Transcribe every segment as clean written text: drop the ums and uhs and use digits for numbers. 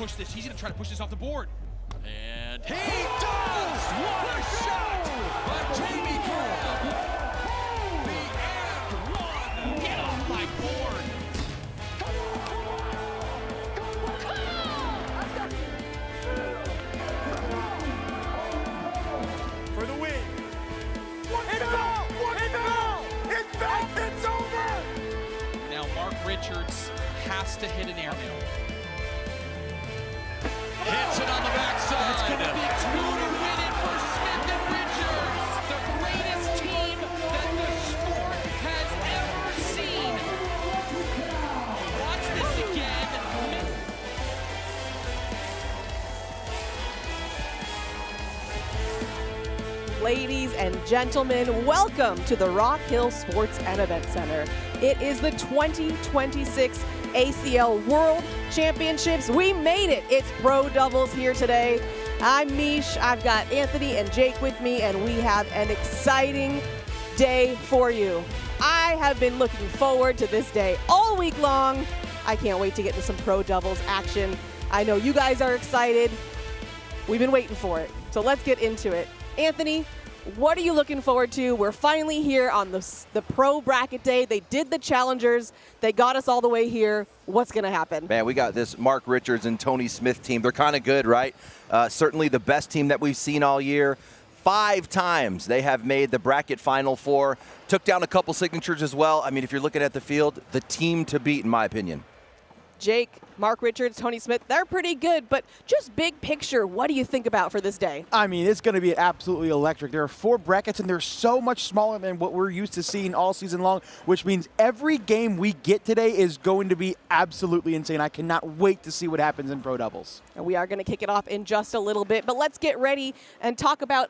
push this. He's going to try to push this off the board. And he does! What a shot by Jamie Graham! The and one! Get off my board! For the win. It's all! It's all! In fact, it's over! Now Mark Richards has to hit an air mail. Hits it on the backside. It's going to be two to win it for Smith and Richards. The greatest team that the sport has ever seen. Watch this again. Ladies and gentlemen, welcome to the Rock Hill Sports and Event Center. It is the 2026 ACL World Championships. We made it. It's pro doubles here today. I'm Mish. I've got Anthony and Jake with me, and we have an exciting day for you. I have been looking forward to this day all week long. I can't wait to get into some pro doubles action. I know you guys are excited. We've been waiting for it. So let's get into it. Anthony, what are you looking forward to? We're finally here on the pro bracket day. They did the challengers. They got us all the way here. What's going to happen? Man, we got this Mark Richards and Tony Smith team. They're kind of good, right? Certainly the best team that we've seen all year. 5 times they have made the bracket Final Four. Took down a couple signatures as well. I mean, if you're looking at the field, the team to beat, in my opinion. Jake, Mark Richards, Tony Smith, they're pretty good, but just big picture, what do you think about for this day? I mean, it's going to be absolutely electric. There are 4 brackets, and they're so much smaller than what we're used to seeing all season long, which means every game we get today is going to be absolutely insane. I cannot wait to see what happens in pro doubles. And we are going to kick it off in just a little bit, but let's get ready and talk about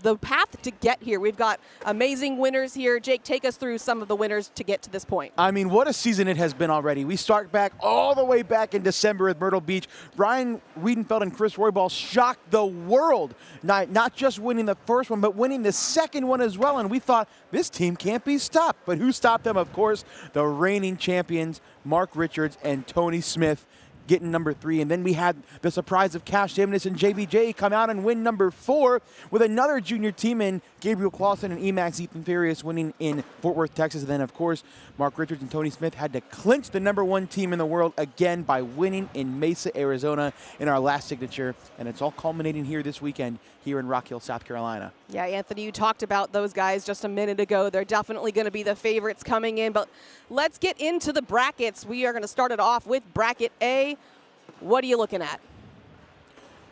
the path to get here. We've got amazing winners here. Jake, take us through some of the winners to get to this point. I mean, what a season it has been already. We start back all the way back in December at Myrtle Beach. Ryan Wiedenfeld and Chris Roybal shocked the world, not just winning the first one, but winning the second one as well. And we thought, this team can't be stopped. But who stopped them? Of course, the reigning champions, Mark Richards and Tony Smith, getting number 3. And then we had the surprise of Cash Dimness and JBJ come out and win number 4 with another junior team in Gabriel Clausen and Emax Ethan Farias winning in Fort Worth, Texas. And then, of course, Mark Richards and Tony Smith had to clinch the number 1 team in the world again by winning in Mesa, Arizona in our last signature. And it's all culminating here this weekend here in Rock Hill, South Carolina. Yeah, Anthony, you talked about those guys just a minute ago. They're definitely going to be the favorites coming in. But let's get into the brackets. We are going to start it off with bracket A. What are you looking at?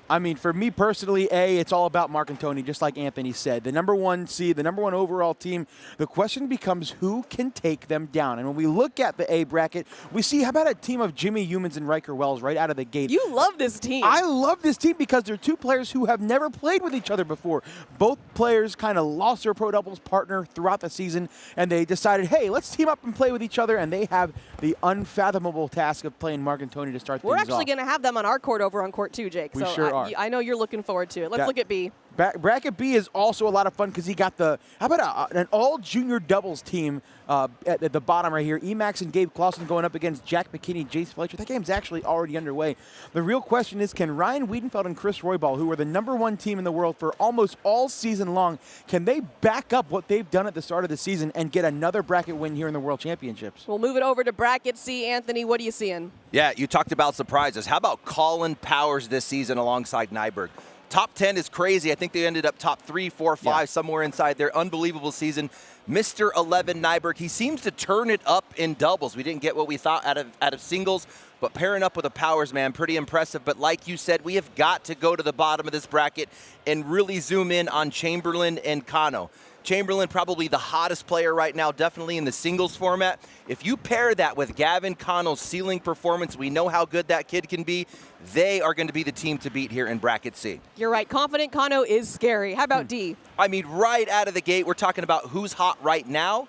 I mean, for me personally, it's all about Mark and Tony, just like Anthony said. The number 1 seed, the number 1 overall team, the question becomes who can take them down. And when we look at the A bracket, we see, how about a team of Jimmy Humans and Riker Wells right out of the gate? You love this team. I love this team because they're 2 players who have never played with each other before. Both players kind of lost their pro doubles partner throughout the season, and they decided, hey, let's team up and play with each other, and they have the unfathomable task of playing Mark and Tony to start things off. We're actually going to have them on our court over on court 2, Jake. We sure are. I know you're looking forward to it. Let's look at B. Bracket B is also a lot of fun because he got how about an all-junior doubles team at the bottom right here. Emax and Gabe Clausen going up against Jack McKinney, Jace Fletcher. That game's actually already underway. The real question is, can Ryan Wiedenfeld and Chris Roybal, who are the number 1 team in the world for almost all season long, can they back up what they've done at the start of the season and get another bracket win here in the World Championships? We'll move it over to bracket C. Anthony, what are you seeing? Yeah, you talked about surprises. How about Colin Powers this season alongside Nyberg? Top 10 is crazy. I think they ended up top 3, 4, 5, somewhere inside there. Unbelievable season. Mr. 11 Nyberg, he seems to turn it up in doubles. We didn't get what we thought out of singles, but pairing up with a Powers, man, pretty impressive. But like you said, we have got to go to the bottom of this bracket and really zoom in on Chamberlain and Kano. Chamberlain, probably the hottest player right now, definitely in the singles format. If you pair that with Gavin Connell's ceiling performance, we know how good that kid can be. They are going to be the team to beat here in bracket C. You're right. Confident Kano is scary. How about D? I mean, right out of the gate, we're talking about who's hot right now.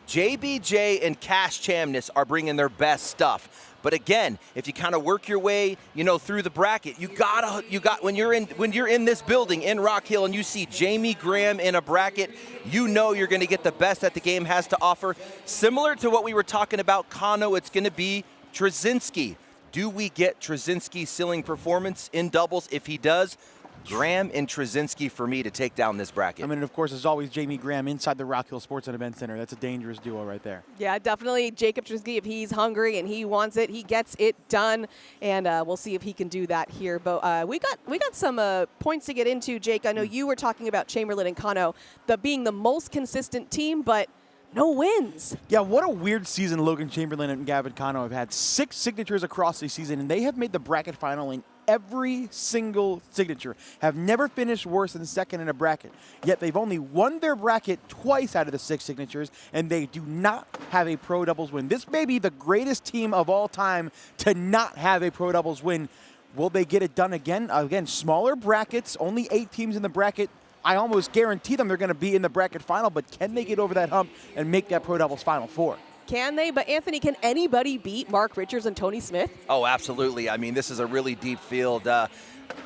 JBJ and Cash Chamness are bringing their best stuff. But again, if you kind of work your way, through the bracket, you got when you're in this building in Rock Hill and you see Jamie Graham in a bracket, you're going to get the best that the game has to offer. Similar to what we were talking about, Kano, it's going to be Trzynski. Do we get Trzynski's ceiling performance in doubles? If he does, Graham and Trzynski for me to take down this bracket. I mean, of course, as always, Jamie Graham inside the Rock Hill Sports and Event Center. That's a dangerous duo right there. Yeah, definitely. Jacob Trzynski, if he's hungry and he wants it, he gets it done, and we'll see if he can do that here. But we got some points to get into, Jake. I know you were talking about Chamberlain and Kano being the most consistent team, but no wins. Yeah, what a weird season Logan Chamberlain and Gavin Kano have had. 6 signatures across the season, and they have made the bracket final in every single signature, have never finished worse than second in a bracket. Yet they've only won their bracket twice out of the 6 signatures, and they do not have a pro doubles win. This may be the greatest team of all time to not have a pro doubles win. Will they get it done again? Again, smaller brackets, only 8 teams in the bracket. I almost guarantee them they're going to be in the bracket final, but can they get over that hump and make that pro doubles final 4? Can they? But Anthony, can anybody beat Mark Richards and Tony Smith? Oh, absolutely. I mean, this is a really deep field.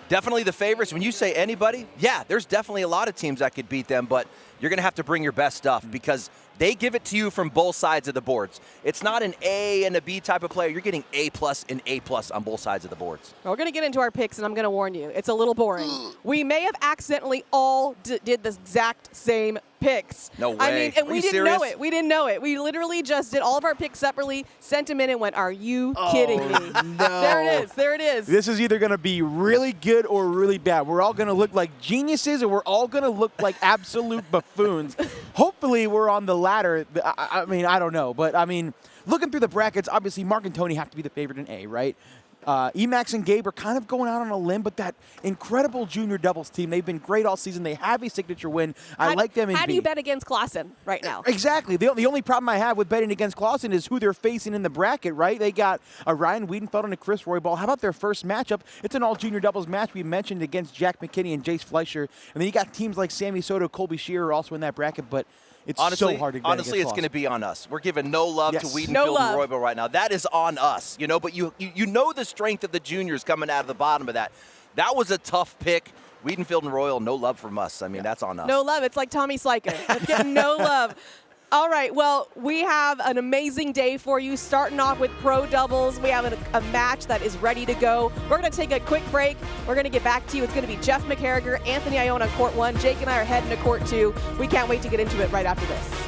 Definitely the favorites. When you say anybody, yeah, there's definitely a lot of teams that could beat them, but you're going to have to bring your best stuff because they give it to you from both sides of the boards. It's not an A and a B type of player. You're getting A+ and A+ on both sides of the boards. Well, we're going to get into our picks, and I'm going to warn you, it's a little boring. We may have accidentally all did the exact same picks. No way. I mean, and Are we you didn't serious? know it. We didn't know it. We literally just did all of our picks separately, sent them in, and went, "Are you kidding me?" No. There it is. There it is. This is either going to be really good or really bad. We're all going to look like geniuses, or we're all going to look like absolute buffoons. Hopefully, we're on the latter. I mean, I don't know. But, I mean, looking through the brackets, obviously, Mark and Tony have to be the favorite in A, right? Emax and Gabe are kind of going out on a limb, but that incredible junior doubles team, they've been great all season. They have a signature win. I like them in B. How do you bet against Clausen right now? Exactly. The only problem I have with betting against Clausen is who they're facing in the bracket, right? They got a Ryan Wiedenfeld and a Chris Roybal. How about their first matchup? It's an all-junior doubles match we mentioned against Jack McKinney and Jace Fleischer. And then you got teams like Sammy Soto, Colby Shearer also in that bracket, but it's so hard to get Honestly, it's going to be on us. We're giving no love to Wiedenfeld and Roybal right now. That is on us, you know. But you know the strength of the juniors coming out of the bottom of that. That was a tough pick. Wiedenfeld and Royal, no love from us. I mean, that's on us. No love. It's like Tommy Slyker. It's getting no love. All right, well, we have an amazing day for you, starting off with pro doubles. We have a match that is ready to go. We're going to take a quick break. We're going to get back to you. It's going to be Jeff McCarriger, Anthony Ione on court 1. Jake and I are heading to court 2. We can't wait to get into it right after this.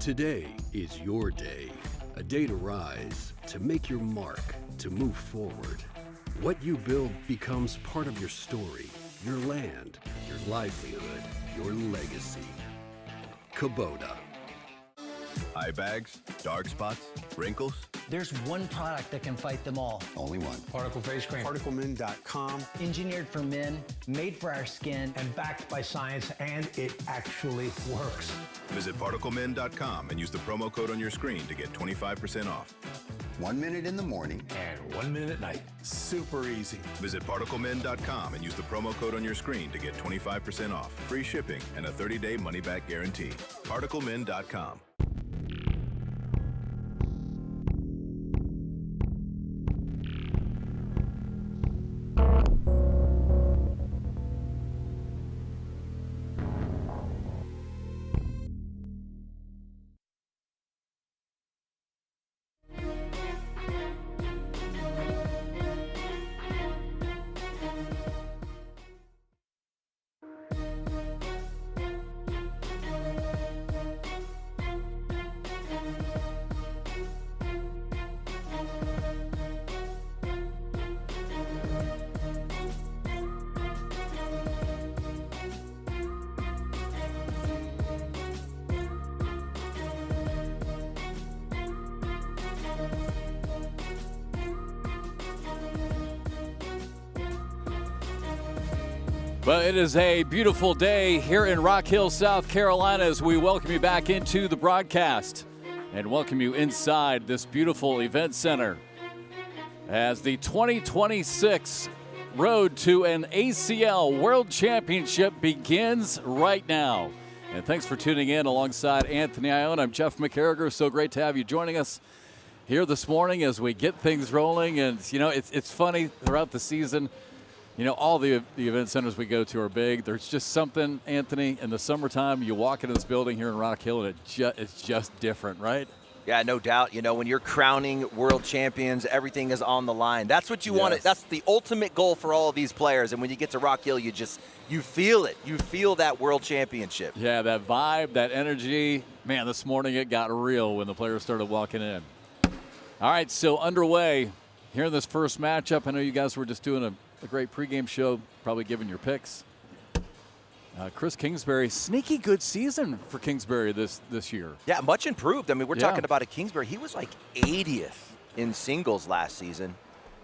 Today is your day, a day to rise, to make your mark, to move forward. What you build becomes part of your story, your land, your livelihood, your legacy. Kubota. Eye bags, dark spots, wrinkles. There's one product that can fight them all. Only one. Particle face cream. ParticleMin.com. Engineered for men, made for our skin. And backed by science, and it actually works. Visit ParticleMin.com and use the promo code on your screen to get 25% off. 1 minute in the morning. And 1 minute at night. Super easy. Visit ParticleMin.com and use the promo code on your screen to get 25% off, free shipping, and a 30-day money-back guarantee. ParticleMin.com. Well, it is a beautiful day here in Rock Hill, South Carolina, as we welcome you back into the broadcast and welcome you inside this beautiful event center as the 2026 road to an ACL World Championship begins right now. And thanks for tuning in alongside Anthony Ione. I'm Jeff McCarriger. So great to have you joining us here this morning as we get things rolling. And, you know, it's funny throughout the season. You know, all the event centers we go to are big. There's just something, Anthony, in the summertime, you walk into this building here in Rock Hill, and it's just different, right? Yeah, no doubt. You know, when you're crowning world champions, everything is on the line. That's what you want. That's the ultimate goal for all of these players. And when you get to Rock Hill, you feel it. You feel that world championship. Yeah, that vibe, that energy. Man, this morning it got real when the players started walking in. All right, so underway here in this first matchup. I know you guys were just doing a great pregame show, probably giving your picks. Chris Kingsbury, sneaky good season for Kingsbury this year. Yeah, much improved. I mean, we're talking about a Kingsbury. He was like 80th in singles last season.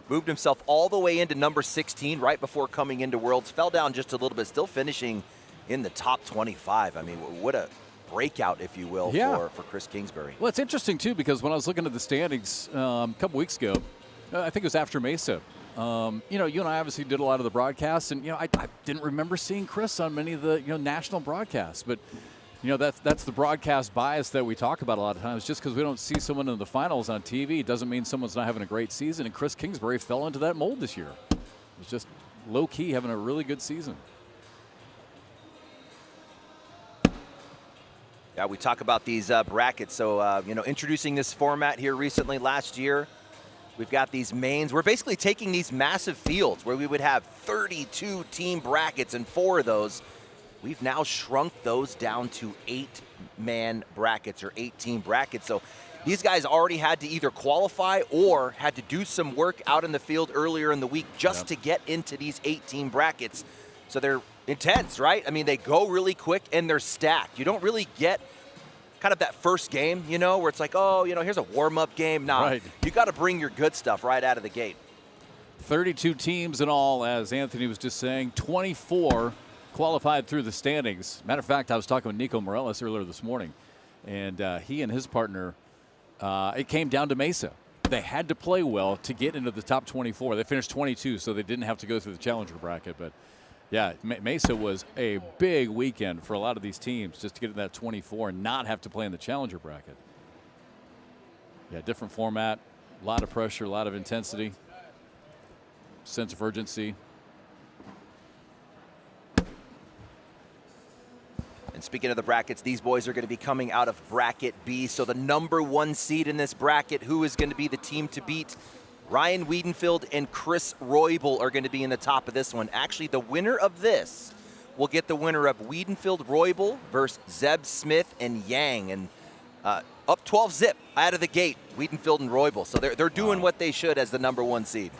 Moved himself all the way into number 16 right before coming into Worlds. Fell down just a little bit, still finishing in the top 25. I mean, what a breakout, if you will, for Chris Kingsbury. Well, it's interesting, too, because when I was looking at the standings a couple weeks ago, I think it was after Mesa, you know, you and I obviously did a lot of the broadcasts, and, you know, I didn't remember seeing Chris on many of the, you know, national broadcasts. But, you know, that's the broadcast bias that we talk about a lot of times. Just because we don't see someone in the finals on TV doesn't mean someone's not having a great season. And Chris Kingsbury fell into that mold this year. He was just low-key having a really good season. Yeah, we talk about these brackets. So, you know, introducing this format here recently last year, we've got these mains. We're basically taking these massive fields where we would have 32 team brackets, and 4 of those, we've now shrunk those down to 8-man brackets or 8-team brackets. So these guys already had to either qualify or had to do some work out in the field earlier in the week just to get into these 8-team brackets. So they're intense, right? I mean, they go really quick and they're stacked. You don't really get kind of that first game, you know, where it's like, oh, you know, here's a warm-up game. Nah, you got to bring your good stuff right out of the gate. 32 teams in all, as Anthony was just saying. 24 qualified through the standings. Matter of fact, I was talking with Nico Morales earlier this morning, and he and his partner, it came down to Mesa. They had to play well to get into the top 24. They finished 22, so they didn't have to go through the challenger bracket, but yeah, Mesa was a big weekend for a lot of these teams just to get in that 24 and not have to play in the challenger bracket. Yeah, different format, a lot of pressure, a lot of intensity, sense of urgency. And speaking of the brackets, these boys are going to be coming out of bracket B. So the number 1 seed in this bracket, who is going to be the team to beat? Ryan Wiedenfeld and Chris Roybal are going to be in the top of this one. Actually, the winner of this will get the winner of Wiedenfeld-Roybal versus Zeb Smith and Yang. And up 12 zip out of the gate, Wiedenfeld and Roybal. So they're doing what they should as the number 1 seed.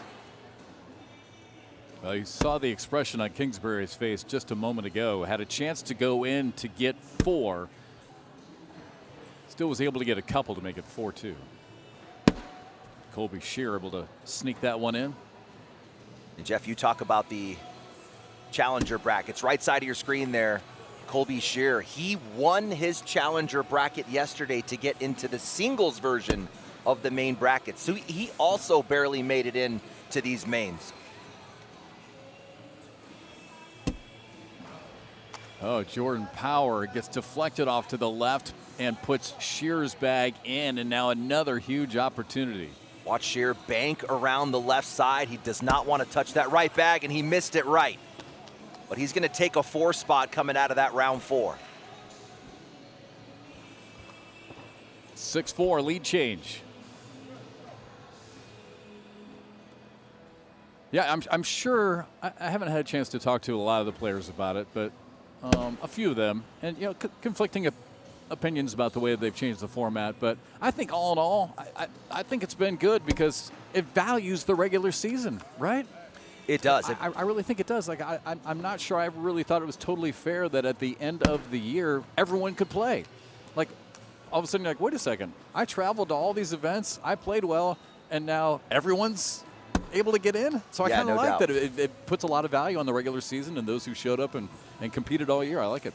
Well, you saw the expression on Kingsbury's face just a moment ago. Had a chance to go in to get 4. Still was able to get a couple to make it 4-2. Colby Shear able to sneak that one in. And Jeff, you talk about the challenger brackets. Right side of your screen there, Colby Shear. He won his challenger bracket yesterday to get into the singles version of the main bracket. So he also barely made it in to these mains. Oh, Jordan Power gets deflected off to the left and puts Shear's bag in, and now another huge opportunity. Watch Shear bank around the left side. He does not want to touch that right bag, and he missed it right. But he's going to take a 4 spot coming out of that round 4. 6-4 lead change. Yeah, I'm sure. I haven't had a chance to talk to a lot of the players about it, but a few of them, and you know, conflicting opinions about the way they've changed the format. But I think all in all, I think it's been good because it values the regular season, right? It does. I really think it does. Like I'm not sure I ever really thought it was totally fair that at the end of the year everyone could play. Like all of a sudden you're like, wait a second, I traveled to all these events, I played well, and now everyone's able to get in. So I kind of no like doubt. that. It puts a lot of value on the regular season and those who showed up and competed all year. I like it.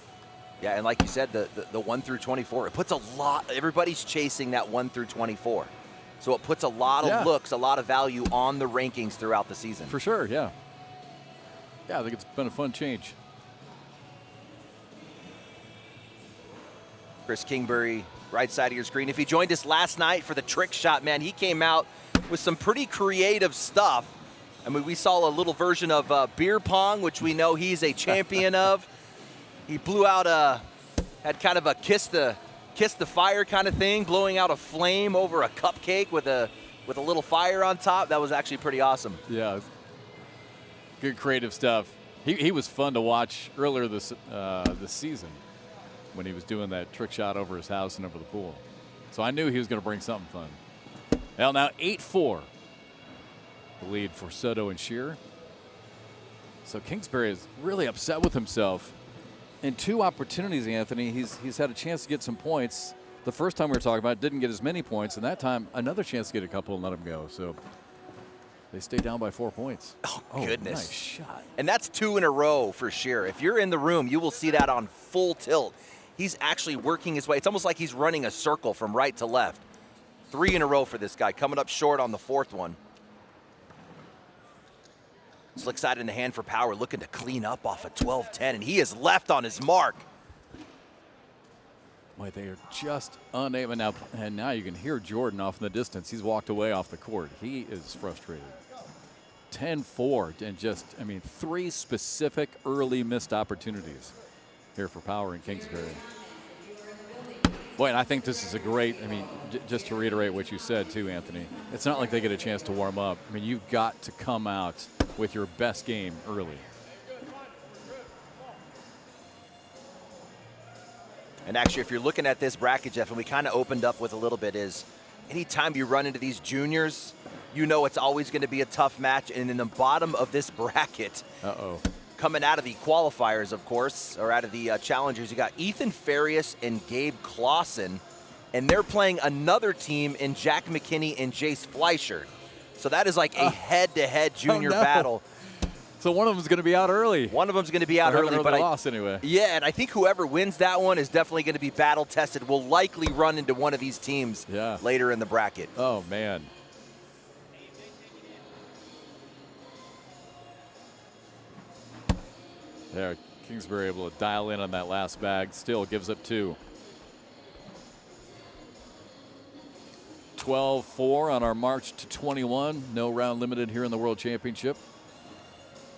Yeah, and like you said, the 1 through 24, it puts a lot. Everybody's chasing that 1 through 24. So it puts a lot of looks, a lot of value on the rankings throughout the season. For sure, yeah. Yeah, I think it's been a fun change. Chris Kingsbury, right side of your screen. If he joined us last night for the trick shot, man, he came out with some pretty creative stuff. I mean, we saw a little version of beer pong, which we know he's a champion of. He blew out had kind of a kiss the fire kind of thing, blowing out a flame over a cupcake with a little fire on top. That was actually pretty awesome. Yeah, good creative stuff. He was fun to watch earlier this season when he was doing that trick shot over his house and over the pool. So I knew he was going to bring something fun. Well, now 8-4, the lead for Soto and Shearer. So Kingsbury is really upset with himself. In 2 opportunities, Anthony, he's had a chance to get some points. The first time we were talking about it, didn't get as many points, and that time another chance to get a couple and let him go. So they stay down by 4 points. Oh, goodness. Nice shot. And that's 2 in a row for Shearer. If you're in the room, you will see that on full tilt. He's actually working his way. It's almost like he's running a circle from right to left. 3 in a row for this guy, coming up short on the 4th one. Slick side in the hand for Power, looking to clean up off a 12-10, and he is left on his mark. Boy, they are just unable now. And now you can hear Jordan off in the distance. He's walked away off the court. He is frustrated. 10-4, and just, 3 specific early missed opportunities here for Power and Kingsbury. Boy, and I think this is a great, just to reiterate what you said too, Anthony, it's not like they get a chance to warm up. You've got to come out with your best game early. And actually, if you're looking at this bracket, Jeff, and we kind of opened up with a little bit, is anytime you run into these juniors, you know it's always going to be a tough match. And in the bottom of this bracket, coming out of the qualifiers, of course, or out of the challengers, you got Ethan Farias and Gabe Clausen, and they're playing another team in Jack McKinney and Jace Fleischer. So that is like a head-to-head junior battle. So one of them's going to be out early. One of them's going to be out early, but loss anyway. Yeah, and I think whoever wins that one is definitely going to be battle tested. Will likely run into one of these teams later in the bracket. Oh man. There, Kingsbury able to dial in on that last bag. Still gives up 2. 12-4 on our march to 21. No round limited here in the World Championship.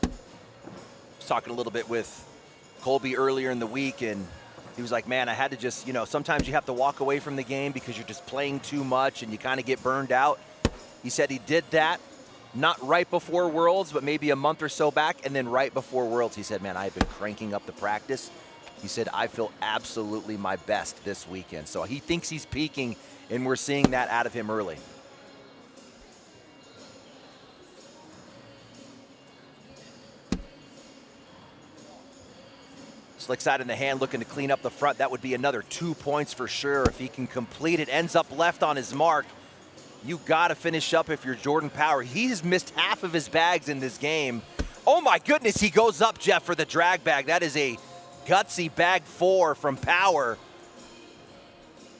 Was talking a little bit with Colby earlier in the week, and he was like, man, I had to just, sometimes you have to walk away from the game because you're just playing too much and you kind of get burned out. He said he did that, not right before Worlds, but maybe a month or so back, and then right before Worlds, he said, man, I've been cranking up the practice. He said, I feel absolutely my best this weekend. So he thinks he's peaking, and we're seeing that out of him early. Slick side in the hand, looking to clean up the front. That would be another 2 points for sure if he can complete it. Ends up left on his mark. You got to finish up if you're Jordan Power. He's missed half of his bags in this game. Oh my goodness, he goes up, Jeff, for the drag bag. That is a gutsy bag 4 from Power.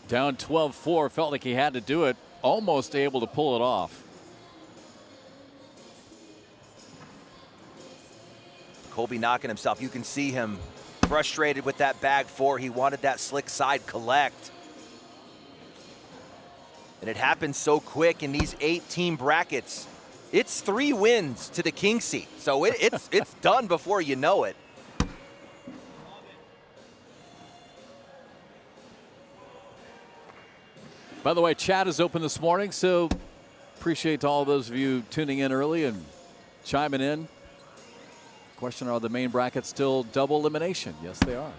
Down 12-4, felt like he had to do it. Almost able to pull it off. Colby knocking himself. You can see him frustrated with that bag 4. He wanted that slick side collect. And it happened so quick in these 8-team brackets. It's 3 wins to the king seat. So it's done before you know it. By the way, chat is open this morning, so appreciate all those of you tuning in early and chiming in. Question, are the main brackets still double elimination? Yes, they are.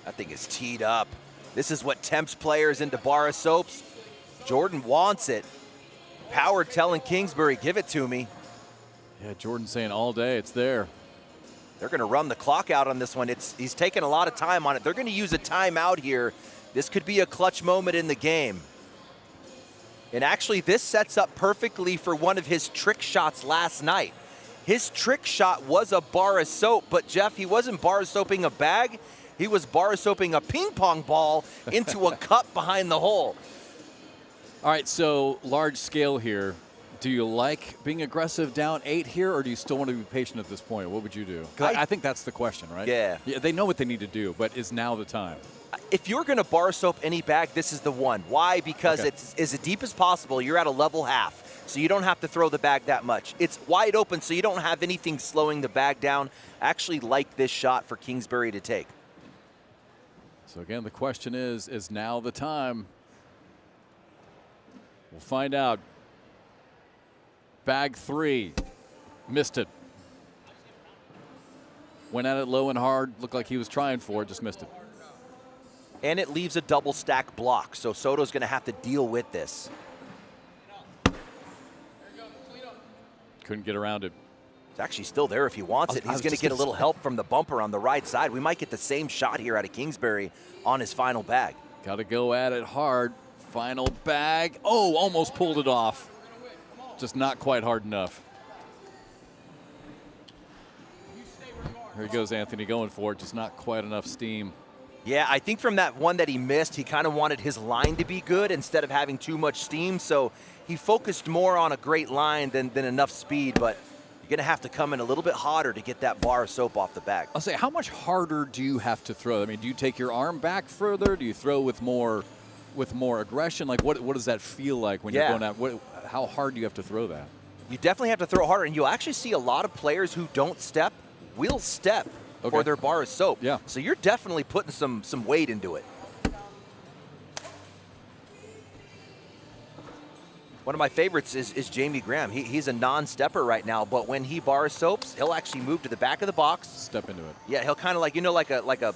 I think it's teed up. This is what tempts players into bar of soaps. Jordan wants it. Power telling Kingsbury, give it to me. Yeah, Jordan saying all day, it's there. They're going to run the clock out on this one. He's taking a lot of time on it. They're going to use a timeout here. This could be a clutch moment in the game. And actually, this sets up perfectly for one of his trick shots last night. His trick shot was a bar of soap, but Jeff, he wasn't bar of soaping a bag. He was bar of soaping a ping pong ball into a cup behind the hole. All right, so large scale here. Do you like being aggressive down 8 here, or do you still want to be patient at this point? What would you do? 'Cause I think that's the question, right? Yeah. They know what they need to do, but is now the time? If you're going to bar soap any bag, this is the one. Why? Because it's as deep as possible. You're at a level half, so you don't have to throw the bag that much. It's wide open, so you don't have anything slowing the bag down. I actually like this shot for Kingsbury to take. So again, the question is now the time? We'll find out. Bag 3, missed it. Went at it low and hard, looked like he was trying for it, just missed it. And it leaves a double stack block, so Soto's going to have to deal with this. Couldn't get around it. It's actually still there if he wants it. He's going to get a little help from the bumper on the right side. We might get the same shot here out of Kingsbury on his final bag. Got to go at it hard. Final bag. Oh, almost pulled it off. Just not quite hard enough. Here he goes, Anthony, going for it. Just not quite enough steam. Yeah, I think from that one that he missed, he kind of wanted his line to be good instead of having too much steam. So he focused more on a great line than enough speed. But you're going to have to come in a little bit hotter to get that bar of soap off the bag. I'll say, how much harder do you have to throw? I mean, do you take your arm back further? Do you throw with more aggression? Like, what does that feel like when you're going out? How hard do you have to throw that? You definitely have to throw harder, and you'll actually see a lot of players who don't step will step for their bar of soap. Yeah. So you're definitely putting some weight into it. One of my favorites is Jamie Graham. He's a non-stepper right now, but when he bar soaps, he'll actually move to the back of the box. Step into it. Yeah, he'll kind of like a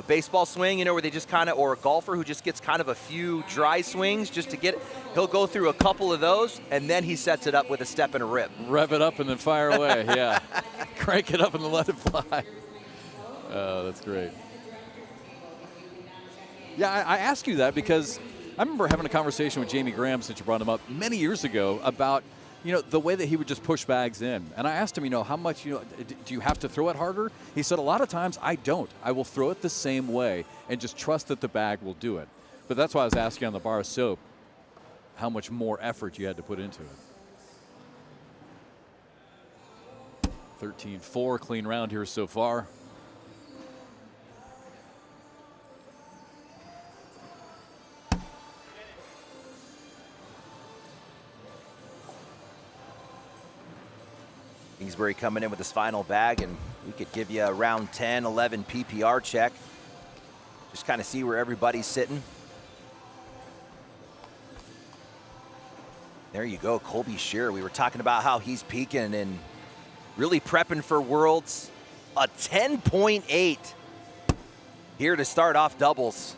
baseball swing, where they just kind of, or a golfer who just gets kind of a few dry swings just to get it. He'll go through a couple of those, and then he sets it up with a step and a rip. Rev it up and then fire away, yeah. Crank it up and then let it fly. Oh, that's great. Yeah, I ask you that because I remember having a conversation with Jamie Graham, since you brought him up, many years ago about the way that he would just push bags in. And I asked him, how much, do you have to throw it harder? He said, a lot of times I don't. I will throw it the same way and just trust that the bag will do it. But that's why I was asking on the bar of soap how much more effort you had to put into it. 13-4, clean round here so far. Kingsbury coming in with his final bag, and we could give you a round 10, 11 PPR check. Just kind of see where everybody's sitting. There you go, Colby Shearer. We were talking about how he's peaking and really prepping for Worlds. A 10.8 here to start off doubles.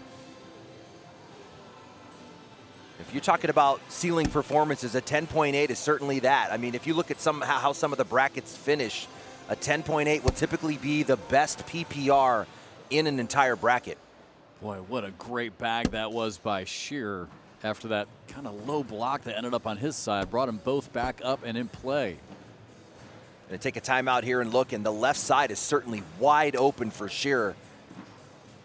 If you're talking about ceiling performances, a 10.8 is certainly that. I mean, if you look at how some of the brackets finish, a 10.8 will typically be the best PPR in an entire bracket. Boy, what a great bag that was by Shearer after that kind of low block that ended up on his side. Brought them both back up and in play. Going to take a timeout here and look, and the left side is certainly wide open for Shearer.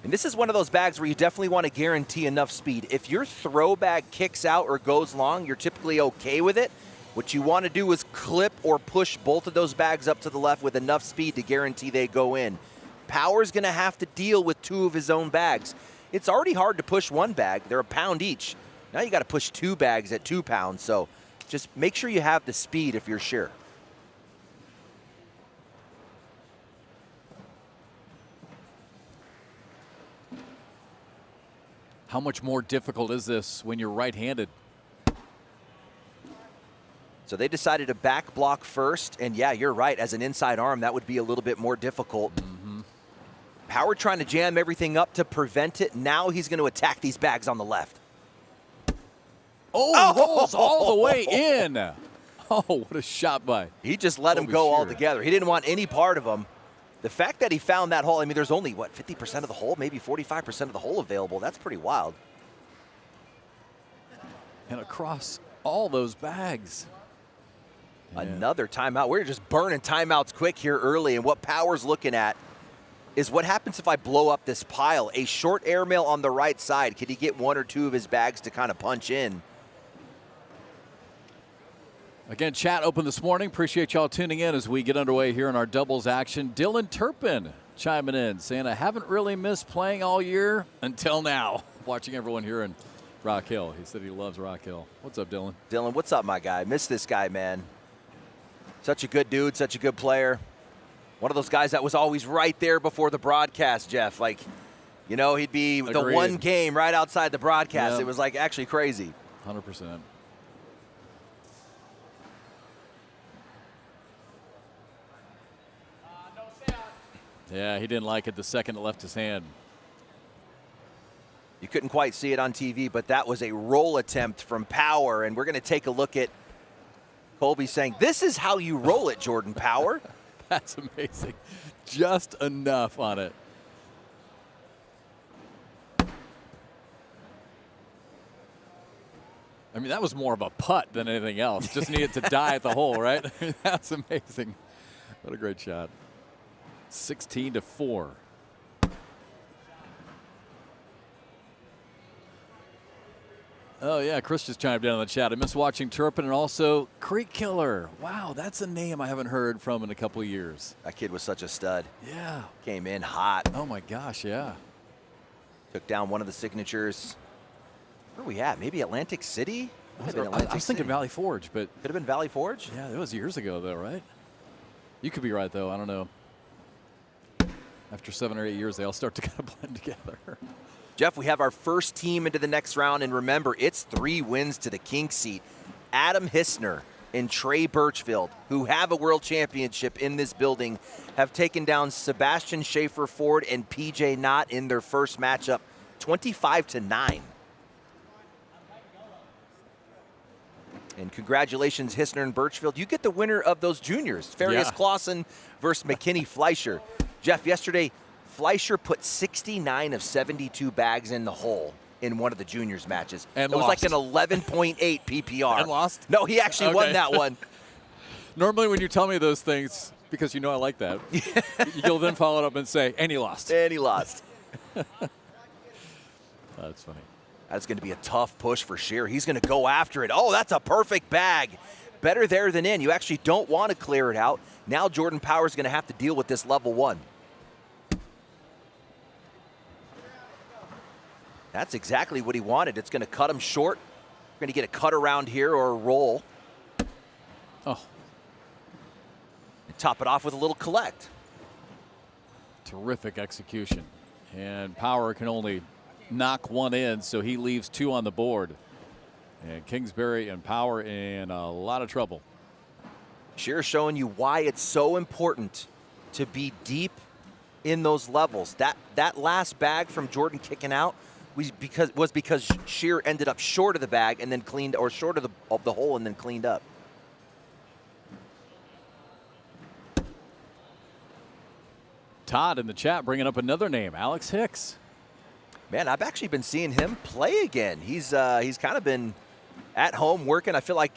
And this is one of those bags where you definitely want to guarantee enough speed. If your throw bag kicks out or goes long, you're typically okay with it. What you want to do is clip or push both of those bags up to the left with enough speed to guarantee they go in. Power's going to have to deal with 2 of his own bags. It's already hard to push 1 bag. They're a pound each. Now you got to push 2 bags at 2 pounds. So just make sure you have the speed if you're sure. How much more difficult is this when you're right-handed? So they decided to back block first, and yeah, you're right. As an inside arm, that would be a little bit more difficult. Howard trying to jam everything up to prevent it. Now he's going to attack these bags on the left. Oh, rolls all the way in. Oh, what a shot by. He just let him go altogether. He didn't want any part of him. The fact that he found that hole, I mean, there's only, 50% of the hole, maybe 45% of the hole available. That's pretty wild. and across all those bags. Another timeout. We're just burning timeouts quick here early, and what Power's looking at is what happens if I blow up this pile. A short airmail on the right side. Could he get one or two of his bags to kind of punch in? Again, chat open this morning. Appreciate y'all tuning in as we get underway here in our doubles action. Dylan Turpin chiming in, saying, I haven't really missed playing all year until now. Watching everyone here in Rock Hill. He said he loves Rock Hill. What's up, Dylan? Dylan, what's up, my guy? Miss this guy, man. Such a good dude, such a good player. One of those guys that was always right there before the broadcast, Jeff. Like, you know, he'd be the one game right outside the broadcast. Yep. It was like actually crazy. 100%. Yeah, he didn't like it the second it left his hand. You couldn't quite see it on TV, but that was a roll attempt from Power, and we're going to take a look at Colby saying, this is how you roll it, Jordan Power. That's amazing. Just enough on it. I mean, that was more of a putt than anything else. Just needed to die at the hole, right? That's amazing. What a great shot. 16-4. Oh, yeah, Chris just chimed in on the chat. I miss watching Turpin and also Creek Killer. Wow, that's a name I haven't heard from in a couple of years. That kid was such a stud. Yeah. Came in hot. Oh, my gosh, yeah. Took down one of the signatures. Where are we at? Maybe Atlantic City? I was thinking Valley Forge, but... Could have been Valley Forge? Yeah, it was years ago, though, right? You could be right, though. I don't know. After 7 or 8 years, they all start to kind of blend together. Jeff, we have our first team into the next round, and remember, it's 3 wins to the king seat. Adam Hissner and Trey Birchfield, who have a world championship in this building, have taken down Sebastian Schaefer Ford and PJ Knott in their first matchup, 25-9. And congratulations, Hissner and Birchfield. You get the winner of those juniors, Farias Clausen versus McKinney Fleischer. Jeff, yesterday, Fleischer put 69 of 72 bags in the hole in one of the juniors matches. And it was lost. like an 11.8 PPR. And lost? No, he actually won that one. Normally when you tell me those things, because you know I like that, you'll then follow it up and say, and he lost. And he lost. That's funny. That's going to be a tough push for Shear. He's going to go after it. Oh, that's a perfect bag. Better there than in. You actually don't want to clear it out. Now Jordan Power's going to have to deal with this level 1. That's exactly what he wanted. It's going to cut him short. We're going to get a cut around here or a roll. Oh. And top it off with a little collect. Terrific execution. And Power can only knock one in, so he leaves 2 on the board. And Kingsbury and Power in a lot of trouble. Shear showing you why it's so important to be deep in those levels. That last bag from Jordan kicking out was because Shear ended up short of the bag and then cleaned, or short of the hole and then cleaned up. Todd in the chat bringing up another name, Alex Hicks. Man, I've actually been seeing him play again. He's kind of been at home working. I feel like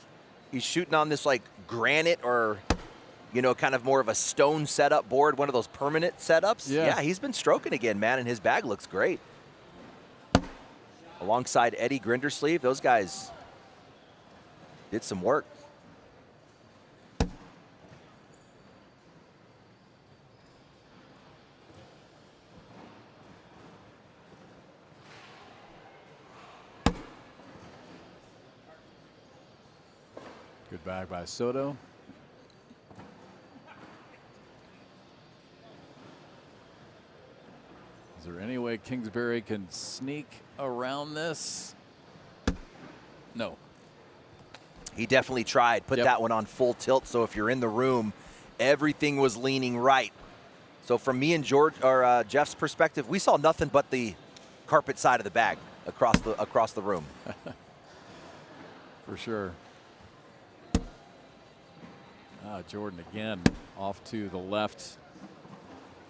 he's shooting on this like granite or, you know, kind of more of a stone setup board, one of those permanent setups. Yeah, he's been stroking again, man, and his bag looks great. Alongside Eddie Grindersleeve, those guys did some work. Good bag by Soto. Is there any way Kingsbury can sneak around this? No. He definitely tried. Put that one on full tilt, so if you're in the room, everything was leaning right. So from me and Jeff's perspective, we saw nothing but the carpet side of the bag across the room. For sure. Jordan again off to the left.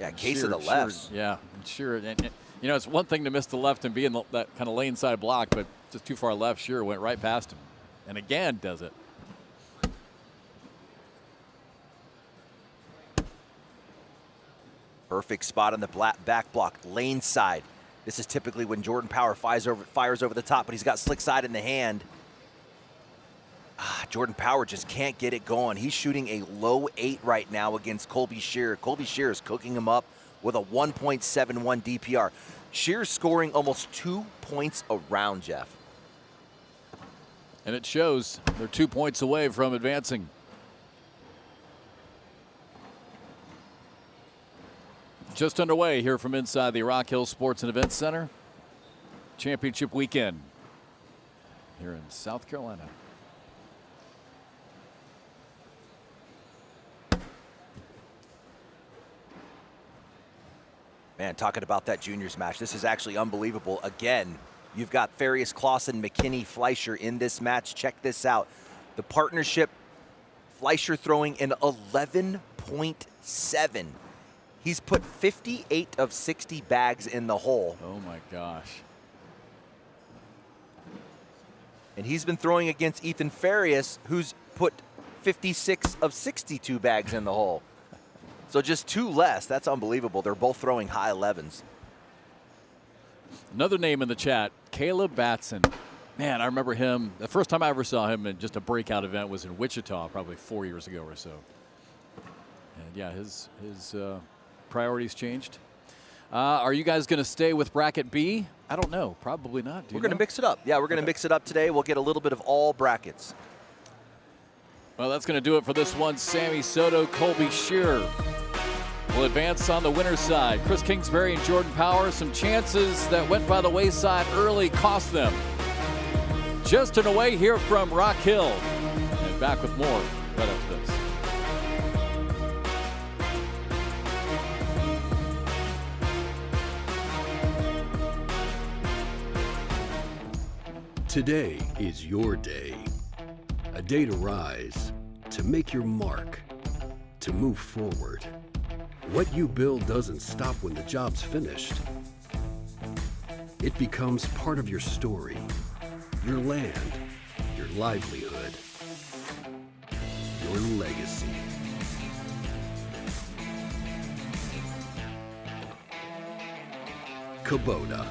Yeah, case of the left. Yeah, sure. And, you know, it's one thing to miss the left and be in that kind of lane side block, but Just too far left. Shearer went right past him. And again does it. Perfect spot on the back block, lane side. This is typically when Jordan Power fires over the top, but he's got slick side in the hand. Jordan Power just can't get it going. He's shooting a low 8 right now against Colby Shearer. Colby Shearer is cooking him up with a 1.71 DPR. Shearer's scoring almost 2 points a round, Jeff. And it shows. They're 2 points away from advancing. Just underway here from inside the Rock Hill Sports and Events Center. Championship weekend here in South Carolina. Man, talking about that juniors match, this is actually unbelievable. Again, you've got Farius Clausen, McKinney, Fleischer in this match. Check this out. The partnership, Fleischer throwing an 11.7. He's put 58 of 60 bags in the hole. Oh my gosh. And he's been throwing against Ethan Farias, who's put 56 of 62 bags in the hole. So just 2 less. That's unbelievable. They're both throwing high 11s. Another name in the chat, Caleb Batson. Man, I remember him. The first time I ever saw him in just a breakout event was in Wichita, probably 4 years ago or so. And yeah, his priorities changed. Are you guys going to stay with bracket B? I don't know. Probably not. We're going to mix it up. Yeah, we're going to mix it up today. We'll get a little bit of all brackets. Well, that's going to do it for this one. Sammy Soto, Colby Shearer will advance on the winner's side. Chris Kingsbury and Jordan Power, some chances that went by the wayside early cost them. Just away here from Rock Hill. And back with more right after this. Today is your day. A day to rise, to make your mark, to move forward. What you build doesn't stop when the job's finished. It becomes part of your story, your land, your livelihood, your legacy. Kubota.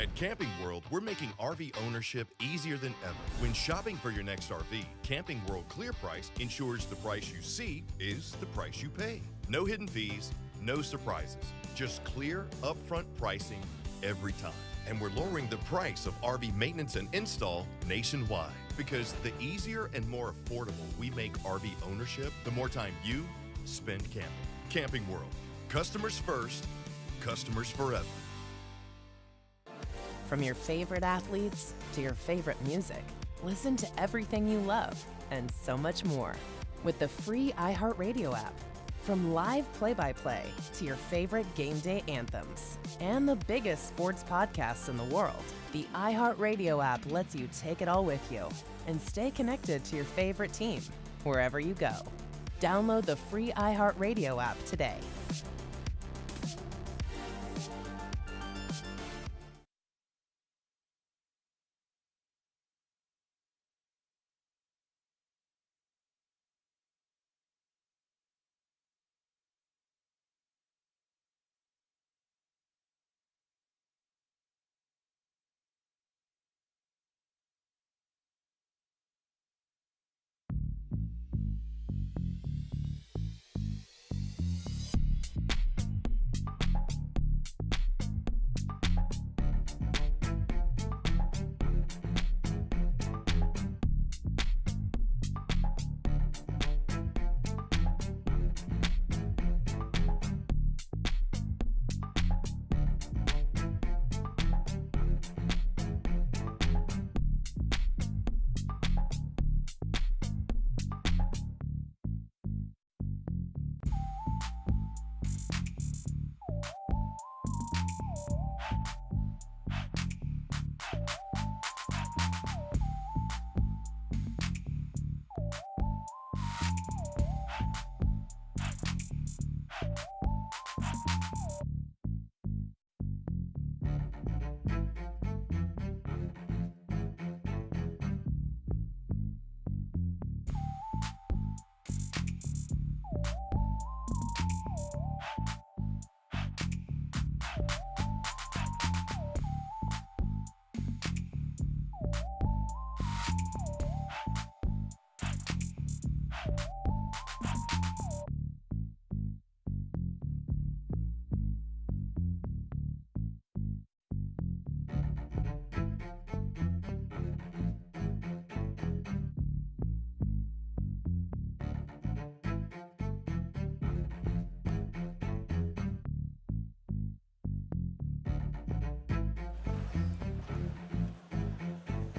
At Camping World, we're making RV ownership easier than ever. When shopping for your next RV, Camping World Clear Price ensures the price you see is the price you pay. No hidden fees, no surprises. Just clear, upfront pricing every time. And we're lowering the price of RV maintenance and install nationwide. Because the easier and more affordable we make RV ownership, the more time you spend camping. Camping World. Customers first, customers forever. From your favorite athletes to your favorite music, listen to everything you love and so much more with the free iHeartRadio app. From live play-by-play to your favorite game day anthems and the biggest sports podcasts in the world, the iHeartRadio app lets you take it all with you and stay connected to your favorite team wherever you go. Download the free iHeartRadio app today.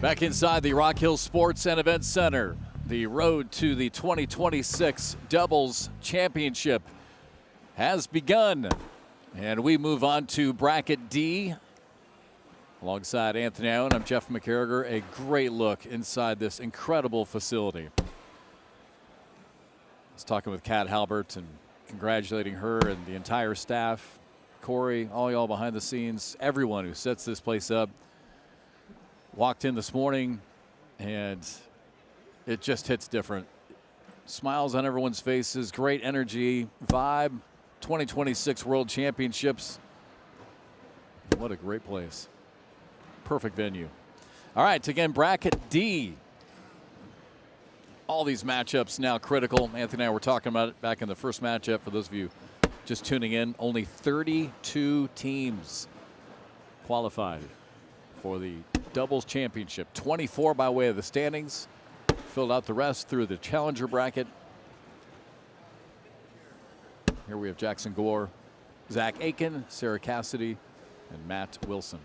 Back inside the Rock Hill Sports and Events Center, the road to the 2026 Doubles Championship has begun. And we move on to Bracket D. Alongside Anthony Allen, I'm Jeff McCarriger. A great look inside this incredible facility. I was talking with Kat Halbert and congratulating her and the entire staff, Corey, all y'all behind the scenes, everyone who sets this place up. Walked in this morning and it just hits different. Smiles on everyone's faces, great energy, vibe, 2026 World Championships. What a great place. Perfect venue. All right, again, Bracket D. All these matchups now critical. Anthony and I were talking about it back in the first matchup. For those of you just tuning in, only 32 teams qualified for the doubles championship. 24 by way of the standings. Filled out the rest through the challenger bracket. Here we have Jackson Gore, Zach Aiken, Sarah Cassidy, and Matt Wilson.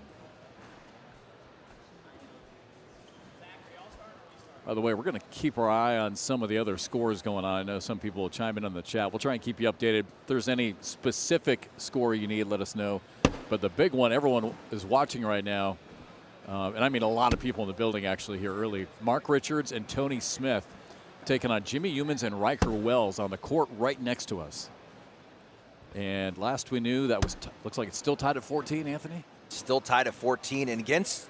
By the way, we're going to keep our eye on some of the other scores going on. I know some people will chime in on the chat. We'll try and keep you updated. If there's any specific score you need, let us know. But the big one everyone is watching right now, and I mean a lot of people in the building actually here early, Mark Richards and Tony Smith taking on Jimmy Humans and Riker Wells on the court right next to us. And last we knew, that was looks like it's still tied at 14, Anthony? Still tied at 14, and against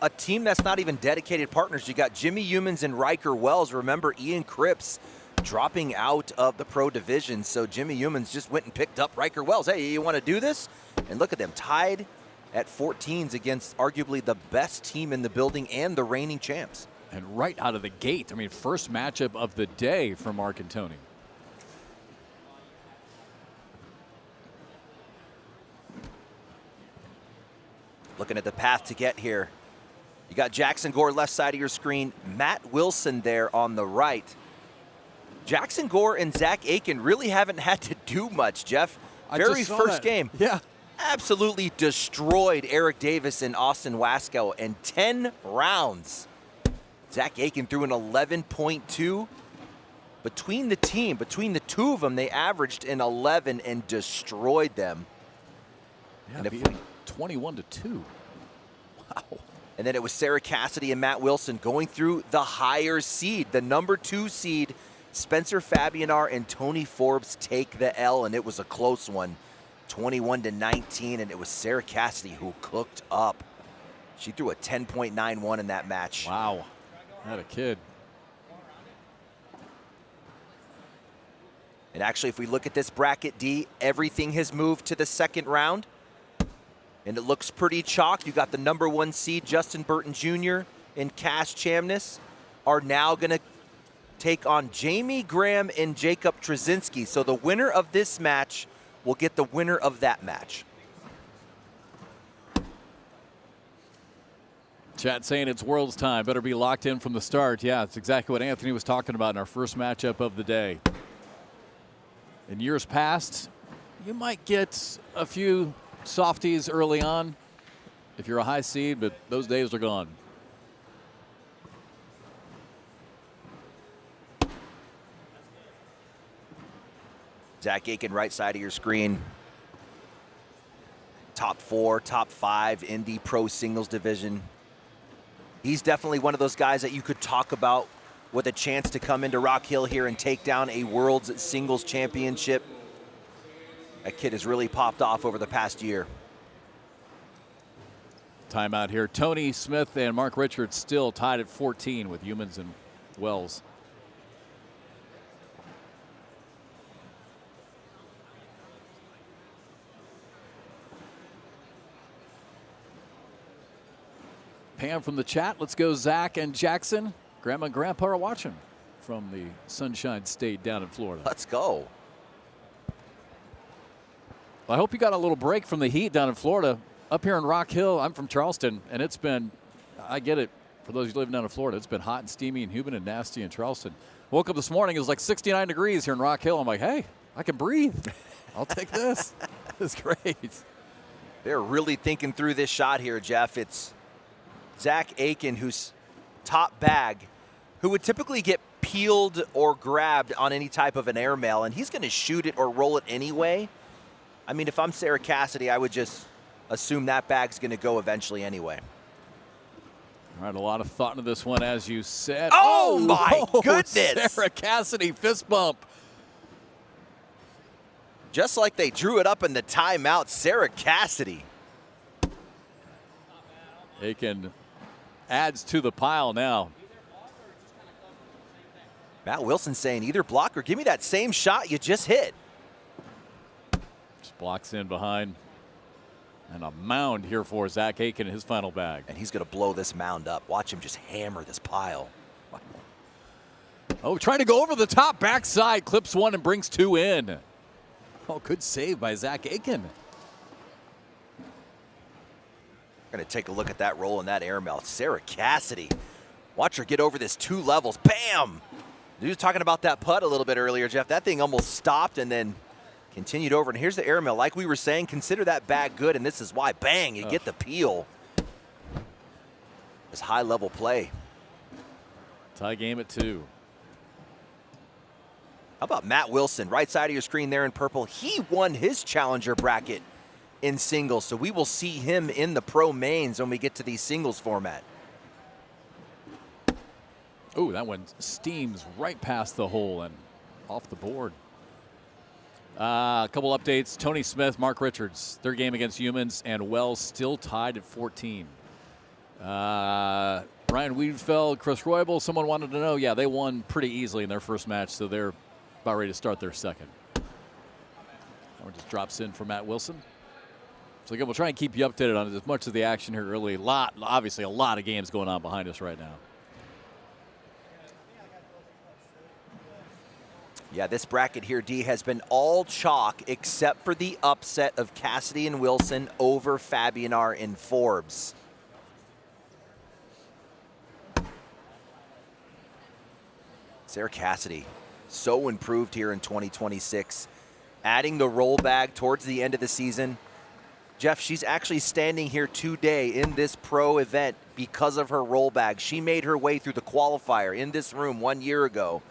a team that's not even dedicated partners. You got Jimmy Humans and Riker Wells. Remember, Ian Cripps dropping out of the pro division, so Jimmy Humans just went and picked up Riker Wells. Hey, you want to do this? And look at them, tied at 14s against arguably the best team in the building and the reigning champs. And right out of the gate, I mean, first matchup of the day for Mark and Tony. Looking at the path to get here. You got Jackson Gore left side of your screen, Matt Wilson there on the right. Jackson Gore and Zach Aiken really haven't had to do much, Jeff. Very first game. Yeah. Absolutely destroyed Eric Davis and Austin Wasco in 10 rounds. Zach Aiken threw an 11.2. Between the team, between the two of them, they averaged an 11 and destroyed them. Yeah, and 21-2. Wow. And then it was Sarah Cassidy and Matt Wilson going through the higher seed. The number 2 seed, Spencer Fabianar and Tony Forbes take the L, and it was a close one, 21-19, and it was Sarah Cassidy who cooked up. She threw a 10.91 in that match. Wow, not a kid. And actually, if we look at this bracket D, everything has moved to the second round. And it looks pretty chalk. You got the number 1 seed, Justin Burton Jr. and Cash Chamness, are now going to take on Jamie Graham and Jacob Trzynski. So the winner of this match will get the winner of that match. Chat saying it's Worlds time. Better be locked in from the start. Yeah, it's exactly what Anthony was talking about in our first matchup of the day. In years past, you might get a few softies early on if you're a high seed, but those days are gone. Zach Aiken, right side of your screen. Top 4, top 5 in the pro singles division. He's definitely one of those guys that you could talk about with a chance to come into Rock Hill here and take down a world's singles championship. That kid has really popped off over the past year. Timeout here. Tony Smith and Mark Richards still tied at 14 with Humans and Wells. Pam from the chat. Let's go Zach and Jackson. Grandma and Grandpa are watching from the Sunshine State down in Florida. Let's go. Well, I hope you got a little break from the heat down in Florida. Up here in Rock Hill, I'm from Charleston, and it's been, I get it, for those who live down in Florida, it's been hot and steamy and humid and nasty in Charleston. Woke up this morning, it was like 69 degrees here in Rock Hill. I'm like, hey, I can breathe. I'll take this. It's great. They're really thinking through this shot here, Jeff. It's Zach Aiken who's top bag who would typically get peeled or grabbed on any type of an airmail, and he's going to shoot it or roll it anyway. I mean, if I'm Sarah Cassidy, I would just assume that bag's going to go eventually anyway. All right, a lot of thought into this one, as you said. Oh my goodness! Sarah Cassidy fist bump. Just like they drew it up in the timeout, Sarah Cassidy. Aiken adds to the pile now. Matt Wilson saying either block or give me that same shot you just hit. Just blocks in behind. And a mound here for Zach Aiken in his final bag. And he's going to blow this mound up. Watch him just hammer this pile. Oh, trying to go over the top backside. Clips one and brings two in. Oh, good save by Zach Aiken. Going to take a look at that roll in that airmail. Sarah Cassidy. Watch her get over this 2 levels. Bam! You was talking about that putt a little bit earlier, Jeff. That thing almost stopped and then continued over. And here's the airmail. Like we were saying, consider that bag good, and this is why. Bang, you get the peel. This high-level play. Tie game at 2. How about Matt Wilson, right side of your screen there in purple? He won his challenger bracket in singles, so we will see him in the pro mains when we get to the singles format. Oh, that one steams right past the hole and off the board. A couple updates. Tony Smith, Mark Richards, their game against Humans, and Wells still tied at 14. Brian Wiedenfeld, Chris Roybal, someone wanted to know. Yeah, they won pretty easily in their first match, so they're about ready to start their second. That one just drops in for Matt Wilson. So again, we'll try and keep you updated on as much of the action here early. Obviously, a lot of games going on behind us right now. Yeah, this bracket here, D, has been all chalk except for the upset of Cassidy and Wilson over Fabianar and Forbes. Sarah Cassidy, so improved here in 2026. Adding the roll bag towards the end of the season. Jeff, she's actually standing here today in this pro event because of her roll bag. She made her way through the qualifier in this room 1 year ago.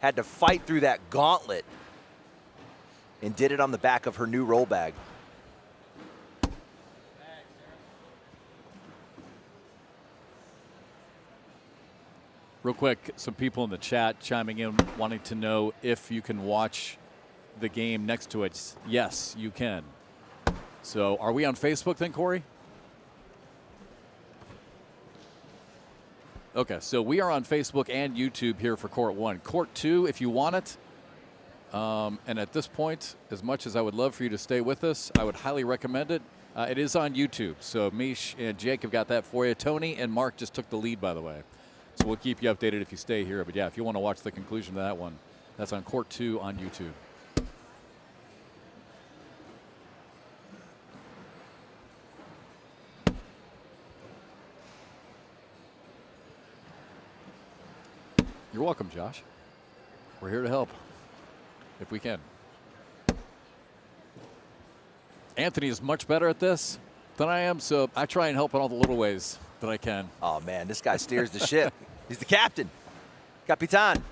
Had to fight through that gauntlet and did it on the back of her new roll bag. Real quick, some people in the chat chiming in wanting to know if you can watch the game next to it. Yes, you can. So are we on Facebook then, Corey? Okay, so we are on Facebook and YouTube here for Court 1. Court 2, if you want it, and at this point, as much as I would love for you to stay with us, I would highly recommend it. It is on YouTube, so Mish and Jake have got that for you. Tony and Mark just took the lead, by the way. So we'll keep you updated if you stay here. But yeah, if you want to watch the conclusion of that one, that's on Court 2 on YouTube. You're welcome, Josh. We're here to help if we can. Anthony is much better at this than I am, so I try and help in all the little ways that I can. Oh, man, this guy steers the ship. He's the captain. Capitan.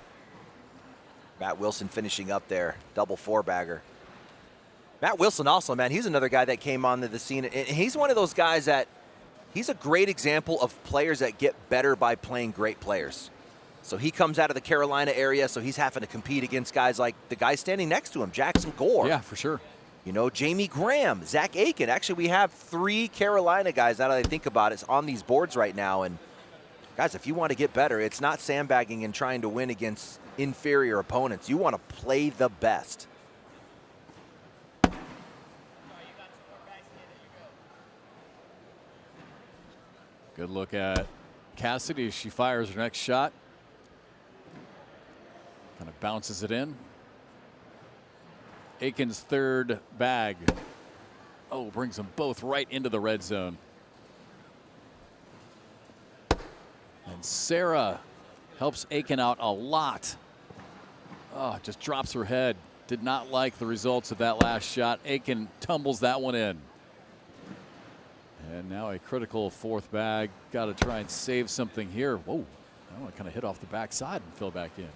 Matt Wilson finishing up there. Double four-bagger. Matt Wilson also, man, he's another guy that came onto the scene. And he's one of those guys that he's a great example of players that get better by playing great players. So he comes out of the Carolina area, so he's having to compete against guys like the guy standing next to him, Jackson Gore. Yeah, for sure. You know, Jamie Graham, Zach Aiken. Actually, we have 3 Carolina guys, now that I think about it, on these boards right now. And guys, if you want to get better, it's not sandbagging and trying to win against inferior opponents. You want to play the best. Good look at Cassidy as she fires her next shot. Kind of bounces it in. Aiken's third bag. Oh, brings them both right into the red zone. And Sarah helps Aiken out a lot. Oh, just drops her head. Did not like the results of that last shot. Aiken tumbles that one in. And now a critical fourth bag. Got to try and save something here. Whoa, that one kind of hit off the backside and fell back in.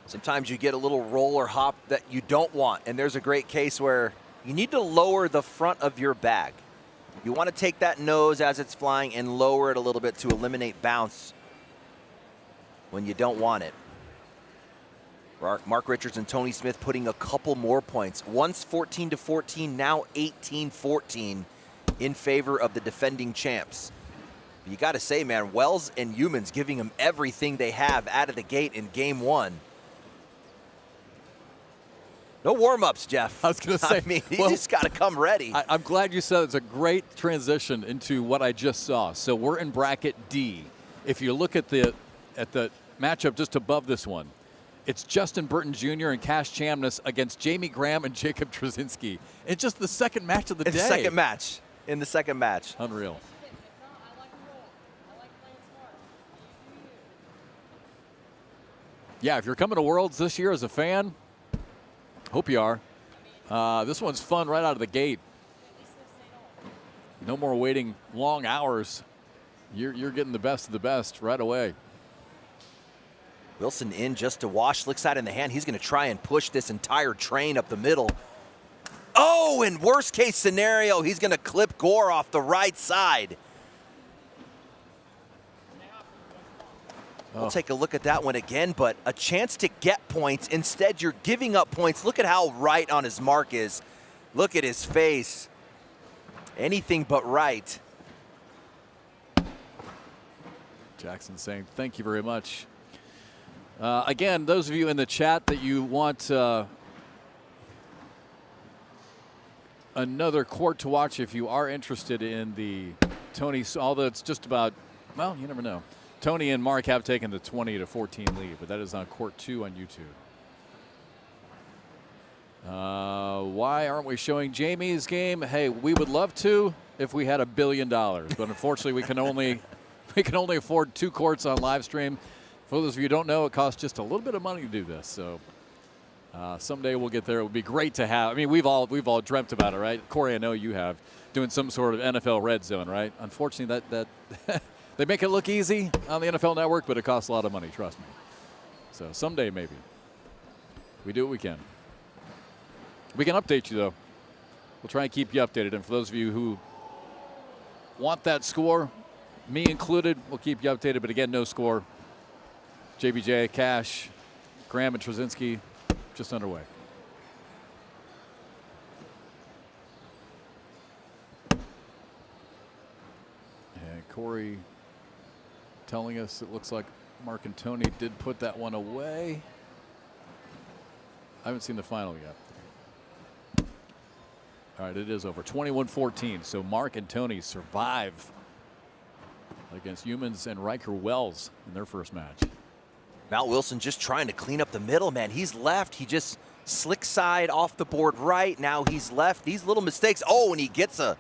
Sometimes you get a little roll or hop that you don't want, and there's a great case where you need to lower the front of your bag. You want to take that nose as it's flying and lower it a little bit to eliminate bounce when you don't want it. Mark Richards and Tony Smith putting a couple more points. Once 14-14, now 18-14 in favor of the defending champs. You got to say, man, Wells and Humans giving them everything they have out of the gate in game one. No warm-ups, Jeff. I was going to say. I mean, you just got to come ready. I'm glad you said it's a great transition into what I just saw. So we're in bracket D. If you look at the matchup just above this one, it's Justin Burton Jr. and Cash Chamness against Jamie Graham and Jacob Trzynski. It's just the second match of the day. In the second match. Unreal. Yeah, if you're coming to Worlds this year as a fan, hope you are. This one's fun right out of the gate. No more waiting long hours. You're getting the best of the best right away. Wilson in just to wash, slick side in the hand. He's going to try and push this entire train up the middle. Oh, in worst case scenario, he's going to clip Gore off the right side. We'll take a look at that one again, but a chance to get points. Instead, you're giving up points. Look at how right on his mark is. Look at his face. Anything but right. Jackson saying thank you very much. Again, those of you in the chat that you want another court to watch, if you are interested in the Tony, although it's just about, well, you never know. Tony and Mark have taken the 20-14 lead, but that is on court 2 on YouTube. Why aren't we showing Jamie's game? Hey, we would love to if we had $1 billion, but unfortunately we can only afford 2 courts on live stream. For those of you who don't know, it costs just a little bit of money to do this. So someday we'll get there. It would be great to have. I mean, we've all dreamt about it, right? Corey, I know you have, doing some sort of NFL red zone, right? Unfortunately, that they make it look easy on the NFL Network, but it costs a lot of money. Trust me. So someday maybe we do what we can. We can update you though. We'll try and keep you updated. And for those of you who want that score, me included, we'll keep you updated. But again, no score. JBJ, Cash, Graham, and Trzynski just underway. And Corey telling us it looks like Mark and Tony did put that one away. I haven't seen the final yet. All right, it is over. 21-14. So Mark and Tony survive against Humans and Riker Wells in their first match. Mal Wilson just trying to clean up the middle, man. He's left. He just slick side off the board right. Now he's left. These little mistakes. Oh, and he gets an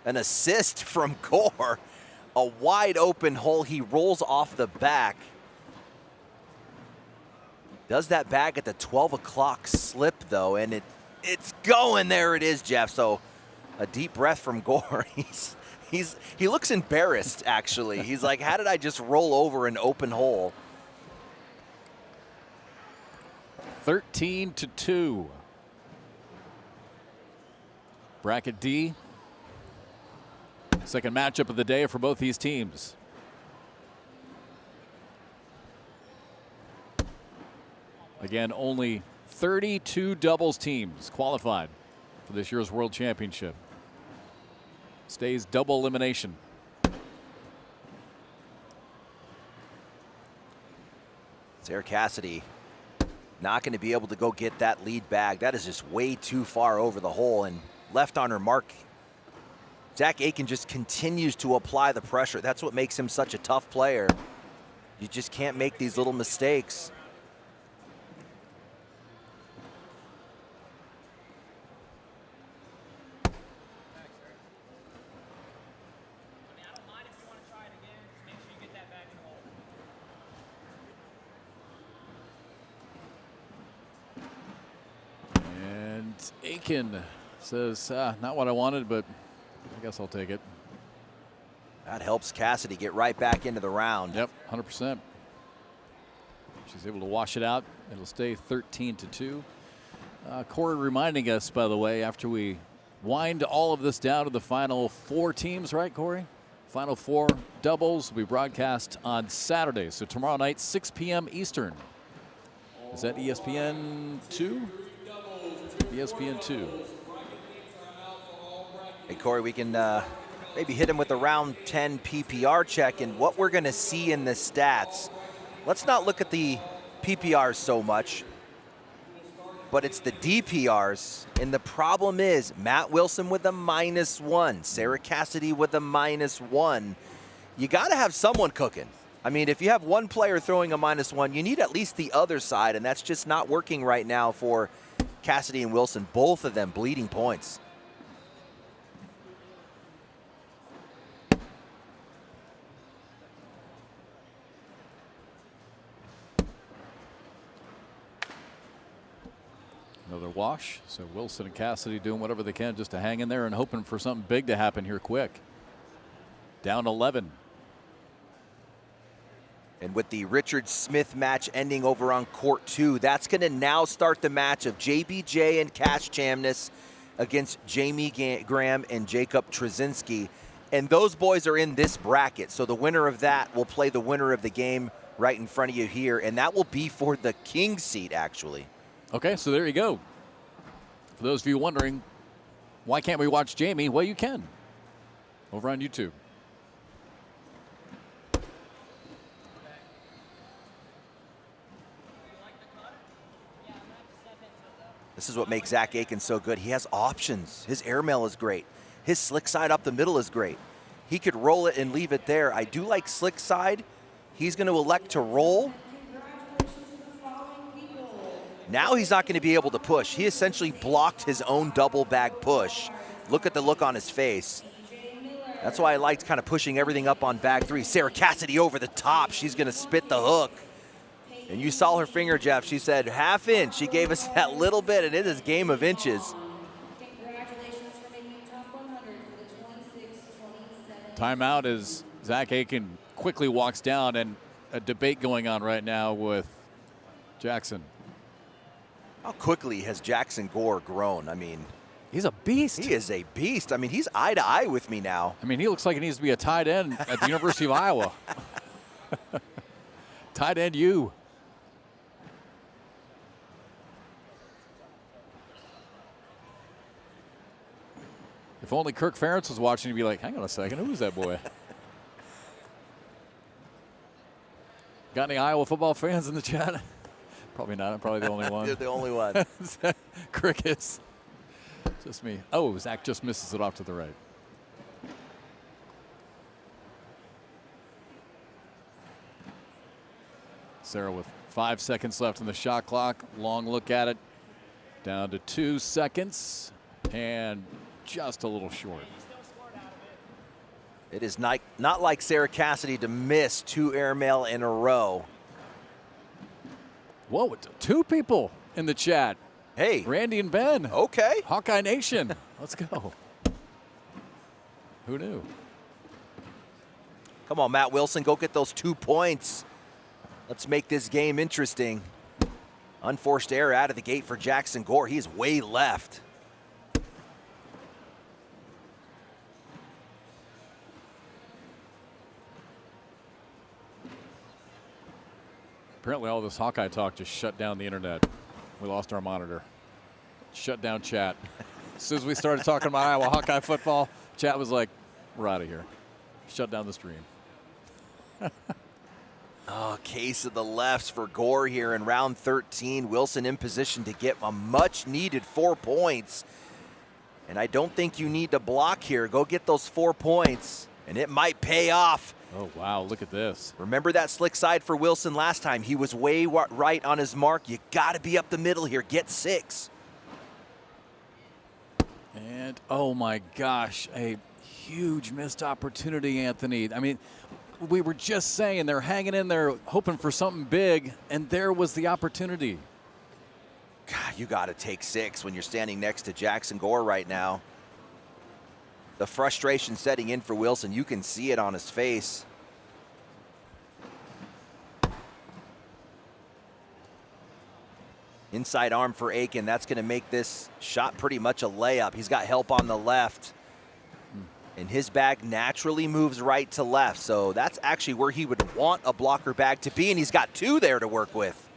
assist from Gore. A wide open hole. He rolls off the back. Does that bag at the 12 o'clock slip, though, and it's going. There it is, Jeff. So a deep breath from Gore. He looks embarrassed, actually. He's like, how did I just roll over an open hole? 13-2. Bracket D. Second matchup of the day for both these teams. Again, only 32 doubles teams qualified for this year's World Championship. Stays double elimination. Sarah Cassidy not going to be able to go get that lead bag. That is just way too far over the hole and left on her mark. Zach Aiken just continues to apply the pressure. That's what makes him such a tough player. You just can't make these little mistakes. Aiken says, not what I wanted, but I guess I'll take it. That helps Cassidy get right back into the round. Yep, 100%. She's able to wash it out. It'll stay 13-2. Corey reminding us, by the way, after we wind all of this down to the final 4 teams, right, Corey? Final 4 doubles will be broadcast on Saturday. So tomorrow night, 6 p.m. Eastern. Is that ESPN 2? ESPN 2. Hey, Corey, we can maybe hit him with a round 10 PPR check. And what we're going to see in the stats, let's not look at the PPRs so much, but it's the DPRs. And the problem is Matt Wilson with a -1, Sarah Cassidy with a -1. You got to have someone cooking. I mean, if you have one player throwing a -1, you need at least the other side, and that's just not working right now for Cassidy and Wilson, both of them bleeding points. Another wash. So Wilson and Cassidy doing whatever they can just to hang in there and hoping for something big to happen here quick. Down 11. And with the Richard Smith match ending over on court 2, that's going to now start the match of JBJ and Cash Chamness against Jamie Graham and Jacob Trzynski. And those boys are in this bracket. So the winner of that will play the winner of the game right in front of you here. And that will be for the king seat, actually. Okay, so there you go. For those of you wondering, why can't we watch Jamie? Well, you can. Over on YouTube. This is what makes Zach Aiken so good. He has options. His airmail is great. His slick side up the middle is great. He could roll it and leave it there. I do like slick side. He's going to elect to roll. Now he's not going to be able to push. He essentially blocked his own double bag push. Look at the look on his face. That's why I liked kind of pushing everything up on bag 3. Sarah Cassidy over the top. She's going to spit the hook. And you saw her finger, Jeff. She said half inch. She gave us that little bit, and it is game of inches. Timeout as Zach Aiken quickly walks down, and a debate going on right now with Jackson. How quickly has Jackson Gore grown? I mean, he's a beast. He is a beast. I mean, he's eye to eye with me now. I mean, he looks like he needs to be a tight end at the University of Iowa. Tight end you. If only Kirk Ferentz was watching, he'd be like, hang on a second, who is that boy? Got any Iowa football fans in the chat? Probably not. I'm probably the only one. You're the only one. Crickets. Just me. Oh, Zach just misses it off to the right. Sarah with 5 seconds left on the shot clock. Long look at it. Down to 2 seconds. And just a little short. It is not like Sarah Cassidy to miss 2 airmail in a row. Whoa, 2 people in the chat. Hey. Randy and Ben. Okay. Hawkeye Nation. Let's go. Who knew? Come on, Matt Wilson, go get those 2 points. Let's make this game interesting. Unforced error out of the gate for Jackson Gore. He is way left. Apparently all this Hawkeye talk just shut down the internet. We lost our monitor. Shut down chat. As soon as we started talking about Iowa Hawkeye football, chat was like, we're out of here. Shut down the stream. Oh, case of the lefts for Gore here in round 13. Wilson in position to get a much needed 4 points. And I don't think you need to block here. Go get those 4 points, and it might pay off. Oh, wow, look at this. Remember that slick side for Wilson last time. He was way right on his mark. You got to be up the middle here. Get 6. And, oh, my gosh, a huge missed opportunity, Anthony. I mean, we were just saying they're hanging in there hoping for something big, and there was the opportunity. God, you got to take 6 when you're standing next to Jackson Gore right now. the frustration setting in for Wilson. You can see it on his face. Inside arm for Aiken. That's going to make this shot pretty much a layup. He's got help on the left. And his bag naturally moves right to left. So that's actually where he would want a blocker bag to be, and he's got two there to work with.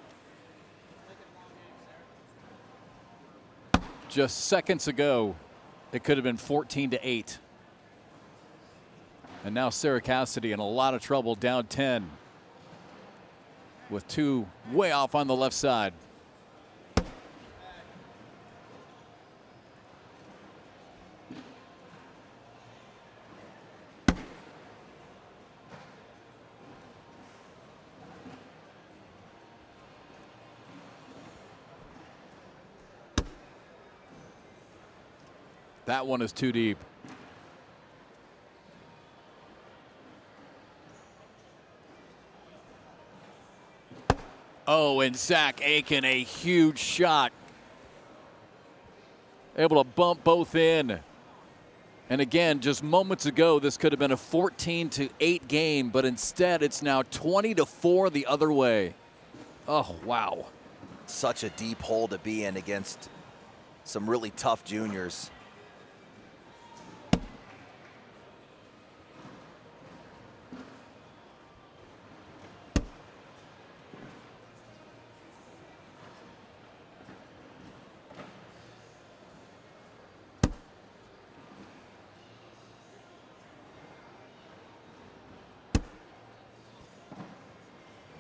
Just seconds ago, it could have been 14-8. And now Sarah Cassidy in a lot of trouble, down 10. With two way off on the left side. That one is too deep. Oh, and Zach Aiken, a huge shot. Able to bump both in. And again, just moments ago, this could have been a 14-8 game, but instead it's now 20-4 the other way. Oh, wow. Such a deep hole to be in against some really tough juniors.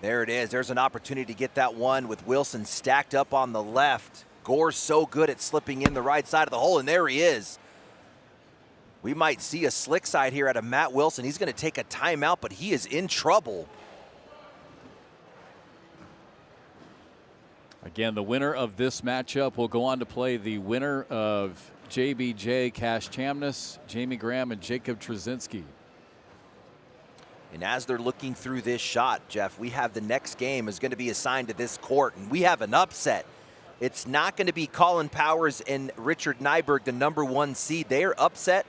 There it is. There's an opportunity to get that one with Wilson stacked up on the left. Gore's so good at slipping in the right side of the hole, and there he is. We might see a slick side here out of Matt Wilson. He's going to take a timeout, but he is in trouble. Again, the winner of this matchup will go on to play the winner of JBJ Cash Chamness, Jamie Graham, and Jacob Trzynski. And as they're looking through this shot, Jeff, we have the next game is going to be assigned to this court, and we have an upset. It's not going to be Colin Powers and Richard Nyberg, the #1 seed. They are upset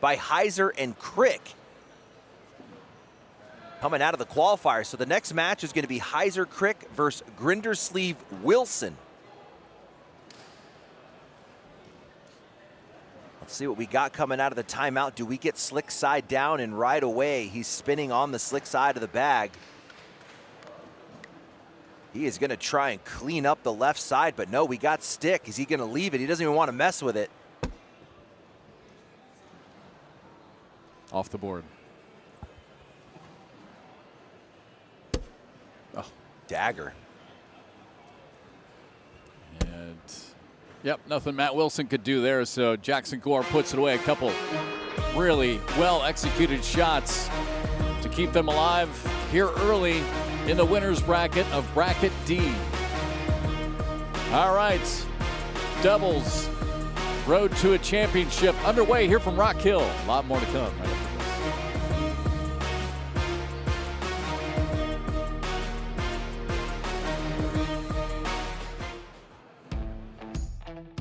by Heiser and Crick coming out of the qualifier. So the next match is going to be Heiser Crick versus Grindersleeve Wilson. Let's see what we got coming out of the timeout. Do we get slick side down, and right away he's spinning on the slick side of the bag. He is going to try and clean up the left side, but no, we got stick. Is he going to leave it? He doesn't even want to mess with it. Off the board. Oh. Dagger. And yep, nothing Matt Wilson could do there, so Jackson Gore puts it away. A couple really well-executed shots to keep them alive here early in the winner's bracket of Bracket D. All right, doubles road to a championship underway here from Rock Hill. A lot more to come.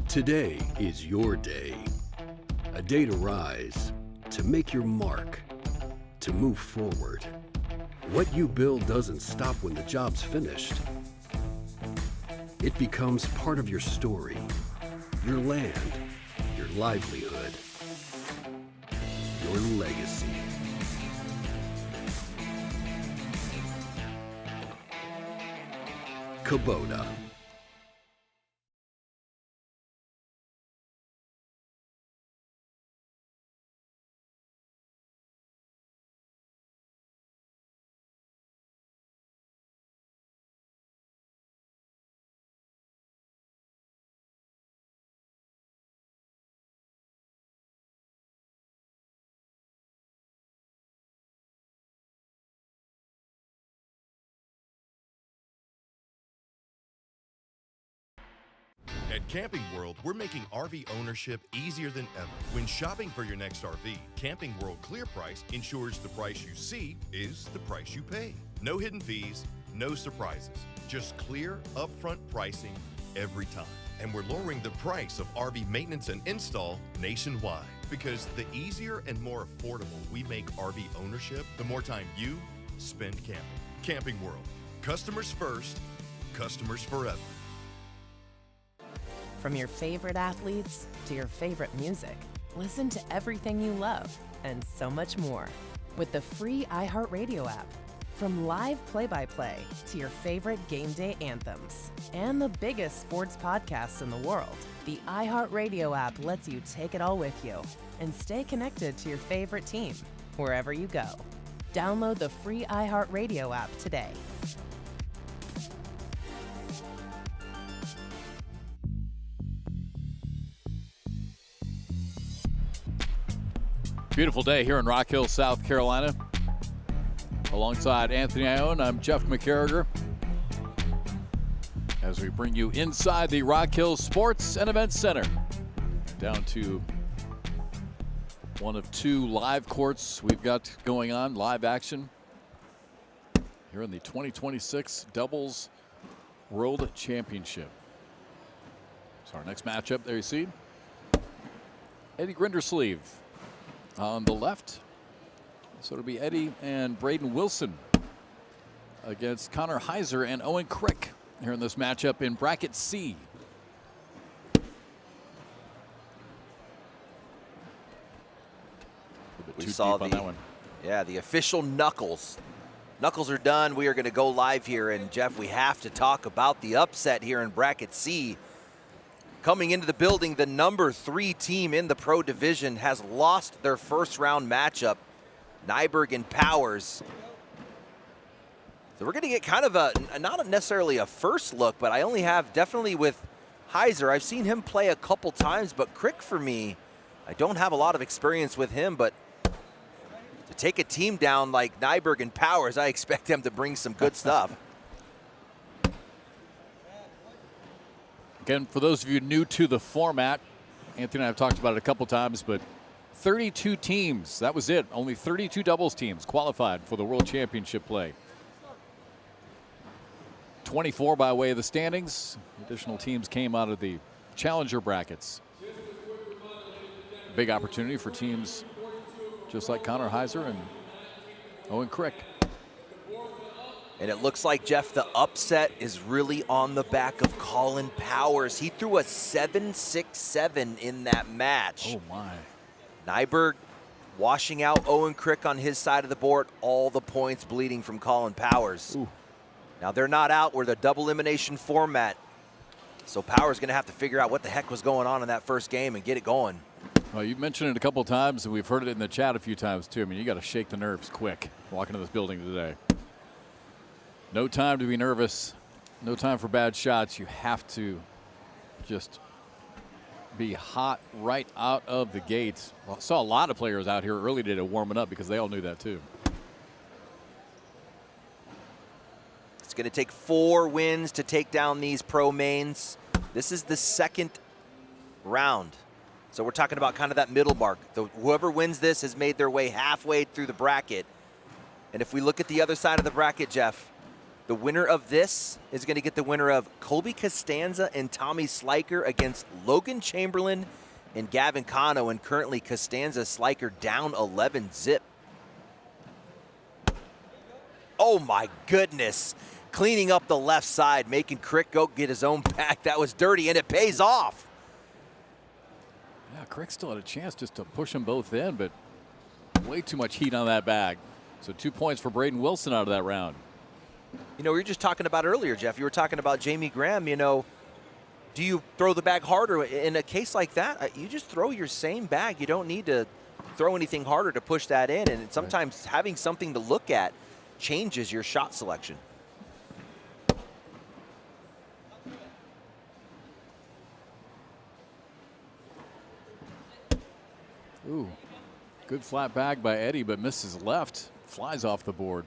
Today is your day. A day to rise, to make your mark, to move forward. What you build doesn't stop when the job's finished. It becomes part of your story, your land, your livelihood, your legacy. Kubota. At Camping World, we're making RV ownership easier than ever. When shopping for your next RV, Camping World Clear Price ensures the price you see is the price you pay. No hidden fees, no surprises. Just clear, upfront pricing every time. And we're lowering the price of RV maintenance and install nationwide. Because the easier and more affordable we make RV ownership, the more time you spend camping. Camping World. Customers first, customers forever. From your favorite athletes to your favorite music, listen to everything you love and so much more with the free iHeartRadio app. From live play-by-play to your favorite game day anthems and the biggest sports podcasts in the world, the iHeartRadio app lets you take it all with you and stay connected to your favorite team wherever you go. Download the free iHeartRadio app today. Beautiful day here in Rock Hill, South Carolina. Alongside Anthony Ione, I'm Jeff McCarriger. As we bring you inside the Rock Hill Sports and Events Center. Down to one of two live courts we've got going on, live action. Here in the 2026 Doubles World Championship. So our next matchup, there you see Eddie Grindersleeve on the left. So it'll be Eddie and Braden Wilson against Connor Heiser and Owen Crick here in this matchup in bracket C. We saw the official knuckles. Knuckles are done. We are going to go live here, and Jeff, we have to talk about the upset here in bracket C. Coming into the building, the number 3 team in the pro division has lost their first round matchup. Nyberg and Powers. So we're going to get kind of not necessarily a first look, but I only have definitely with Heiser. I've seen him play a couple times, but Crick for me, I don't have a lot of experience with him, but to take a team down like Nyberg and Powers, I expect them to bring some good stuff. Again, for those of you new to the format, Anthony and I have talked about it a couple times, but 32 teams, that was it. Only 32 doubles teams qualified for the World Championship play. 24 by way of the standings. Additional teams came out of the challenger brackets. Big opportunity for teams just like Connor Heiser and Owen Crick. And it looks like, Jeff, the upset is really on the back of Colin Powers. He threw a 7-6-7 in that match. Oh, my. Nyberg washing out Owen Crick on his side of the board. All the points bleeding from Colin Powers. Ooh. Now, they're not out. We're the double elimination format. So Powers going to have to figure out what the heck was going on in that first game and get it going. Well, you've mentioned it a couple times, and we've heard it in the chat a few times, too. I mean, you got to shake the nerves quick walking into this building today. No time to be nervous. No time for bad shots. You have to just be hot right out of the gates. Well, I saw a lot of players out here early today warming up because they all knew that, too. It's going to take 4 wins to take down these pro mains. This is the second round. So we're talking about kind of that middle mark. Whoever wins this has made their way halfway through the bracket. And if we look at the other side of the bracket, Jeff, the winner of this is going to get the winner of Colby Costanza and Tommy Sliker against Logan Chamberlain and Gavin Cano. And currently Costanza, Sliker down 11-zip. Oh my goodness. Cleaning up the left side, making Crick go get his own back. That was dirty, and it pays off. Yeah, Crick still had a chance just to push them both in, but way too much heat on that bag. So 2 points for Braden Wilson out of that round. You know, we were just talking about earlier, Jeff. You were talking about Jamie Graham. You know, do you throw the bag harder? In a case like that, you just throw your same bag. You don't need to throw anything harder to push that in. And sometimes having something to look at changes your shot selection. Ooh, good flat bag by Eddie, but misses left. Flies off the board.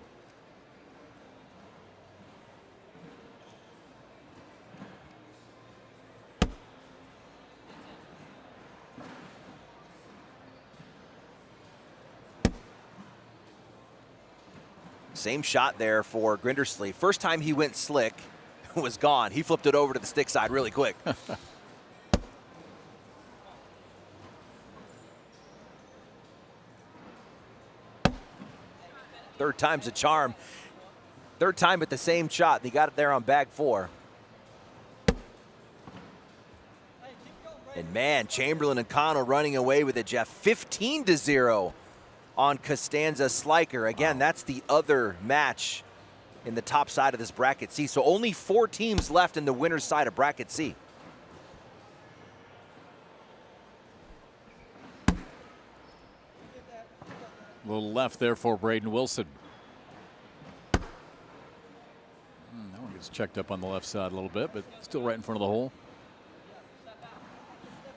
Same shot there for Grindersleeve. First time he went slick was gone. He flipped it over to the stick side really quick. Third time's a charm. Third time with the same shot. He got it there on bag 4. And man, Chamberlain and Cano running away with it, Jeff. 15-0 on Costanza Sliker. Again, that's the other match in the top side of this bracket C. So only 4 teams left in the winner's side of bracket C. A little left there for Braden Wilson. That one gets checked up on the left side a little bit, but still right in front of the hole.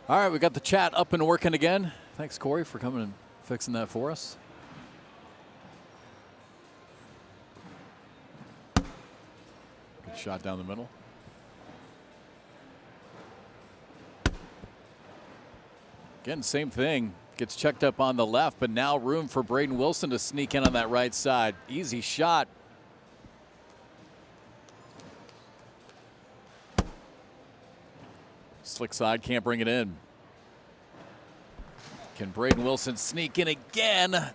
All right, we got the chat up and working again. Thanks, Corey, for coming and fixing that for us. Good shot down the middle. Again, same thing. Gets checked up on the left, but now room for Braden Wilson to sneak in on that right side. Easy shot. Slick side, can't bring it in. Can Braden Wilson sneak in again?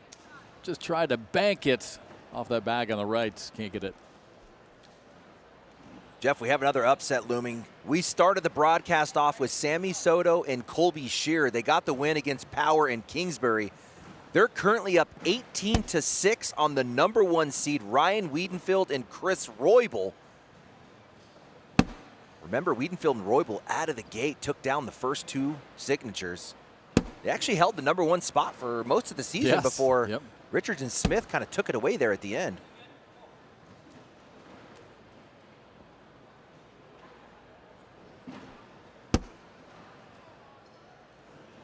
Just tried to bank it off that bag on the right. Can't get it. Jeff, we have another upset looming. We started the broadcast off with Sammy Soto and Colby Shearer. They got the win against Power and Kingsbury. They're currently up 18-6 on the #1 seed, Ryan Wiedenfeld and Chris Roybal. Remember, Wiedenfeld and Roybal out of the gate took down the first 2 signatures. They actually held the #1 spot for most of the season before Richards and Smith kind of took it away there at the end.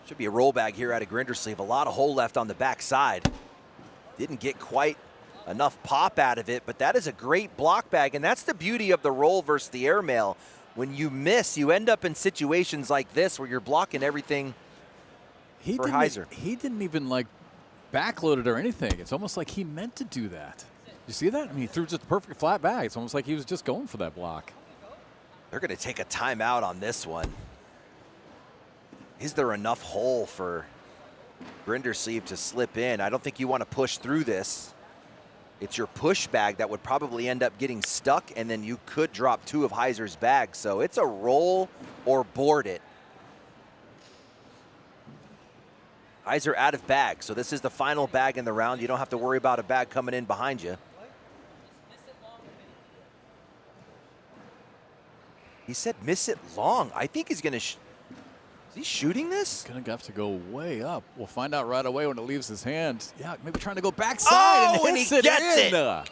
Should be a roll bag here out of Grindersleeve. A lot of hole left on the backside. Didn't get quite enough pop out of it, but that is a great block bag, and that's the beauty of the roll versus the airmail. When you miss, you end up in situations like this where you're blocking everything for Heiser. He didn't even like backload it or anything. It's almost like he meant to do that. You see that? I mean, he threw just a perfect flat bag. It's almost like he was just going for that block. They're going to take a timeout on this one. Is there enough hole for Grindersleeve to slip in? I don't think you want to push through this. It's your push bag that would probably end up getting stuck, and then you could drop 2 of Heiser's bags. So it's a roll or board it. Heiser out of bag, so this is the final bag in the round. You don't have to worry about a bag coming in behind you. He said miss it long. I think he's going to... Is he shooting this? Gonna have to go way up. We'll find out right away when it leaves his hand. Yeah, maybe trying to go backside and hits he gets it in. it.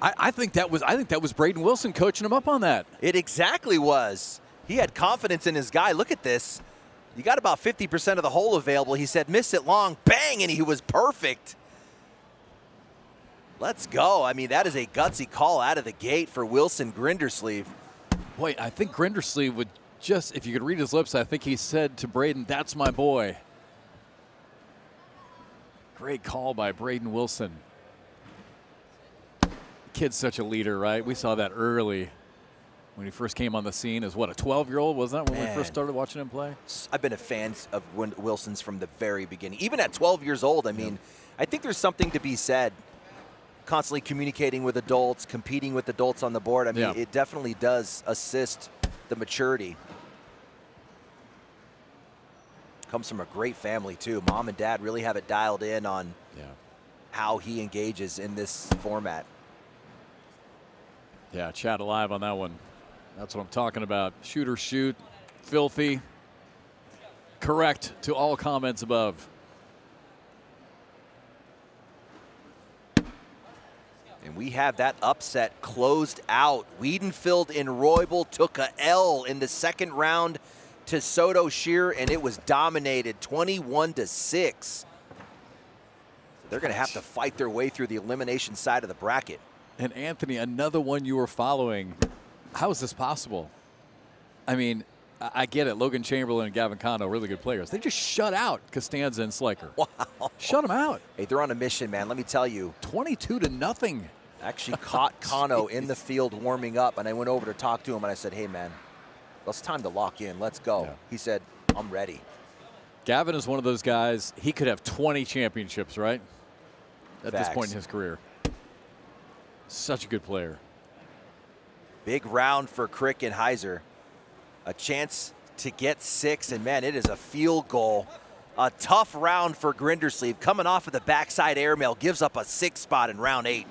I think that was Braden Wilson coaching him up on that. It exactly was. He had confidence in his guy. Look at this. You got about 50% of the hole available. He said miss it long, bang, and he was perfect. Let's go. I mean, that is a gutsy call out of the gate for Wilson Grindersleeve. Boy, I think Grindersleeve would just, if you could read his lips, I think he said to Braden, "That's my boy." Great call by Braden Wilson. Kid's such a leader, right? We saw that early when he first came on the scene as what, a 12-year-old, wasn't that when we first started watching him play? I've been a fan of Wilson's from the very beginning. Even at 12 years old, I mean, I think there's something to be said. Constantly communicating with adults, competing with adults on the board. I mean, it definitely does assist the maturity. Comes from a great family, too. Mom and dad really have it dialed in on how he engages in this format. Yeah, chat alive on that one. That's what I'm talking about. Shoot or shoot, filthy. Correct to all comments above. And we have that upset closed out. Wiedenfeld and Roybal took a L in the second round to Soto Shearer, and it was dominated 21-6. So they're going to have to fight their way through the elimination side of the bracket. And Anthony, another one you were following. How is this possible? I mean, I get it. Logan Chamberlain and Gavin Cano, really good players. They just shut out Costanza and Sliker. Wow. Shut them out. Hey, they're on a mission, man. Let me tell you. 22-0. Actually caught Kano in the field warming up, and I went over to talk to him, and I said, hey, man, well, it's time to lock in. Let's go. Yeah. He said, I'm ready. Gavin is one of those guys, he could have 20 championships, right? At this point in his career. Such a good player. Big round for Crick and Heiser. A chance to get 6, and man, it is a field goal. A tough round for Grindersleeve. Coming off of the backside airmail, gives up a 6 spot in round 8.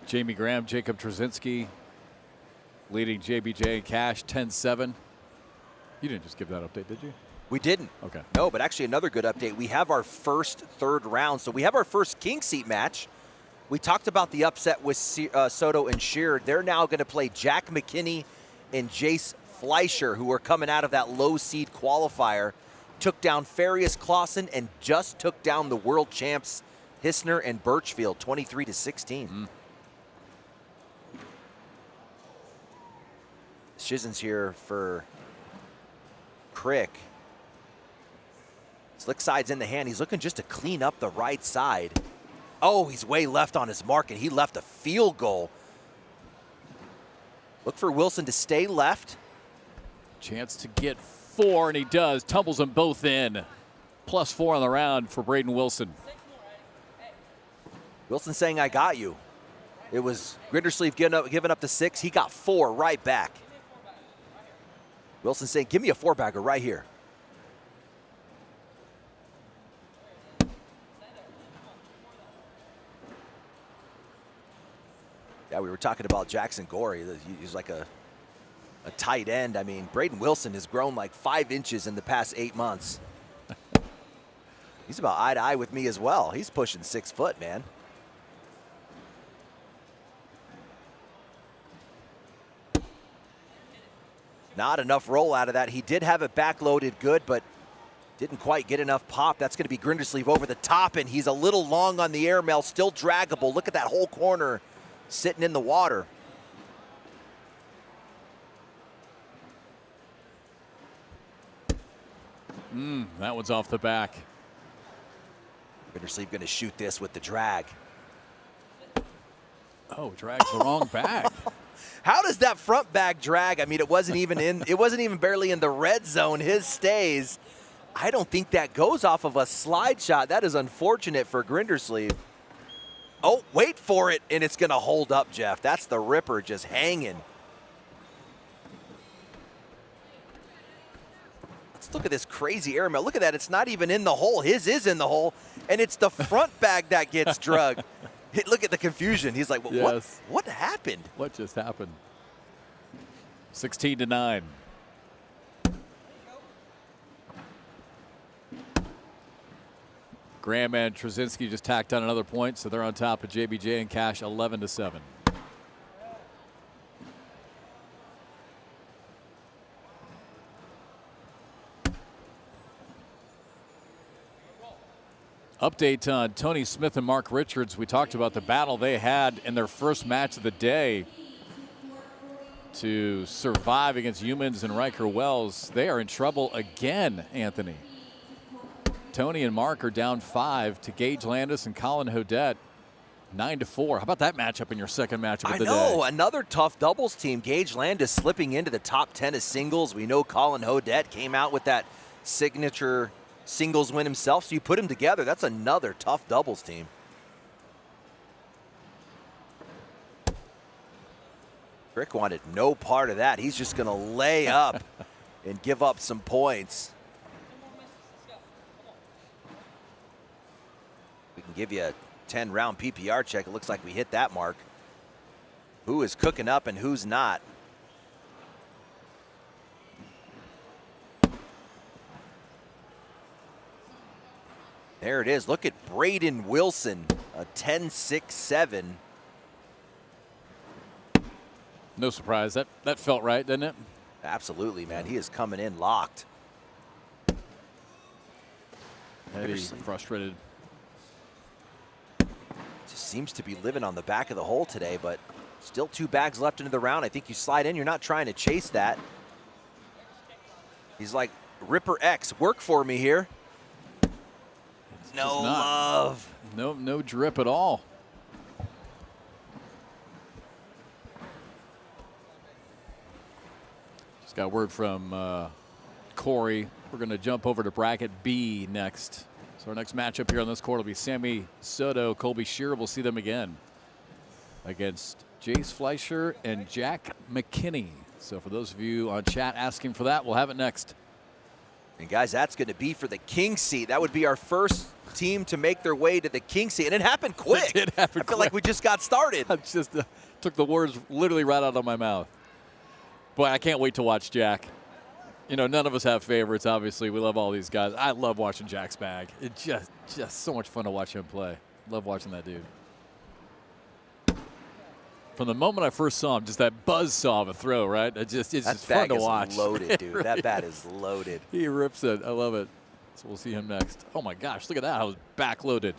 Jamie Graham, Jacob Trzynski leading JBJ and Cash 10-7. You didn't just give that update, did you? We didn't. Okay. No, but actually another good update. We have our first third round. So we have our first king seat match. We talked about the upset with Soto and Sheard. They're now going to play Jack McKinney and Jace Fleischer, who are coming out of that low seed qualifier. Took down Farius Clausen and just took down the world champs Hissner and Birchfield 23-16. Shizen's here for Crick. Slick side's in the hand. He's looking just to clean up the right side. Oh, he's way left on his mark, and he left a field goal. Look for Wilson to stay left. Chance to get 4, and he does. Tumbles them both in. +4 on the round for Braden Wilson. Wilson saying, I got you. It was Grindersleeve giving up the 6. He got 4 right back. Wilson saying, give me a 4-bagger right here. Yeah, we were talking about Jackson Gorey. He's like a tight end. I mean, Braden Wilson has grown like 5 inches in the past 8 months. He's about eye to eye with me as well. He's pushing 6 foot, man. Not enough roll out of that. He did have it backloaded good, but didn't quite get enough pop. That's going to be Grindersleeve over the top, and he's a little long on the airmail, still draggable. Look at that whole corner sitting in the water. That one's off the back. Grindersleeve going to shoot this with the drag. Oh, drags the wrong bag. How does that front bag drag? I mean, it wasn't even barely in the red zone. His stays. I don't think that goes off of a slide shot. That is unfortunate for Grindersleeve. Oh, wait for it, and it's going to hold up, Jeff. That's the ripper just hanging. Let's look at this crazy airmail. Look at that. It's not even in the hole. His is in the hole, and it's the front bag that gets drugged. Look at the confusion. He's like, well, yes. What happened? What just happened? 16-9. Graham and Trzynski just tacked on another point, so they're on top of JBJ and Cash 11-7. Update on Tony Smith and Mark Richards. We talked about the battle they had in their first match of the day to survive against Humans and Riker Wells. They are in trouble again, Anthony. Tony and Mark are down 5 to Gage Landis and Colin Hodette, 9-4. How about that matchup in your second matchup of the day? I know, another tough doubles team. Gage Landis slipping into the top 10 of singles. We know Colin Hodette came out with that signature singles win himself, so you put him together. That's another tough doubles team. Rick wanted no part of that. He's just going to lay up and give up some points. We can give you a 10-round PPR check. It looks like we hit that mark. Who is cooking up and who's not? There it is. Look at Braden Wilson, a 10-6-7. No surprise. That felt right, didn't it? Absolutely, man. He is coming in locked. Eddie frustrated. Just seems to be living on the back of the hole today, but still 2 bags left into the round. I think you slide in. You're not trying to chase that. He's like, Ripper X, work for me here. No love. No drip at all. Just got word from Corey. We're going to jump over to bracket B next. So our next matchup here on this court will be Sammy Soto, Colby Shearer. We'll see them again against Jace Fleischer and Jack McKinney. So for those of you on chat asking for that, we'll have it next. And guys, that's going to be for the king seat. That would be our first team to make their way to the king seat. And it happened quick. It did happen I feel like we just got started. I just took the words literally right out of my mouth. Boy, I can't wait to watch Jack. You know, none of us have favorites, obviously. We love all these guys. I love watching Jack's bag. It's just so much fun to watch him play. Love watching that dude. From the moment I first saw him, just that buzzsaw of a throw, right? It's just fun to watch. That bag is loaded, dude. Really that bat is loaded. He rips it. I love it. So we'll see him next. Oh, my gosh. Look at that. I was backloaded.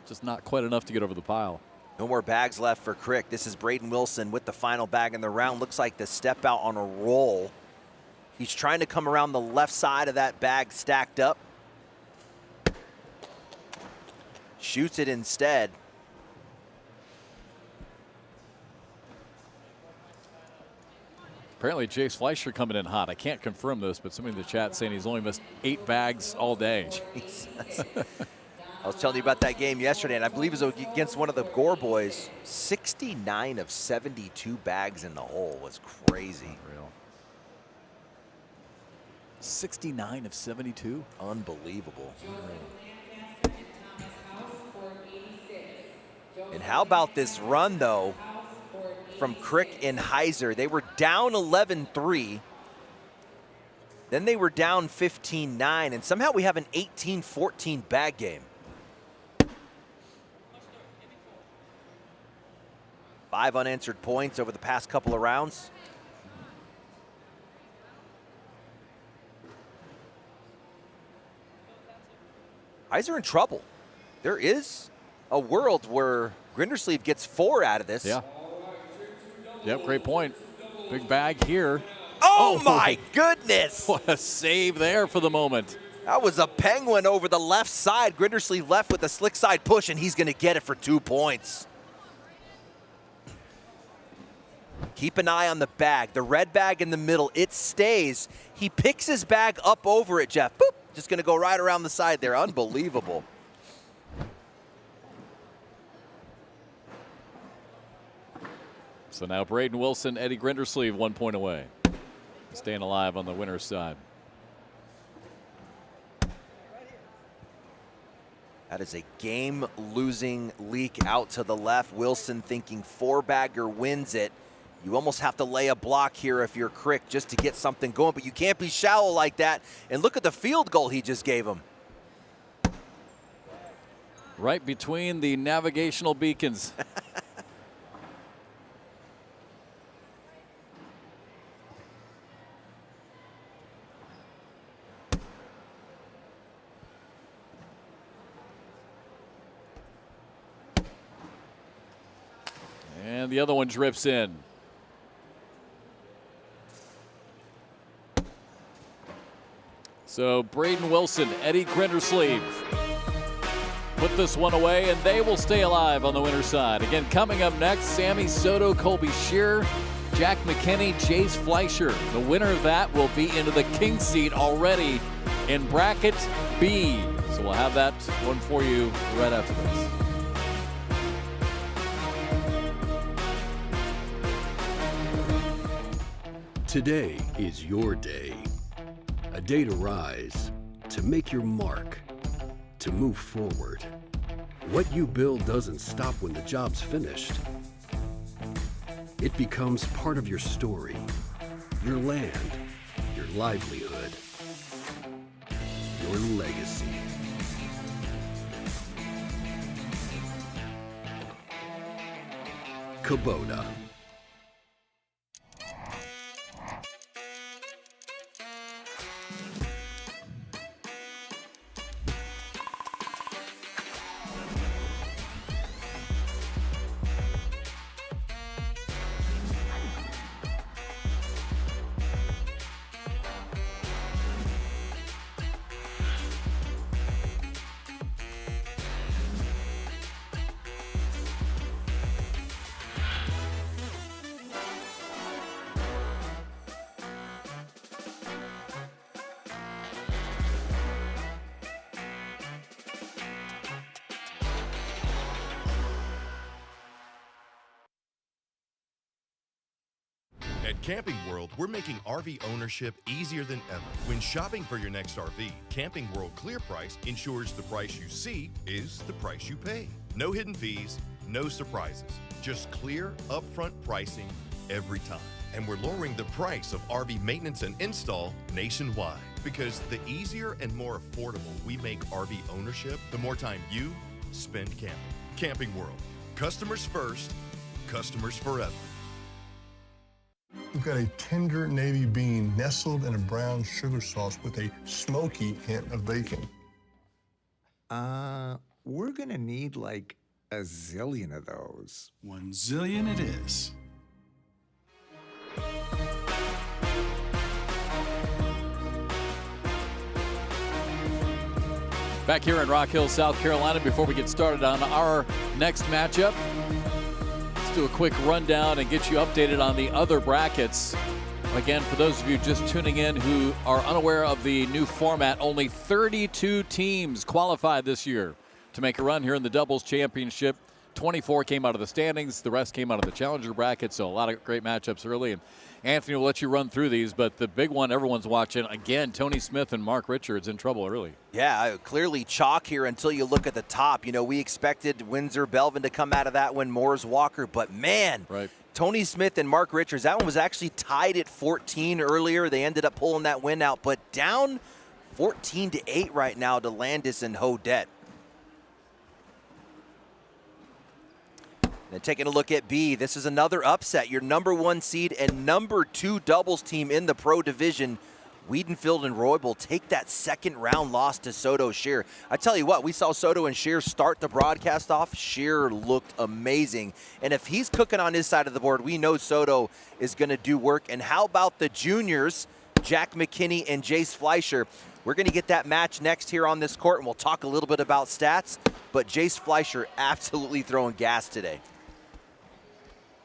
Just not quite enough to get over the pile. No more bags left for Crick. This is Braden Wilson with the final bag in the round. Looks like the step out on a roll. He's trying to come around the left side of that bag stacked up. Shoots it instead. Apparently, Jace Fleischer coming in hot. I can't confirm this, but somebody in the chat saying he's only missed 8 bags all day. Jesus. I was telling you about that game yesterday, and I believe it was against one of the Gore boys. 69 of 72 bags in the hole was crazy. Unreal. 69 of 72? Unbelievable. And how about this run, though, from Crick and Heiser? They were down 11-3. Then they were down 15-9, and somehow we have an 18-14 bag game. 5 unanswered points over the past couple of rounds. Heiser in trouble. There is a world where Grindersleeve gets 4 out of this. Yeah. Yep, great point. Big bag here. Oh my goodness! What a save there for the moment. That was a penguin over the left side. Grindersleeve left with a slick side push, and he's going to get it for 2 points. Keep an eye on the bag. The red bag in the middle, it stays. He picks his bag up over it, Jeff. Boop! Just going to go right around the side there. Unbelievable. So now Braden Wilson, Eddie Grindersleeve 1 point away. Staying alive on the winner's side. That is a game-losing leak out to the left. Wilson thinking 4-bagger wins it. You almost have to lay a block here if you're Crick just to get something going, but you can't be shallow like that. And look at the field goal he just gave him. Right between the navigational beacons. And the other one drips in. So Braden Wilson, Eddie Grindersleeve put this one away, and they will stay alive on the winner's side. Again, coming up next, Sammy Soto, Colby Shearer, Jack McKinney, Jace Fleischer. The winner of that will be into the king seat already in bracket B. So we'll have that one for you right after this. Today is your day. A day to rise, to make your mark, to move forward. What you build doesn't stop when the job's finished. It becomes part of your story, your land, your livelihood, your legacy. Kubota. At Camping World, we're making RV ownership easier than ever. When shopping for your next RV, Camping World Clear Price ensures the price you see is the price you pay. No hidden fees, no surprises. Just clear, upfront pricing every time. And we're lowering the price of RV maintenance and install nationwide. Because the easier and more affordable we make RV ownership, the more time you spend camping. Camping World. Customers first, customers forever. We've got a tender navy bean nestled in a brown sugar sauce with a smoky hint of bacon. We're gonna need like a zillion of those. 1 zillion it is. Back here in Rock Hill, South Carolina, before we get started on our next matchup, let's do a quick rundown and get you updated on the other brackets. Again, for those of you just tuning in who are unaware of the new format, only 32 teams qualified this year to make a run here in the doubles championship. 24 came out of the standings. The rest came out of the challenger bracket, so a lot of great matchups early. And Anthony will let you run through these, but the big one everyone's watching, again, Tony Smith and Mark Richards in trouble early. Yeah, clearly chalk here until you look at the top. You know, we expected Windsor Belvin to come out of that one, Moores Walker, but man, right. Tony Smith and Mark Richards, that one was actually tied at 14 earlier. They ended up pulling that win out, but down 14-8 right now to Landis and Hodette. And taking a look at B, this is another upset. Your #1 seed and #2 doubles team in the pro division, Wiedenfield and Roybal, take that second round loss to Soto Shear. I tell you what, we saw Soto and Shear start the broadcast off. Shear looked amazing. And if he's cooking on his side of the board, we know Soto is going to do work. And how about the juniors, Jack McKinney and Jace Fleischer? We're going to get that match next here on this court, and we'll talk a little bit about stats. But Jace Fleischer absolutely throwing gas today.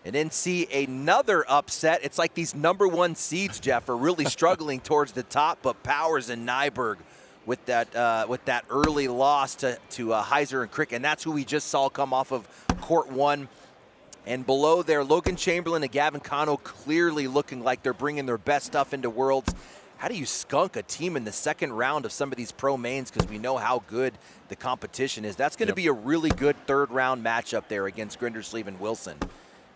And then see another upset. It's like these #1 seeds, Jeff, are really struggling towards the top, but Powers and Nyberg with that early loss to Heiser and Crick, and that's who we just saw come off of court 1. And below there, Logan Chamberlain and Gavin Cano clearly looking like they're bringing their best stuff into Worlds. How do you skunk a team in the second round of some of these pro mains, because we know how good the competition is? That's going to be a really good third round matchup there against Grindersleeve and Wilson.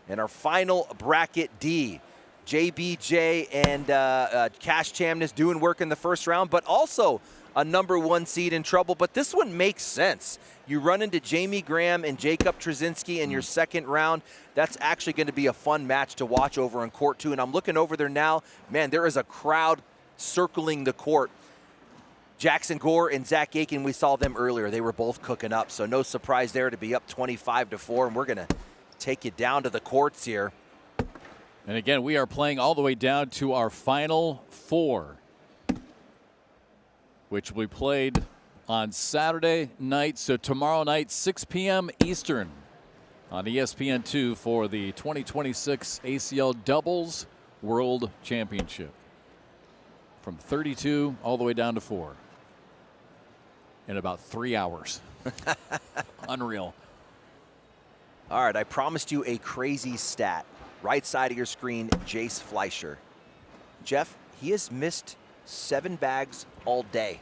And our final bracket D, JBJ and Cash Chamness doing work in the first round, but also a #1 seed in trouble. But this one makes sense. You run into Jamie Graham and Jacob Trzynski in your second round. That's actually going to be a fun match to watch over in court 2. And I'm looking over there now. Man, there is a crowd circling the court. Jackson Gore and Zach Aiken, we saw them earlier. They were both cooking up, so no surprise there to be up 25-4. And we're going to take you down to the courts here. And again, we are playing all the way down to our final 4, which we played on Saturday night. So tomorrow night, 6 p.m. Eastern on ESPN2 for the 2026 ACL Doubles World Championship. From 32 all the way down to 4 in about 3 hours. Unreal. All right, I promised you a crazy stat. Right side of your screen, Jace Fleischer. Jeff, he has missed 7 bags all day.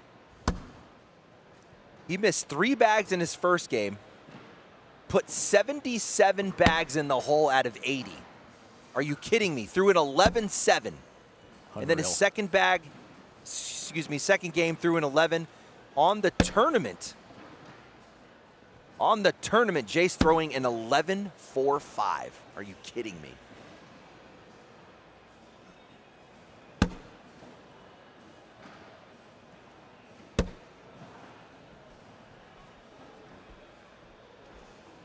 He missed 3 bags in his first game, put 77 bags in the hole out of 80. Are you kidding me? Threw an 11-7. And then his second game threw an 11. On the tournament, Jace throwing an 11-4-5. Are you kidding me?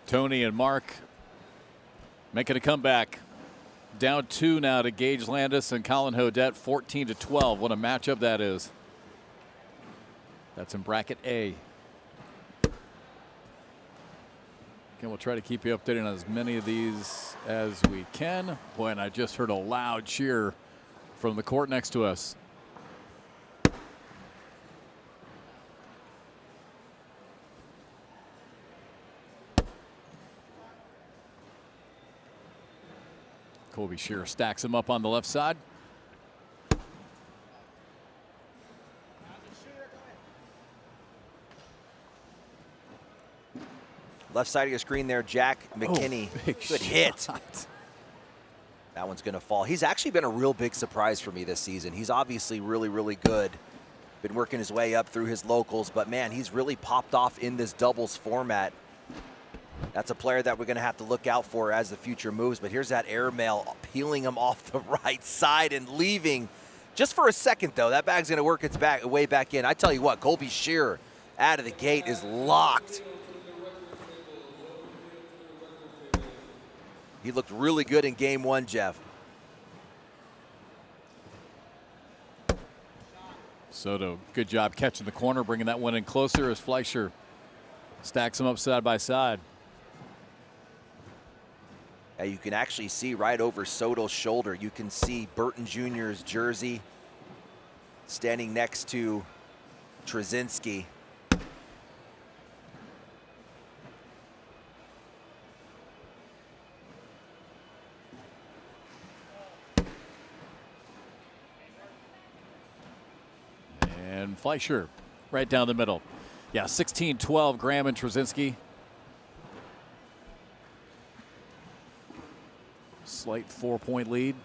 Tony and Mark making a comeback. Down 2 now to Gage Landis and Colin Hodette, 14-12. What a matchup that is. That's in bracket A. Again, we'll try to keep you updated on as many of these as we can. Boy, and I just heard a loud cheer from the court next to us. Colby Shearer stacks him up on the left side. Left side of your screen there, Jack McKinney. Oh, big good hit. shot. That one's going to fall. He's actually been a real big surprise for me this season. He's obviously really, really good. Been working his way up through his locals, but man, he's really popped off in this doubles format. That's a player that we're going to have to look out for as the future moves. But here's that airmail peeling him off the right side and leaving. Just for a second, though, that bag's going to work its way back in. I tell you what, Colby Shearer out of the gate is locked. He looked really good in game one, Jeff. Soto, good job catching the corner, bringing that one in closer as Fleischer stacks them up side by side. Yeah, you can actually see right over Soto's shoulder. You can see Burton Jr.'s jersey standing next to Trzynski. And Fleischer right down the middle. Yeah, 16-12, Graham and Trzynski. Slight 4-point lead.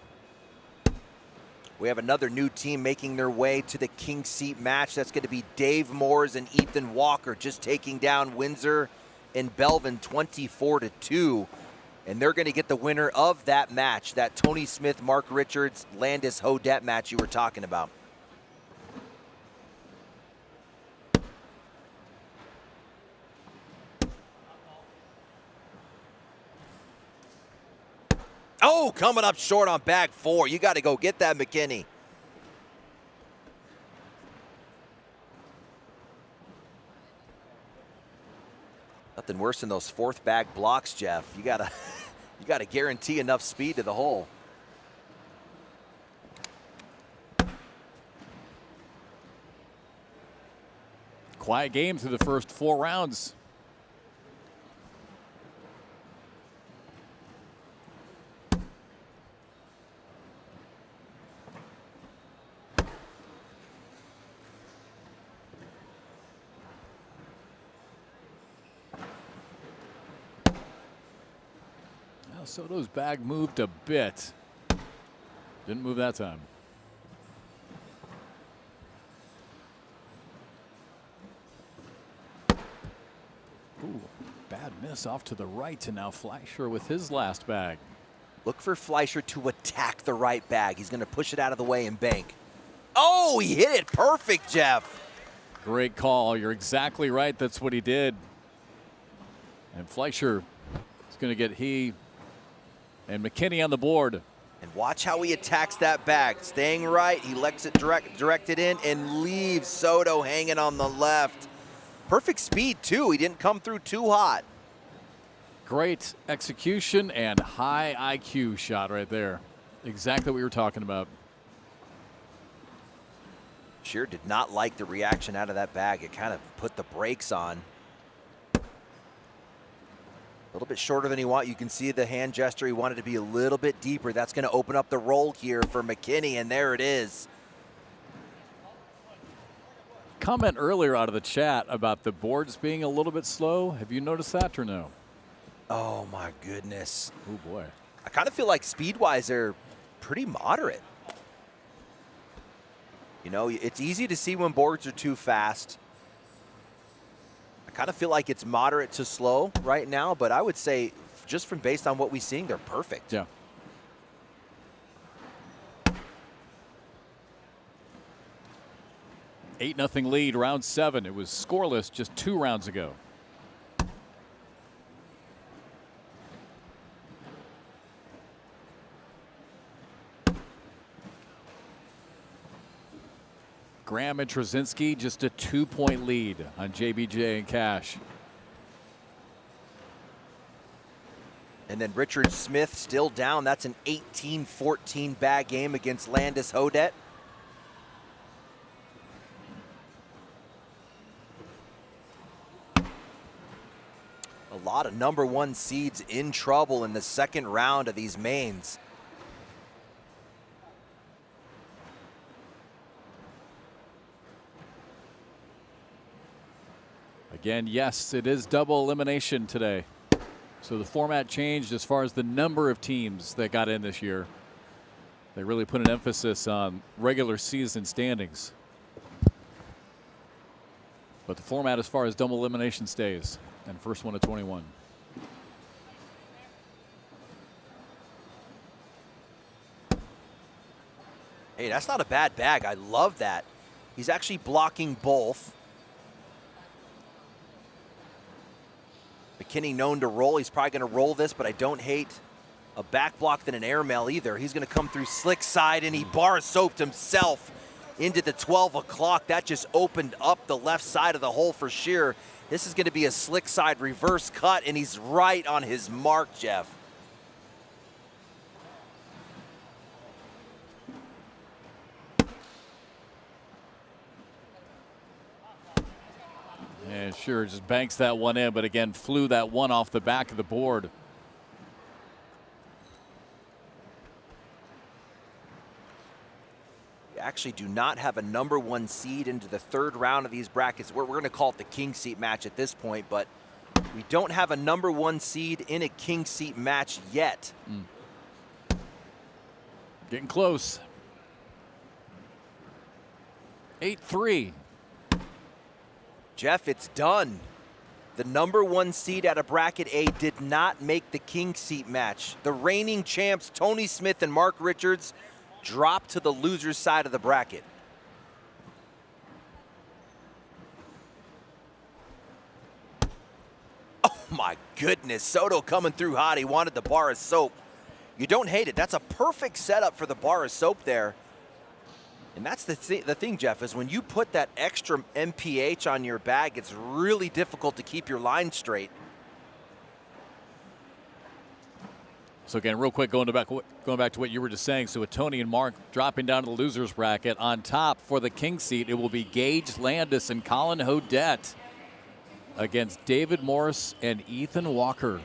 We have another new team making their way to the King Seat match. That's going to be Dave Moores and Ethan Walker just taking down Windsor and Belvin 24-2. And they're going to get the winner of that match, that Tony Smith, Mark Richards, Landis Hodette match you were talking about. Oh, coming up short on bag 4. You got to go get that, McKinney. Nothing worse than those fourth bag blocks, Jeff. You gotta guarantee enough speed to the hole. Quiet game through the first 4 rounds. Soto's bag moved a bit. Didn't move that time. Ooh, bad miss off to the right, and now Fleischer with his last bag. Look for Fleischer to attack the right bag. He's going to push it out of the way and bank. Oh, he hit it perfect, Jeff. Great call. You're exactly right. That's what he did. And Fleischer is going to get he and McKinney on the board. And watch how he attacks that bag. Staying right, he lets it directed in and leaves Soto hanging on the left. Perfect speed, too. He didn't come through too hot. Great execution and high IQ shot right there. Exactly what we were talking about. Shearer did not like the reaction out of that bag. It kind of put the brakes on. A little bit shorter than he wanted. You can see the hand gesture. He wanted to be a little bit deeper. That's going to open up the roll here for McKinney, and there it is. Comment earlier out of the chat about the boards being a little bit slow. Have you noticed that or no? Oh, my goodness. Oh, boy. I kind of feel like speed-wise they're pretty moderate. You know, it's easy to see when boards are too fast. I kind of feel like it's moderate to slow right now, but I would say just from based on what we're seeing, they're perfect. Yeah. Eight 0 lead, round 7. It was scoreless just 2 rounds ago. Graham and Trzynski just a 2-point lead on JBJ and Cash. And then Richard Smith still down. That's an 18-14 bag game against Landis Hodette. A lot of #1 seeds in trouble in the second round of these mains. Again, yes, it is double elimination today. So the format changed as far as the number of teams that got in this year. They really put an emphasis on regular season standings. But the format as far as double elimination stays, and first one to 21. Hey, that's not a bad bag. I love that. He's actually blocking both. McKinney known to roll. He's probably going to roll this, but I don't hate a back block than an airmail either. He's going to come through slick side, and he bar soaped himself into the 12 o'clock. That just opened up the left side of the hole for Shearer. This is going to be a slick side reverse cut, and he's right on his mark, Jeff. And Shearer just banks that one in, but again, flew that one off the back of the board. We actually do not have a number 1 seed into the 3rd round of these brackets. We're going to call it the king seat match at this point, but we don't have a number 1 seed in a king seat match yet. Getting close. 8-3. Jeff, it's done. The number 1 seed out of bracket A did not make the king seat match. The reigning champs, Tony Smith and Mark Richards, dropped to the loser's side of the bracket. Oh my goodness, Soto coming through hot. He wanted the bar of soap. You don't hate it. That's a perfect setup for the bar of soap there. And that's the thing, Jeff, is when you put that extra MPH on your bag, it's really difficult to keep your line straight. So again, real quick, going back to what you were just saying. So with Tony and Mark dropping down to the losers bracket, on top for the king seat, it will be Gage Landis and Colin Hodette against David Morris and Ethan Walker.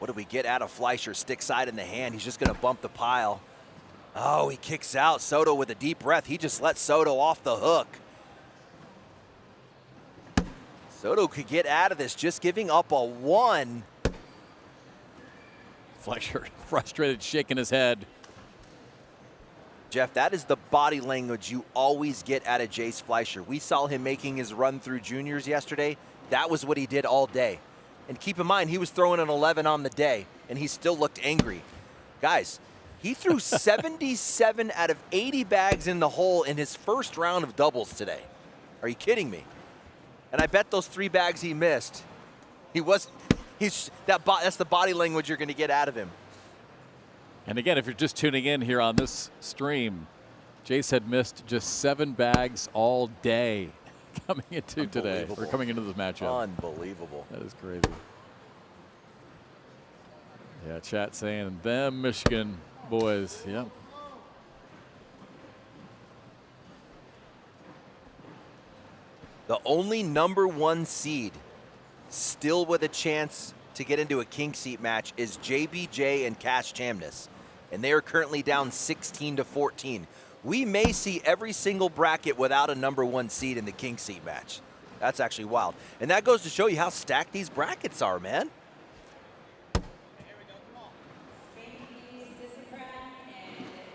What do we get out of Fleischer? Stick side in the hand. He's just going to bump the pile. Oh, he kicks out. Soto with a deep breath. He just let Soto off the hook. Soto could get out of this just giving up a 1. Fleischer frustrated, shaking his head. Jeff, that is the body language you always get out of Jace Fleischer. We saw him making his run through juniors yesterday. That was what he did all day. And keep in mind, he was throwing an 11 on the day, and he still looked angry. Guys, he threw 77 out of 80 bags in the hole in his first round of doubles today. Are you kidding me? And I bet those 3 bags he missed, that's the body language you're going to get out of him. And again, if you're just tuning in here on this stream, Jace had missed just 7 bags all day. Coming into today, or coming into this matchup. Unbelievable. That is crazy. Yeah, chat saying them Michigan boys. Yep. The only number 1 seed still with a chance to get into a king seat match is JBJ and Cash Chamness. And they are currently down 16-14. We may see every single bracket without a number 1 seed in the king seat match. That's actually wild. And that goes to show you how stacked these brackets are, man.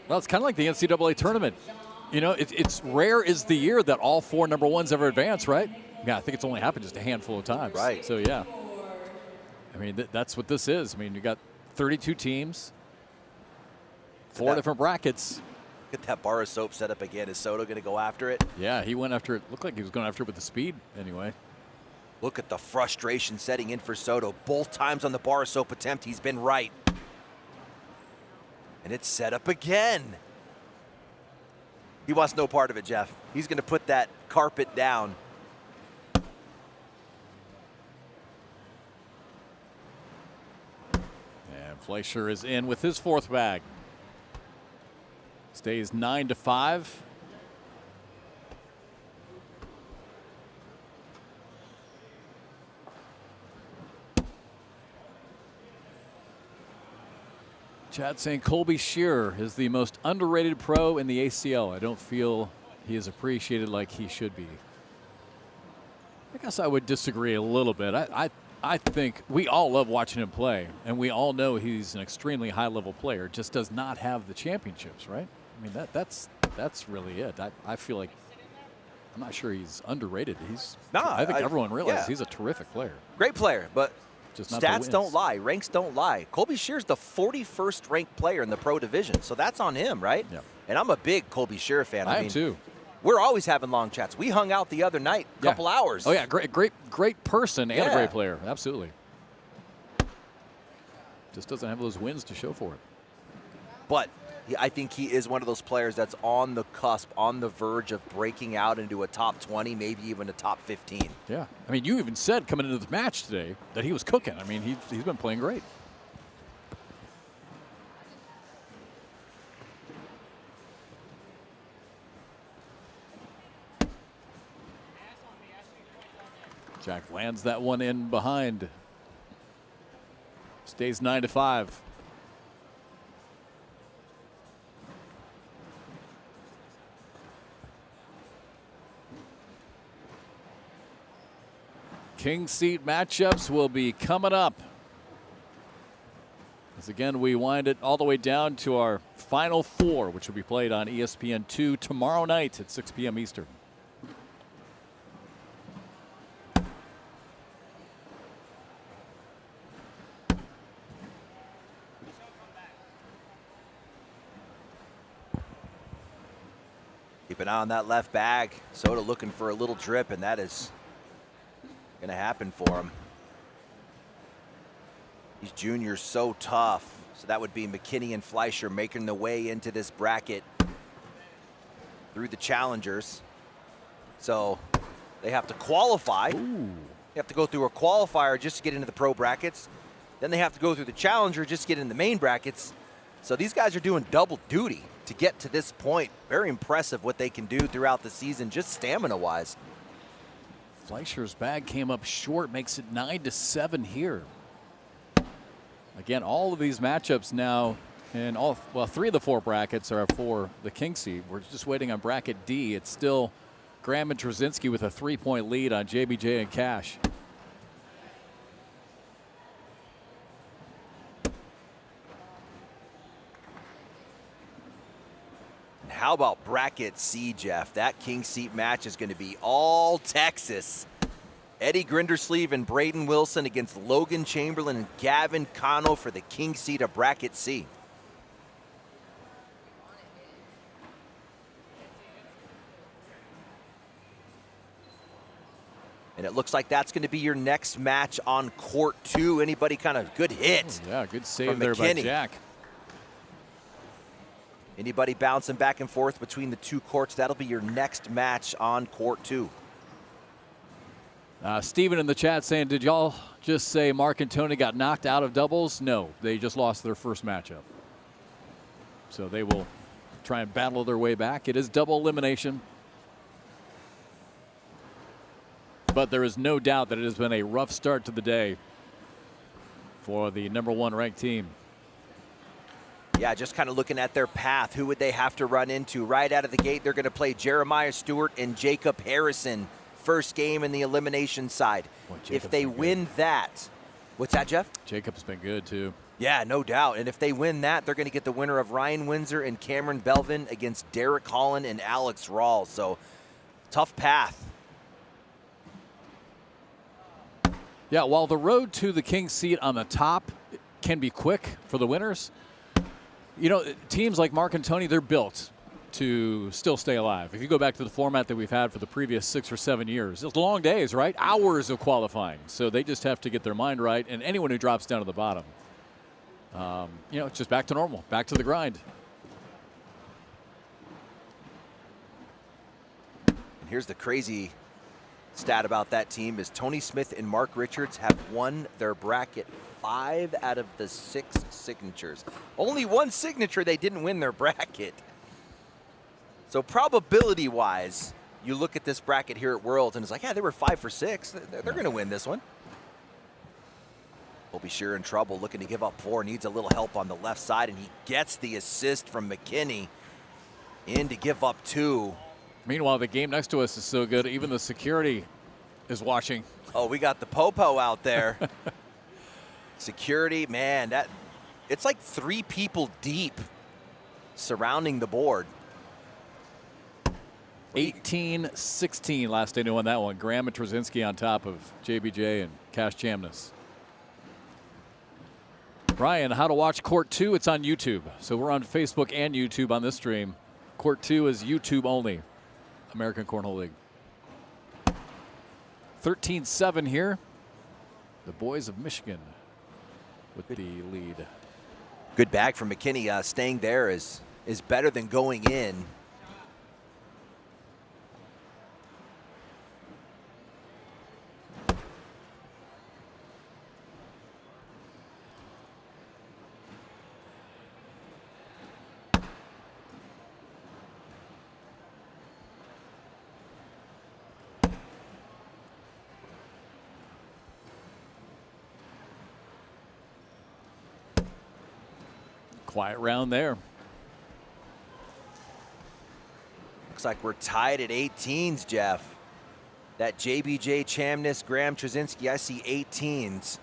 Well, it's kind of like the NCAA tournament. You know, it's rare is the year that all 4 number 1s ever advance, right? Yeah, I think it's only happened just a handful of times. Right. So, yeah. I mean, that's what this is. I mean, you got 32 teams, 4 different brackets. Get that bar of soap set up again. Is Soto going to go after it? Yeah, he went after it. Looked like he was going after it with the speed anyway. Look at the frustration setting in for Soto. Both times on the bar of soap attempt, he's been right. And it's set up again. He wants no part of it, Jeff. He's going to put that carpet down. And Fleischer is in with his 4th bag. Stays 9-5. Chat saying Colby Shearer is the most underrated pro in the ACL. I don't feel he is appreciated like he should be. I guess I would disagree a little bit. I think we all love watching him play, and we all know he's an extremely high-level player. Just does not have the championships, right? I mean, that's really it. I feel like I'm not sure he's underrated. I think everyone realizes he's a terrific player. Great player, but just not stats don't lie. Ranks don't lie. Colby Shearer's the 41st ranked player in the pro division, so that's on him, right? Yeah. And I'm a big Colby Shearer fan. I am too. We're always having long chats. We hung out the other night, a couple hours. Oh yeah, great person and a great player. Absolutely. Just doesn't have those wins to show for it. But I think he is one of those players that's on the cusp, on the verge of breaking out into a top 20, maybe even a top 15. Yeah. I mean, you even said coming into the match today that he was cooking. I mean, he's been playing great. Jack lands that one in behind. Stays 9-5. King seat matchups will be coming up. As again, we wind it all the way down to our Final Four, which will be played on ESPN2 tomorrow night at 6 p.m. Eastern. Keep an eye on that left bag. Soda looking for a little drip, and that is going to happen for him. These juniors so tough. So that would be McKinney and Fleischer making their way into this bracket through the challengers. So they have to qualify. Ooh. They have to go through a qualifier just to get into the pro brackets. Then they have to go through the challenger just to get in the main brackets. So these guys are doing double duty to get to this point. Very impressive what they can do throughout the season, just stamina-wise. Fleischer's bag came up short, makes it 9-7 here. Again, all of these matchups now, and three of the four brackets are for the king seed. We're just waiting on bracket D. It's still Graham and Trzynski with a 3-point lead on JBJ and Cash. How about bracket C, Jeff? That king seat match is going to be all Texas. Eddie Grindersleeve and Braden Wilson against Logan Chamberlain and Gavin Cano for the king seat of bracket C. And it looks like that's going to be your next match on court 2. Anybody kind of good hit? Yeah, good save there by Jack. Anybody bouncing back and forth between the two courts, that'll be your next match on court 2. Steven in the chat saying, did y'all just say Mark and Tony got knocked out of doubles? No, they just lost their first matchup. So they will try and battle their way back. It is double elimination. But there is no doubt that it has been a rough start to the day for the #1 ranked team. Yeah, just kind of looking at their path. Who would they have to run into? Right out of the gate, they're going to play Jeremiah Stewart and Jacob Harrison. First game in the elimination side. If they win that, what's that, Jeff? Jacob's been good too. Yeah, no doubt. And if they win that, they're going to get the winner of Ryan Windsor and Cameron Belvin against Derek Holland and Alex Rawls. So tough path. Yeah, while the road to the king seat on the top can be quick for the winners, you know, teams like Mark and Tony, they're built to still stay alive. If you go back to the format that we've had for the previous 6 or 7 years, it's long days, right? Hours of qualifying. So they just have to get their mind right. And anyone who drops down to the bottom, you know, it's just back to normal, back to the grind. And here's the crazy stat about that team is Tony Smith and Mark Richards have won their bracket 5 out of the 6 signatures. Only one signature they didn't win their bracket. So probability-wise, you look at this bracket here at Worlds and it's like, yeah, they were 5 for 6. They're going to win this one. Colby Shearer in trouble, looking to give up 4, needs a little help on the left side, and he gets the assist from McKinney in to give up 2. Meanwhile, the game next to us is so good, even the security is watching. Oh, we got the Popo out there. Security, man, it's like 3 people deep surrounding the board. 18-16 last I knew on that one. Graham and Trzynski on top of JBJ and Cash Chamness. Brian, how to watch Court 2? It's on YouTube. So we're on Facebook and YouTube on this stream. Court 2 is YouTube only. American Cornhole League. 13-7 here. The boys of Michigan with the lead. Good bag from McKinney. Staying there is better than going in. Quiet round there. Looks like we're tied at 18s, Jeff. That JBJ, Chamness, Graham, Trzynski, I see 18s.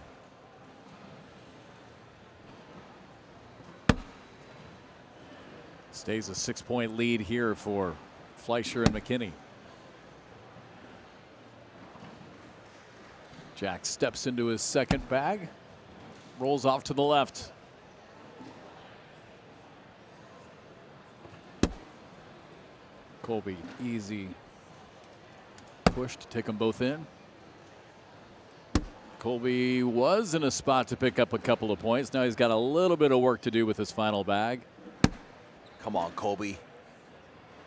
Stays a 6-point lead here for Fleischer and McKinney. Jack steps into his second bag, rolls off to the left. Colby, easy push to take them both in. Colby was in a spot to pick up a couple of points. Now he's got a little bit of work to do with his final bag. Come on, Colby.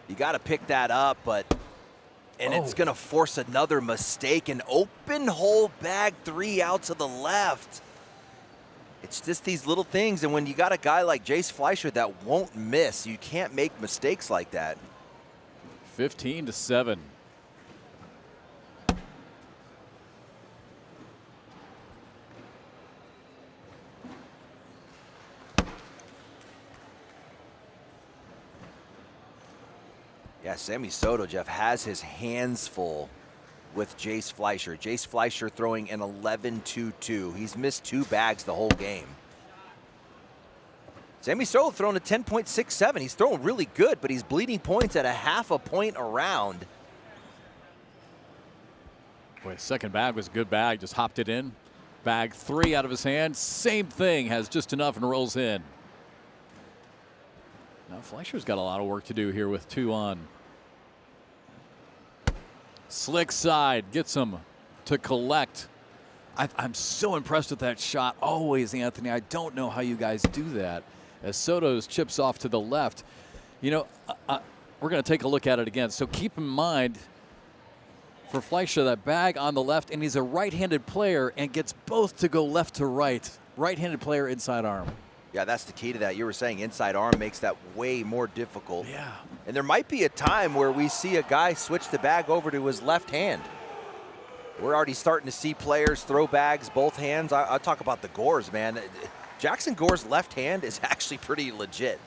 You got to pick that up, and it's going to force another mistake. An open hole bag 3 out to the left. It's just these little things, and when you got a guy like Jace Fleischer that won't miss, you can't make mistakes like that. 15-7. Yeah, Sammy Soto, Jeff, has his hands full with Jace Fleischer. Jace Fleischer throwing an 11-2-2. He's missed 2 bags the whole game. Sammy Soto throwing a 10.67. He's throwing really good, but he's bleeding points at a 0.5 point around. Boy, second bag was a good bag. Just hopped it in. Bag 3 out of his hand. Same thing. Has just enough and rolls in. Now Fleischer's got a lot of work to do here with 2 on. Slick side. Gets him to collect. I'm so impressed with that shot always, Anthony. I don't know how you guys do that. As Soto's chips off to the left. You know, we're going to take a look at it again. So keep in mind, for Fleischer, that bag on the left, and he's a right-handed player and gets both to go left to right. Right-handed player, inside arm. Yeah, that's the key to that. You were saying inside arm makes that way more difficult. Yeah. And there might be a time where we see a guy switch the bag over to his left hand. We're already starting to see players throw bags both hands. I'll talk about the Gores, man. Jackson Gore's left hand is actually pretty legit.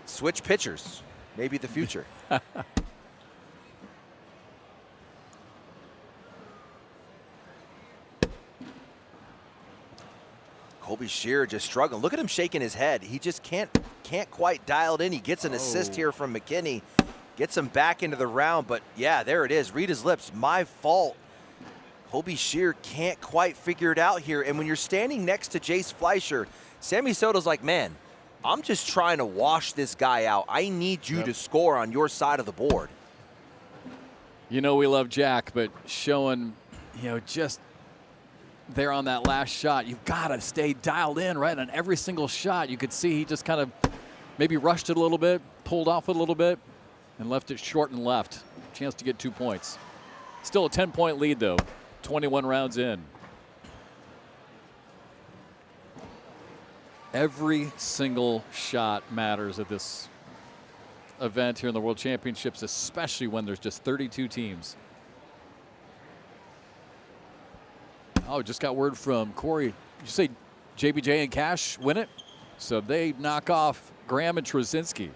Switch pitchers, maybe the future. Colby Shearer just struggling. Look at him shaking his head. He just can't quite dial it in. He gets an assist here from McKinney. Gets him back into the round, but yeah, there it is. Read his lips. My fault. Colby Shearer can't quite figure it out here. And when you're standing next to Jace Fleischer, Sammy Soto's like, man, I'm just trying to wash this guy out. I need you to score on your side of the board. You know we love Jack, but showing, just there on that last shot, you've got to stay dialed in, right? On every single shot, you could see he just kind of maybe rushed it a little bit, pulled off it a little bit, and left it short and left. Chance to get 2 points. Still a 10-point lead, though. 21 rounds in. Every single shot matters at this event here in the World Championships, especially when there's just 32 teams. Oh, just got word from Corey. Did you say JBJ and Cash win it? So they knock off Graham and Trzynski.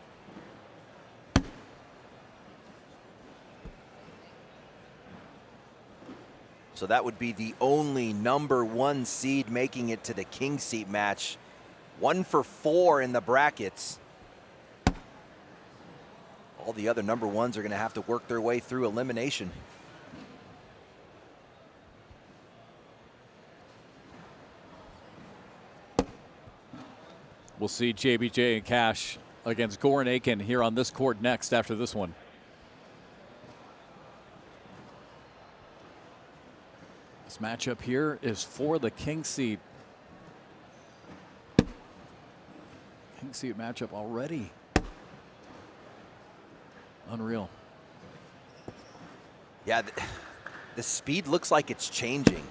So that would be the only #1 seed making it to the king seat match. 1 for 4 in the brackets. All the other #1s are going to have to work their way through elimination. We'll see JBJ and Cash against Gore and Aiken here on this court next after this one. This matchup here is for the king seat. King seat matchup already. Unreal. Yeah, the speed looks like it's changing.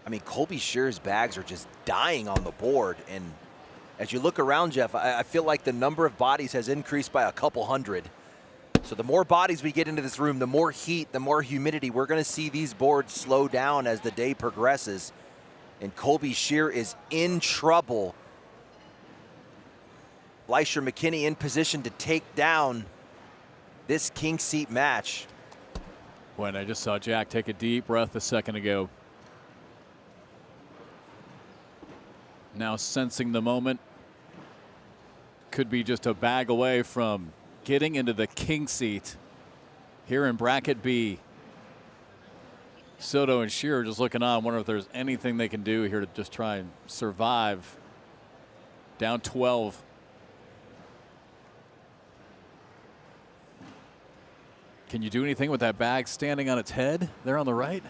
I mean, Colby Shear's bags are just dying on the board. And as you look around, Jeff, I feel like the number of bodies has increased by a couple hundred. So the more bodies we get into this room, the more heat, the more humidity, we're going to see these boards slow down as the day progresses. And Colby Shear is in trouble. Fleischer McKinney in position to take down this king seat match. When I just saw Jack take a deep breath a second ago. Now sensing the moment. Could be just a bag away from getting into the king seat here in bracket B. Soto and Shearer just looking on. Wonder if there's anything they can do here to just try and survive. Down 12. Can you do anything with that bag standing on its head there on the right?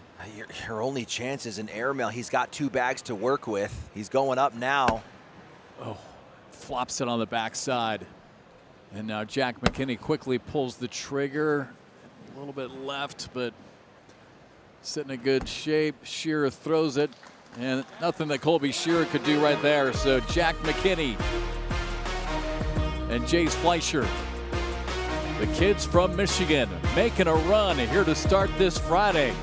Your only chance is an airmail. He's got 2 bags to work with. He's going up now. Oh, flops it on the backside. And now Jack McKinney quickly pulls the trigger. A little bit left, but sitting in good shape. Shearer throws it, and nothing that Colby Shearer could do right there. So Jack McKinney and Jace Fleischer, the kids from Michigan, making a run here to start this Friday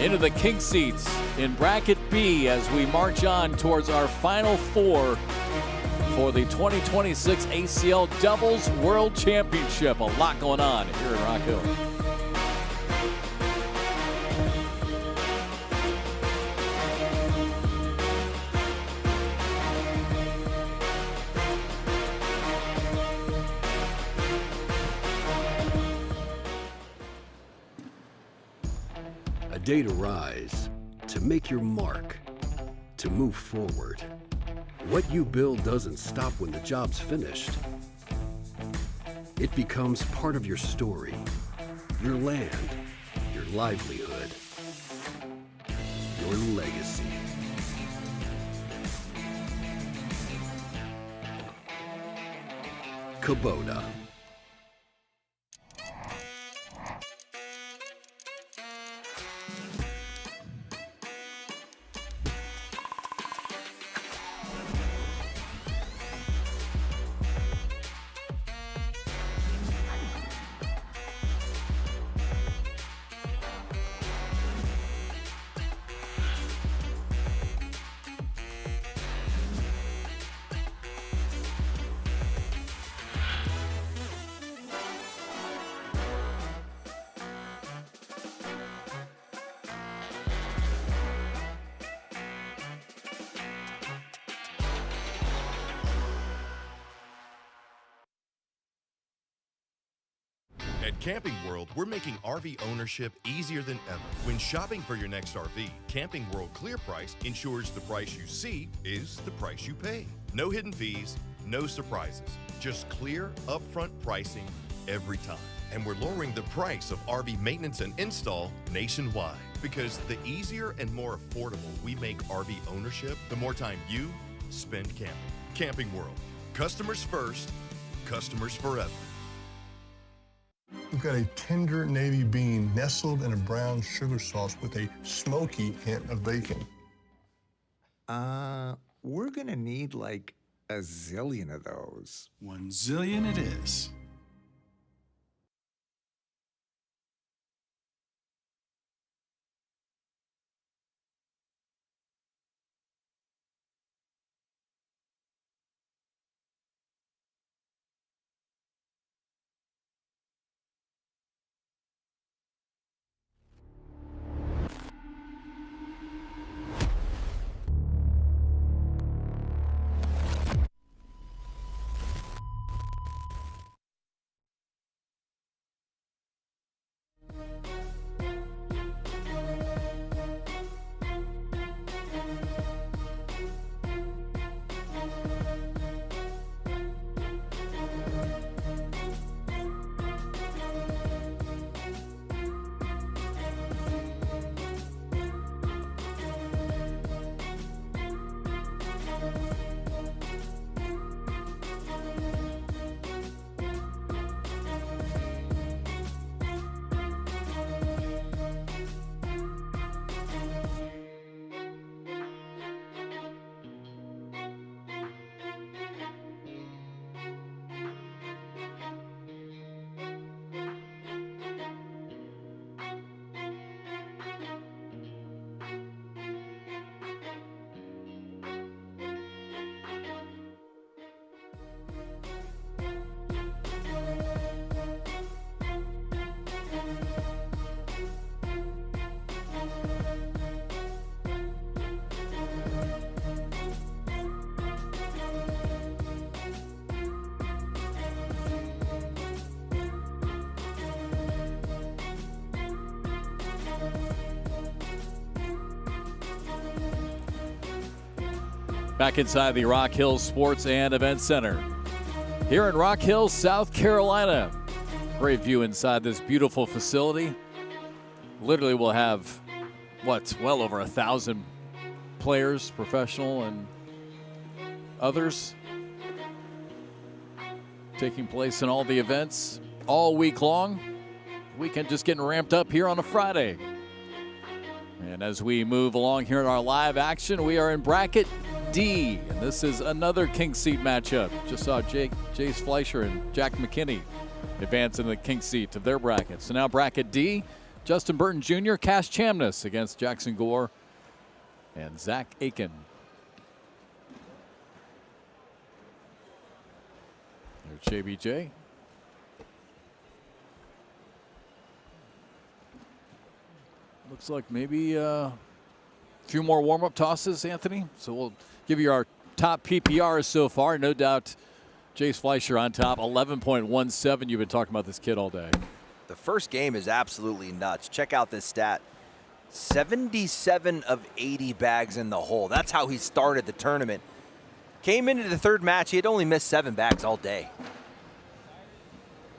into the king seats in bracket B as we march on towards our final 4 for the 2026 ACL Doubles World Championship. A lot going on here in Rock Hill. A day to rise, to make your mark, to move forward. What you build doesn't stop when the job's finished. It becomes part of your story, your land, your livelihood, your legacy. Kubota. At Camping World, we're making RV ownership easier than ever. When shopping for your next RV, Camping World Clear Price ensures the price you see is the price you pay. No hidden fees, no surprises. Just clear, upfront pricing every time. And we're lowering the price of RV maintenance and install nationwide. Because the easier and more affordable we make RV ownership, the more time you spend camping. Camping World. Customers first, customers forever. We've got a tender navy bean nestled in a brown sugar sauce with a smoky hint of bacon. We're gonna need like a zillion of those. 1 zillion it is. Back inside the Rock Hill Sports and Event Center here in Rock Hill, South Carolina. Great view inside this beautiful facility. Literally we'll have, well over 1,000 players, professional and others, taking place in all the events all week long. Weekend just getting ramped up here on a Friday. And as we move along here in our live action, we are in bracket D, and this is another king seat matchup. Just saw Jace Fleischer and Jack McKinney advance in the king seat of their bracket. So now bracket D, Justin Burton Jr., Cash Chamness against Jackson Gore and Zach Aiken. There's JBJ. Looks like maybe a few more warm-up tosses, Anthony. So we'll give you our top PPRs so far. No doubt Jace Fleischer on top, 11.17. You've been talking about this kid all day. The first game is absolutely nuts. Check out this stat. 77 of 80 bags in the hole. That's how he started the tournament. Came into the third match, he had only missed 7 bags all day.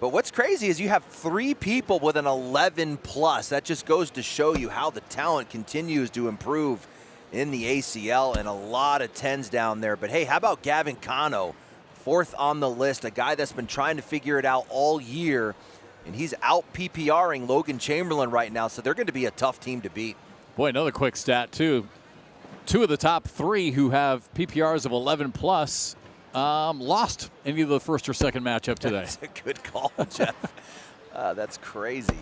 But what's crazy is you have 3 people with an 11 plus. That just goes to show you how the talent continues to improve in the ACL, and a lot of 10s down there. But hey, how about Gavin Cano, 4th on the list, a guy that's been trying to figure it out all year, and he's out PPRing Logan Chamberlain right now, so they're going to be a tough team to beat. Boy, another quick stat too. 2 of the top 3 who have PPRs of 11 plus lost any of the first or second matchup today. That's a good call, Jeff. That's crazy.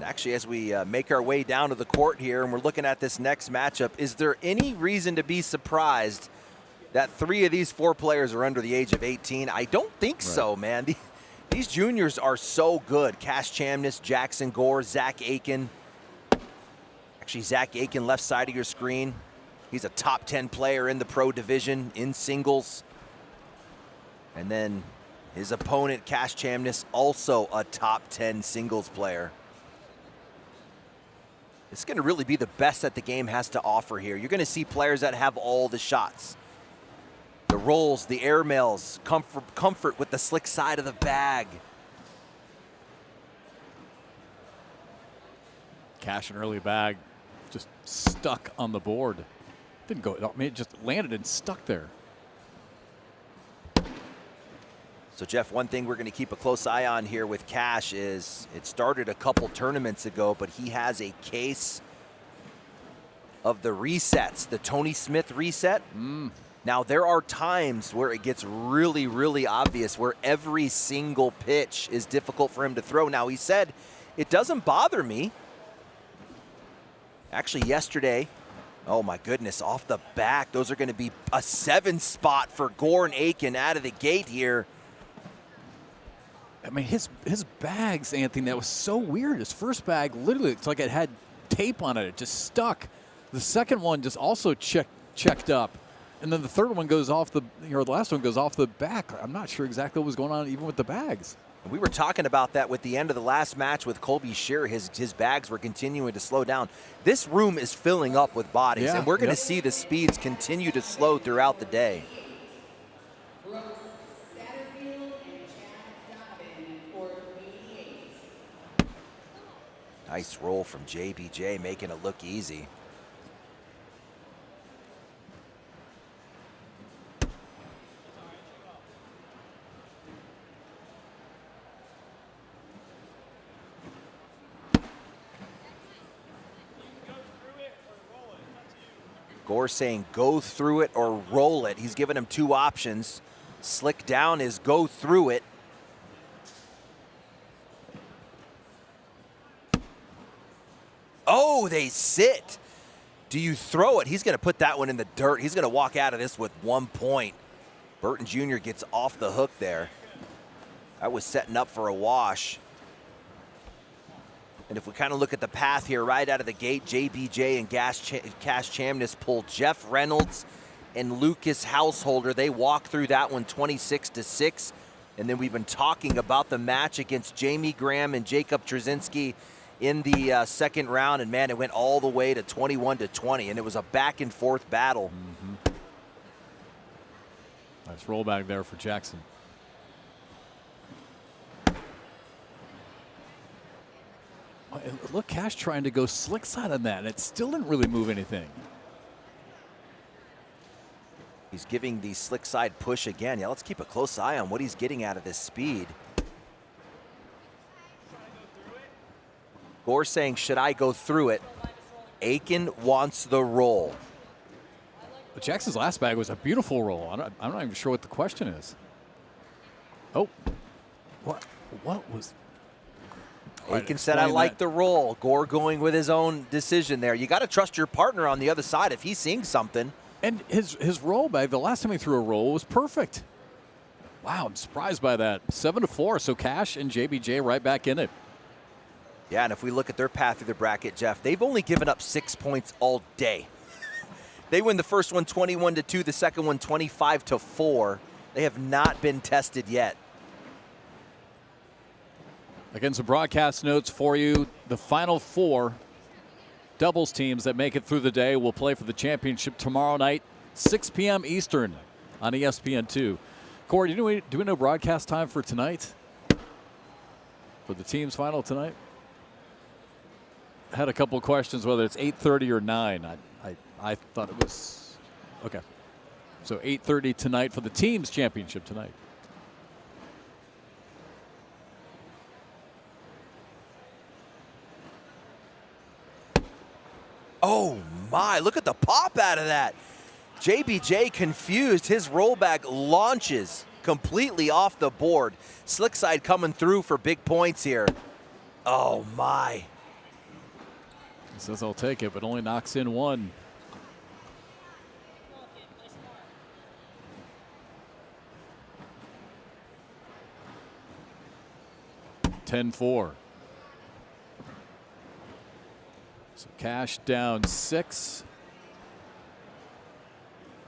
Actually, as we make our way down to the court here and we're looking at this next matchup, is there any reason to be surprised that 3 of these 4 players are under the age of 18? I don't think so, man. These juniors are so good. Cash Chamness, Jackson Gore, Zach Aiken. Actually, Zach Aiken, left side of your screen. He's a top 10 player in the pro division in singles. And then his opponent, Cash Chamness, also a top 10 singles player. It's going to really be the best that the game has to offer here. You're going to see players that have all the shots. The rolls, the air mails, comfort with the slick side of the bag. Cash an early bag, just stuck on the board. Didn't go, I mean, it just landed and stuck there. So, Jeff, one thing we're going to keep a close eye on here with Cash is it started a couple tournaments ago, but he has a case of the resets, the Tony Smith reset. Now, there are times where it gets really, really obvious where every single pitch is difficult for him to throw. Now, he said, it doesn't bother me. Actually, yesterday, oh my goodness, off the back, those are going to be a 7 spot for Gore and Aiken out of the gate here. I mean, his bags, Anthony, that was so weird. His first bag, literally, it's like it had tape on it. It just stuck. The second one just also checked up. And then the third one goes off the last one goes off the back. I'm not sure exactly what was going on even with the bags. We were talking about that with the end of the last match with Colby Shearer. His bags were continuing to slow down. This room is filling up with bodies, and we're going to see the speeds continue to slow throughout the day. Nice roll from JBJ, making it look easy. Gore saying go through it or roll it. He's given him 2 options. Slick down is go through it. Oh, they sit. Do you throw it? He's going to put that one in the dirt. He's going to walk out of this with 1 point. Burton Jr. gets off the hook there. That was setting up for a wash. And if we kind of look at the path here, right out of the gate, JBJ and Cash Chamness pull Jeff Reynolds and Lucas Householder. They walk through that one 26-6. And then we've been talking about the match against Jamie Graham and Jacob Trzynski in the second round, and man, it went all the way to 21-20, and it was a back-and-forth battle. Nice rollback there for Jackson. Look, Cash trying to go slick side on that, and it still didn't really move anything. He's giving the slick side push again. Yeah, let's keep a close eye on what he's getting out of this speed. Gore saying, should I go through it? Aiken wants the roll. But Jackson's last bag was a beautiful roll. I'm not even sure what the question is. Oh, what was... Aiken said, I like the roll. Gore going with his own decision there. You got to trust your partner on the other side if he's seeing something. And his roll bag, the last time he threw a roll was perfect. Wow, I'm surprised by that. 7-4, so Cash and JBJ right back in it. Yeah, and if we look at their path through the bracket, Jeff, they've only given up 6 points all day. They win the first one 21-2, the second one 25-4. They have not been tested yet. Again, some broadcast notes for you. The final 4 doubles teams that make it through the day will play for the championship tomorrow night, 6 p.m. Eastern on ESPN2. Corey, do we know broadcast time for tonight? For the team's final tonight? I had a couple of questions whether it's 8:30 or 9. I thought it was okay. So 8:30 tonight for the team's championship tonight. Oh my, look at the pop out of that. JBJ confused. His rollback launches completely off the board. Slick side coming through for big points here. Oh my. He says I'll take it, but only knocks in 1. (10-4). So Cash down 6.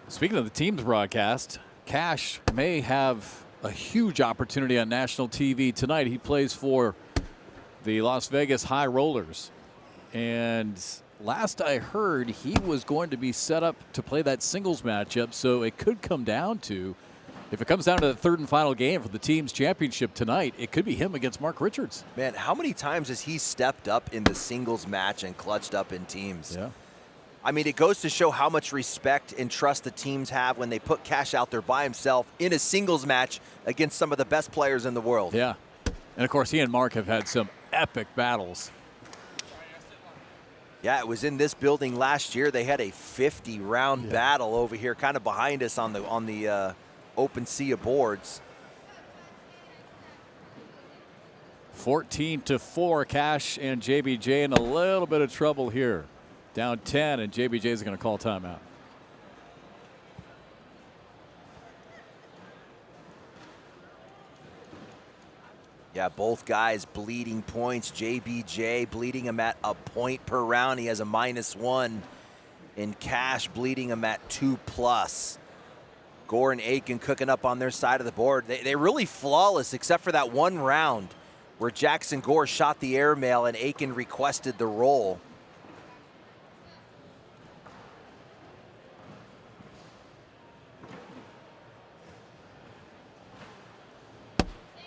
Speaking of the team's broadcast, Cash may have a huge opportunity on national TV tonight. He plays for the Las Vegas High Rollers. And last I heard, he was going to be set up to play that singles matchup. So it could come down to, if it comes down to the third and final game for the team's championship tonight, it could be him against Mark Richards. Man, how many times has he stepped up in the singles match and clutched up in teams? Yeah. I mean, it goes to show how much respect and trust the teams have when they put Cash out there by himself in a singles match against some of the best players in the world. Yeah. And of course, he and Mark have had some epic battles. Yeah, it was in this building last year. They had a 50-round battle over here, kind of behind us on the open sea of boards. 14-4, Cash and JBJ in a little bit of trouble here. Down 10, and JBJ is going to call timeout. Yeah, both guys bleeding points. JBJ bleeding him at a point per round. He has a -1. And Cash bleeding him at 2+. Gore and Aiken cooking up on their side of the board. They're really flawless except for that one round where Jackson Gore shot the airmail and Aiken requested the roll.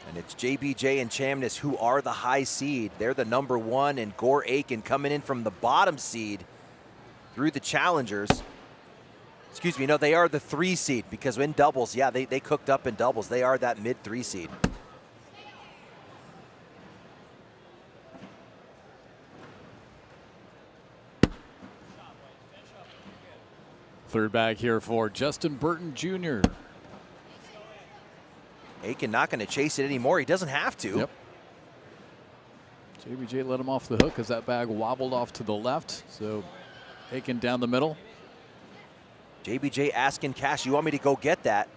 And it's JBJ and Chamness who are the high seed. They're the #1, and Gore Aiken coming in from the bottom seed through the challengers. Excuse me, no, they are the 3 seed because in doubles, yeah, they cooked up in doubles. They are that mid-3 seed. Third bag here for Justin Burton Jr. Aiken not going to chase it anymore. He doesn't have to. Yep. JBJ let him off the hook as that bag wobbled off to the left. So Aiken down the middle. JBJ asking Cash, you want me to go get that?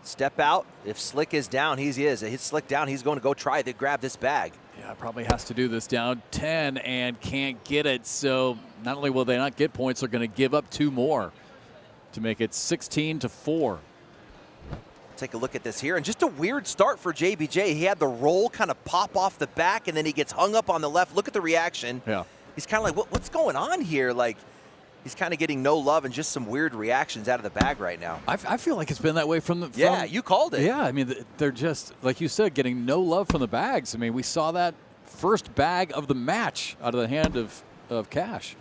Step out. If Slick is down, he is. If hits Slick down, he's going to go try to grab this bag. Yeah, probably has to do this down 10 and can't get it. So not only will they not get points, they're going to give up 2 more to make it 16-4. Take a look at this here, and just a weird start for JBJ. He had the roll kind of pop off the back, and then he gets hung up on the left. Look at the reaction. Yeah. He's kind of like, what's going on here? Like, he's kind of getting no love and just some weird reactions out of the bag right now. I feel like it's been that way from the. Yeah, you called it. Yeah, I mean, they're just, like you said, getting no love from the bags. I mean, we saw that first bag of the match out of the hand of Cash.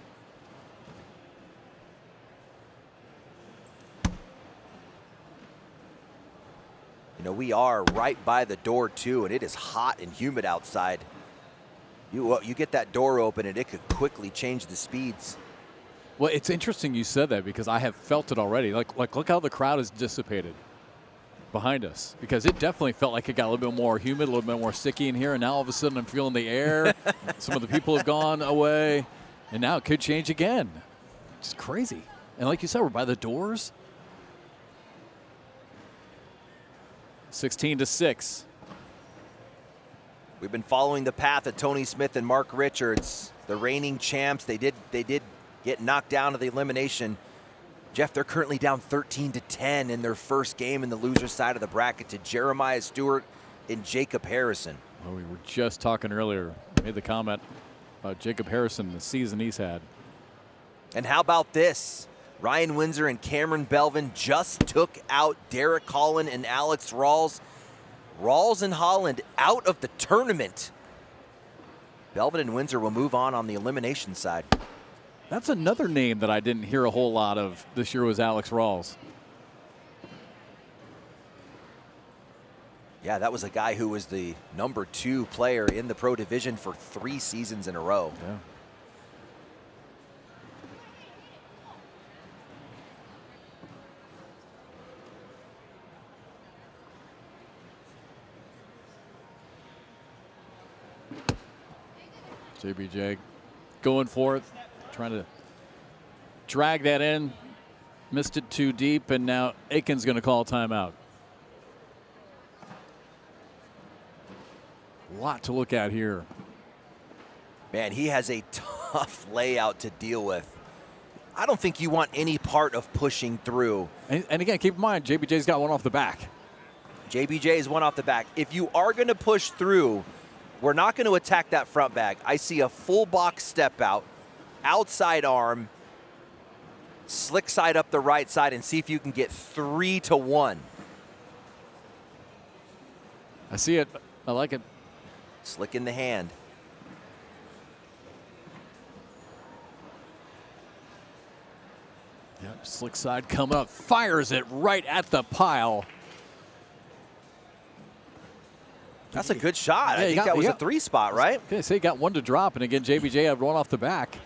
You know, we are right by the door, too, and it is hot and humid outside. You get that door open, and it could quickly change the speeds. Well, it's interesting you said that because I have felt it already. Like look how the crowd has dissipated behind us, because it definitely felt like it got a little bit more humid, a little bit more sticky in here, and now all of a sudden I'm feeling the air. Some of the people have gone away, and now it could change again. It's crazy. And like you said, we're by the doors. 16-6. We've been following the path of Tony Smith and Mark Richards, the reigning champs. They did get knocked down to the elimination. Jeff, they're currently down 13-10 in their first game in the loser side of the bracket to Jeremiah Stewart and Jacob Harrison. Well, we were just talking earlier, made the comment about Jacob Harrison, the season he's had. And how about this? Ryan Windsor and Cameron Belvin just took out Derek Holland and Alex Rawls. Rawls and Holland out of the tournament. Belvin and Windsor will move on the elimination side. That's another name that I didn't hear a whole lot of this year was Alex Rawls. Yeah, that was a guy who was the #2 player in the pro division for 3 seasons in a row. Yeah. JBJ going for it, trying to drag that in, missed it too deep, and now Aiken's going to call timeout. A lot to look at here. Man, he has a tough layout to deal with. I don't think you want any part of pushing through. And again, keep in mind, JBJ's got one off the back. JBJ is one off the back. If you are going to push through, we're not going to attack that front bag. I see a full box step out, outside arm, slick side up the right side, and see if you can get 3-1. I see it. I like it. Slick in the hand. Yep, slick side coming up, fires it right at the pile. That's a good shot. Yeah, I think that was a 3 spot, right? Okay, so he got one to drop, and again, JBJ had one off the back.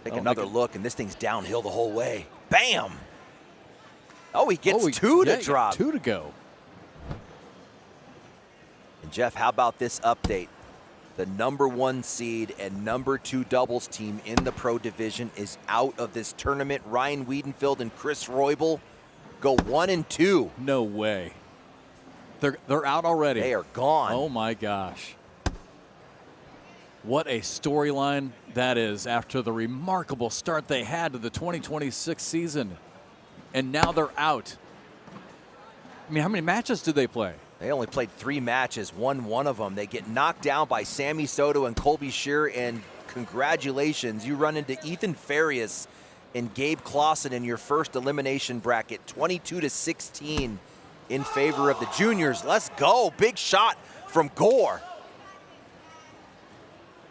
Take another look, and this thing's downhill the whole way. Bam! Oh, he gets 2 to drop. 2 to go. And Jeff, how about this update? The #1 seed and #2 doubles team in the pro division is out of this tournament. Ryan Wiedenfeld and Chris Roybal go 1-2. No way. They're out already. They are gone. Oh my gosh. What a storyline that is after the remarkable start they had to the 2026 season. And now they're out. I mean, how many matches did they play? They only played 3 matches, won 1 of them. They get knocked down by Sammy Soto and Colby Shear, and congratulations, you run into Ethan Farias and Gabe Clausen in your first elimination bracket, 22-16 in favor of the juniors. Let's go, big shot from Gore.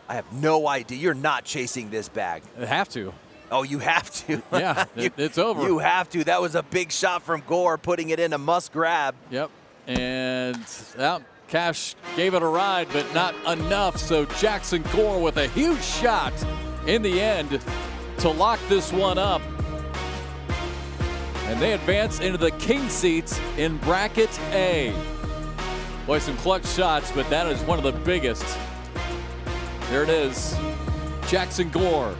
I have no idea, you're not chasing this bag. They have to. Oh, you have to. Yeah, it's over. You have to, that was a big shot from Gore, putting it in a must grab. Yep. And Cash gave it a ride, but not enough. So Jackson Gore with a huge shot in the end to lock this one up. And they advance into the king seats in bracket A. Boy, some clutch shots, but that is one of the biggest. There it is. Jackson Gore.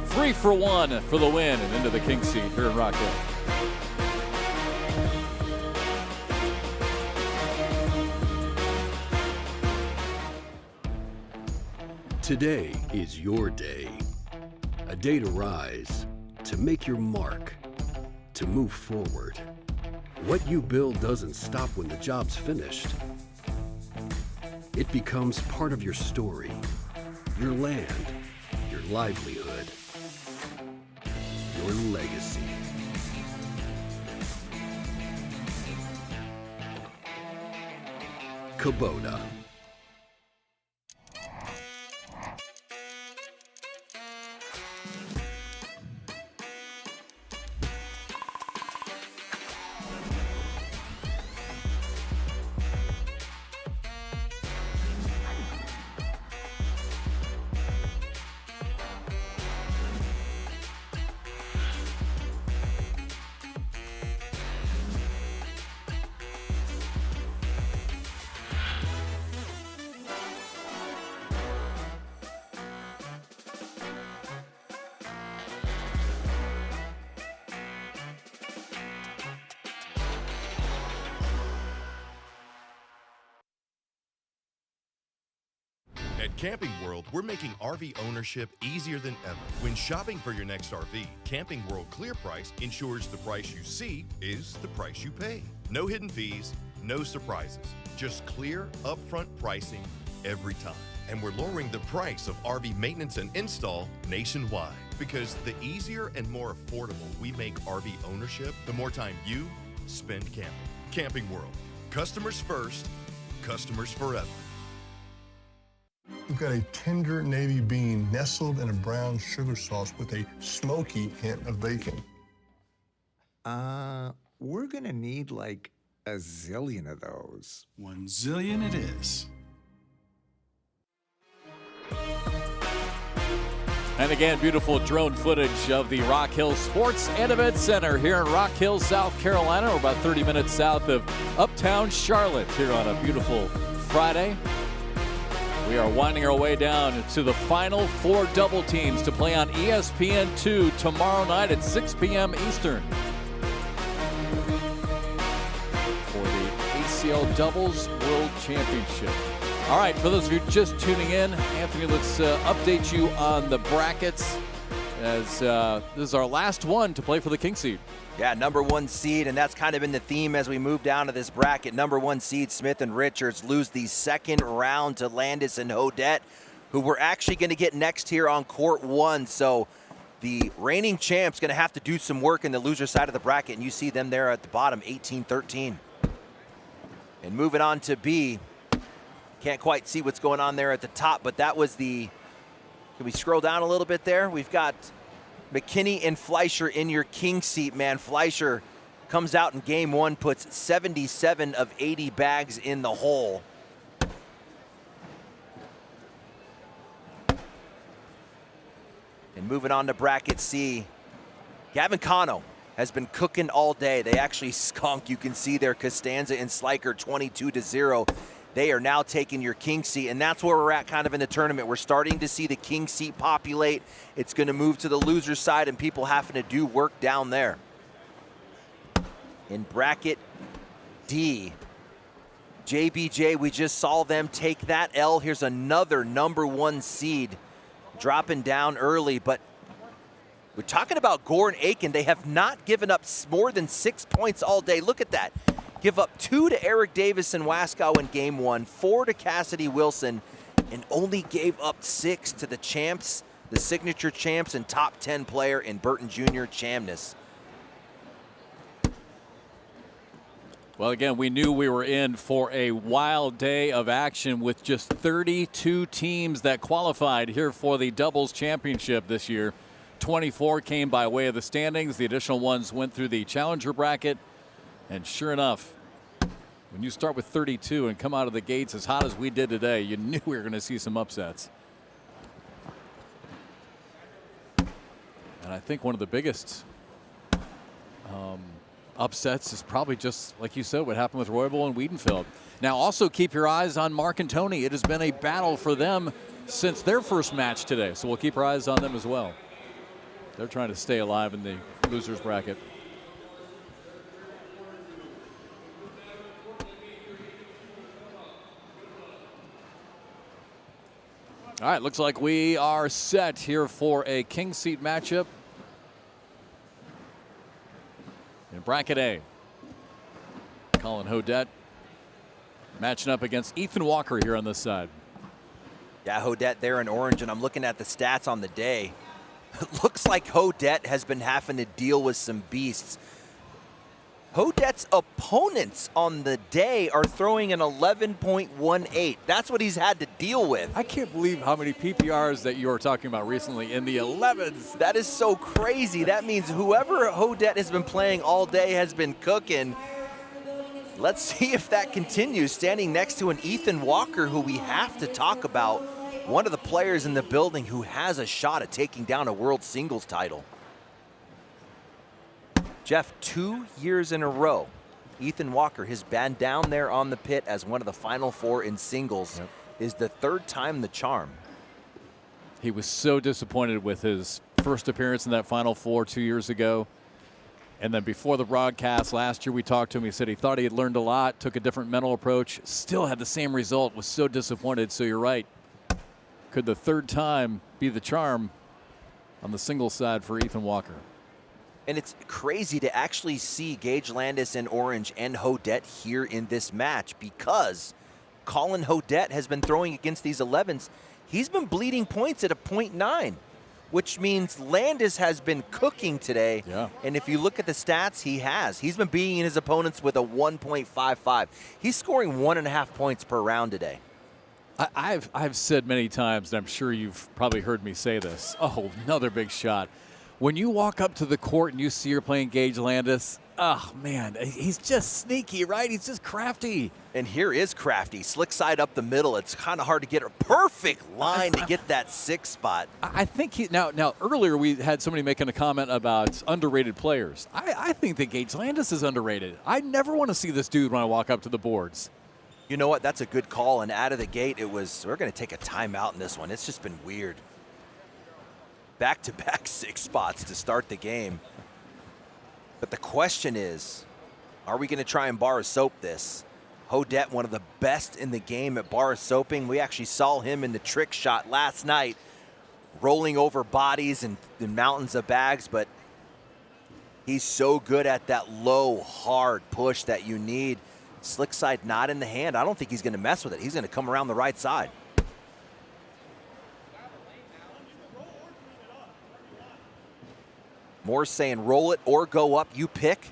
3 for 1 for the win and into the king seat here in Rock Hill. Today is your day. A day to rise, to make your mark, to move forward. What you build doesn't stop when the job's finished. It becomes part of your story, your land, your livelihood, your legacy. Kubota. At Camping World, we're making RV ownership easier than ever. When shopping for your next RV, Camping World Clear Price ensures the price you see is the price you pay. No hidden fees, no surprises. Just clear, upfront pricing every time. And we're lowering the price of RV maintenance and install nationwide. Because the easier and more affordable we make RV ownership, the more time you spend camping. Camping World. Customers first, customers forever. We've got a tender navy bean nestled in a brown sugar sauce with a smoky hint of bacon. We're gonna need like a zillion of those. 1 zillion it is. And again, beautiful drone footage of the Rock Hill Sports and Event Center here in Rock Hill, South Carolina. We're about 30 minutes south of uptown Charlotte here on a beautiful Friday. We are winding our way down to the final 4 double teams to play on ESPN2 tomorrow night at 6 p.m. Eastern. For the ACL Doubles World Championship. All right, for those of you just tuning in, Anthony, let's update you on the brackets as this is our last one to play for the King seed. Yeah, number 1 seed, and that's kind of been the theme as we move down to this bracket. Number 1 seed, Smith and Richards, lose the second round to Landis and Hodette, who we're actually going to get next here on court 1. So the reigning champ's going to have to do some work in the loser side of the bracket, and you see them there at the bottom, 18-13. And moving on to B, can't quite see what's going on there at the top, but that was the, can we scroll down a little bit there? We've got McKinney and Fleischer in your king seat, man. Fleischer comes out in game 1, puts 77 of 80 bags in the hole. And moving on to bracket C, Gavin Cano has been cooking all day. They actually skunk. You can see there Costanza and Sliker 22-0. They are now taking your king seat, and that's where we're at kind of in the tournament. We're starting to see the king seat populate. It's going to move to the loser side, and people having to do work down there. In bracket D, JBJ, we just saw them take that L. Here's another number 1 seed dropping down early, but we're talking about Gore and Aiken. They have not given up more than 6 points all day. Look at that. Give up 2 to Eric Davis and Wascow in game 1, 4 to Cassidy Wilson, and only gave up 6 to the champs, the signature champs and top 10 player in Burton Jr. Chamness. Well, again, we knew we were in for a wild day of action with just 32 teams that qualified here for the doubles championship this year. 24 came by way of the standings. The additional ones went through the challenger bracket. And sure enough, when you start with 32 and come out of the gates as hot as we did today, you knew we were going to see some upsets. And I think one of the biggest upsets is probably just, like you said, what happened with Roybal and Wiedenfeld. Now, also keep your eyes on Mark and Tony. It has been a battle for them since their first match today, so we'll keep our eyes on them as well. They're trying to stay alive in the losers bracket. All right, looks like we are set here for a king seat matchup in bracket A. Colin Hodette matching up against Ethan Walker here on this side. Yeah, Hodette there in orange, and I'm looking at the stats on the day. It looks like Hodette has been having to deal with some beasts. Hodette's opponents on the day are throwing an 11.18. That's what he's had to deal with. I can't believe how many PPRs that you were talking about recently in the 11s. That is so crazy. That means whoever Hodette has been playing all day has been cooking. Let's see if that continues, standing next to an Ethan Walker who we have to talk about, one of the players in the building who has a shot at taking down a world singles title. Jeff, 2 years in a row, Ethan Walker has been down there on the pit as one of the final 4 in singles. Yep. Is the 3rd time the charm. He was so disappointed with his first appearance in that Final Four 2 years ago. And then before the broadcast last year, we talked to him. He said he thought he had learned a lot, took a different mental approach, still had the same result, was so disappointed. So you're right. Could the 3rd time be the charm on the singles side for Ethan Walker? And it's crazy to actually see Gage Landis in orange and Hodette here in this match, because Colin Hodette has been throwing against these 11s. He's been bleeding points at a .9, which means Landis has been cooking today. Yeah. And if you look at the stats, he has. He's been beating his opponents with a 1.55. He's scoring 1.5 points per round today. I've said many times, and I'm sure you've probably heard me say this. Oh, another big shot. When you walk up to the court and you see you're playing Gage Landis, oh, man, he's just sneaky, right? He's just crafty. And here is crafty. Slick side up the middle. It's kind of hard to get a perfect line to get that 6 spot. I think he now earlier we had somebody making a comment about underrated players. I think that Gage Landis is underrated. I never want to see this dude when I walk up to the boards. You know what? That's a good call. And out of the gate, we're going to take a timeout in this one. It's just been weird. Back-to-back 6 spots to start the game. But the question is, are we going to try and bar soap this? Hodette, one of the best in the game at bar soaping. We actually saw him in the trick shot last night, rolling over bodies and mountains of bags, but he's so good at that low, hard push that you need. Slick side not in the hand. I don't think he's going to mess with it. He's going to come around the right side. Moore's saying roll it or go up. You pick.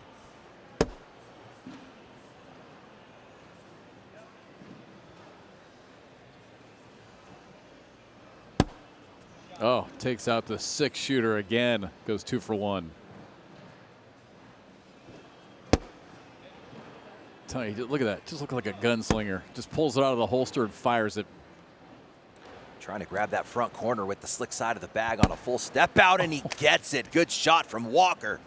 Oh, takes out the 6 shooter again. Goes 2 for 1. Tell you, look at that. Just look like a gunslinger. Just pulls it out of the holster and fires it. Trying to grab that front corner with the slick side of the bag on a full step out, and he gets it. Good shot from Walker.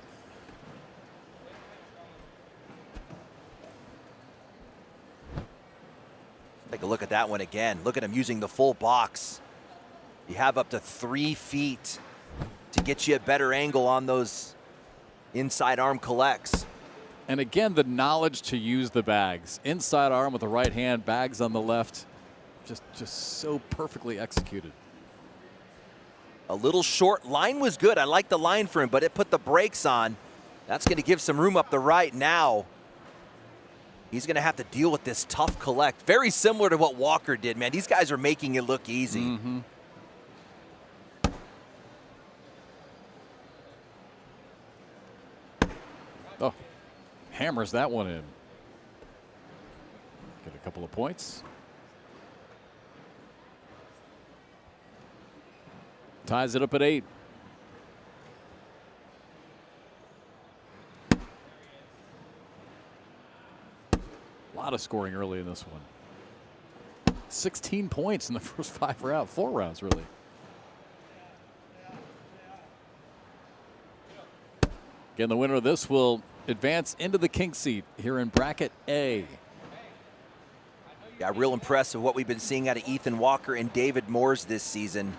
Take a look at that one again. Look at him using the full box. You have up to 3 feet to get you a better angle on those inside arm collects. And again, the knowledge to use the bags. Inside arm with the right hand, bags on the left. Just so perfectly executed. A little short. Line was good. I like the line for him, but it put the brakes on. That's going to give some room up the right now. He's going to have to deal with this tough collect. Very similar to what Walker did, man. These guys are making it look easy. Mm-hmm. Oh, hammers that one in. Get a couple of points. Ties it up at 8. A lot of scoring early in this one. 16 points in the first 4 rounds, really. Again, the winner of this will advance into the king seat here in bracket A. Yeah, real impressed with what we've been seeing out of Ethan Walker and David Moores this season.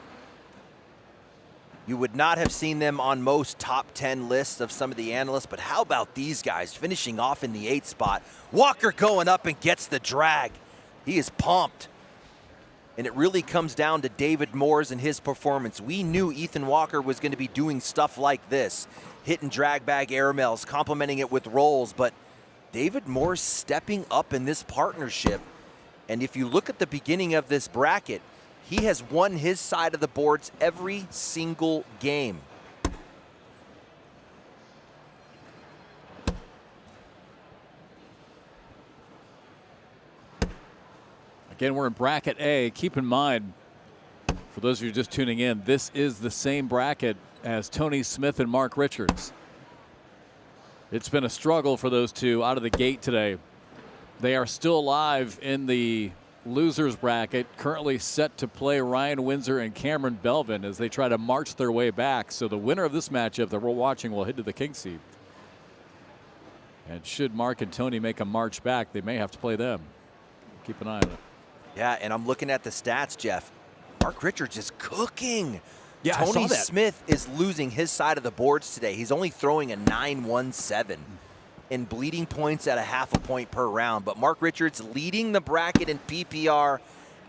You would not have seen them on most top 10 lists of some of the analysts, but how about these guys finishing off in the 8th spot? Walker going up and gets the drag. He is pumped. And it really comes down to David Moores and his performance. We knew Ethan Walker was going to be doing stuff like this, hitting drag bag air mails, complementing it with rolls, but David Morse stepping up in this partnership. And if you look at the beginning of this bracket, he has won his side of the boards every single game. Again, we're in bracket A. Keep in mind, for those of you just tuning in, this is the same bracket as Tony Smith and Mark Richards. It's been a struggle for those two out of the gate today. They are still alive in the losers bracket, currently set to play Ryan Windsor and Cameron Belvin as they try to march their way back. So the winner of this matchup that we're watching will head to the king seat. And should Mark and Tony make a march back, they may have to play them. Keep an eye on it. Yeah, and I'm looking at the stats, Jeff. Mark Richards is cooking. Yeah, I saw Tony that. Smith is losing his side of the boards today. He's only throwing a 9.17 in bleeding points at a half a point per round. But Mark Richards leading the bracket in PPR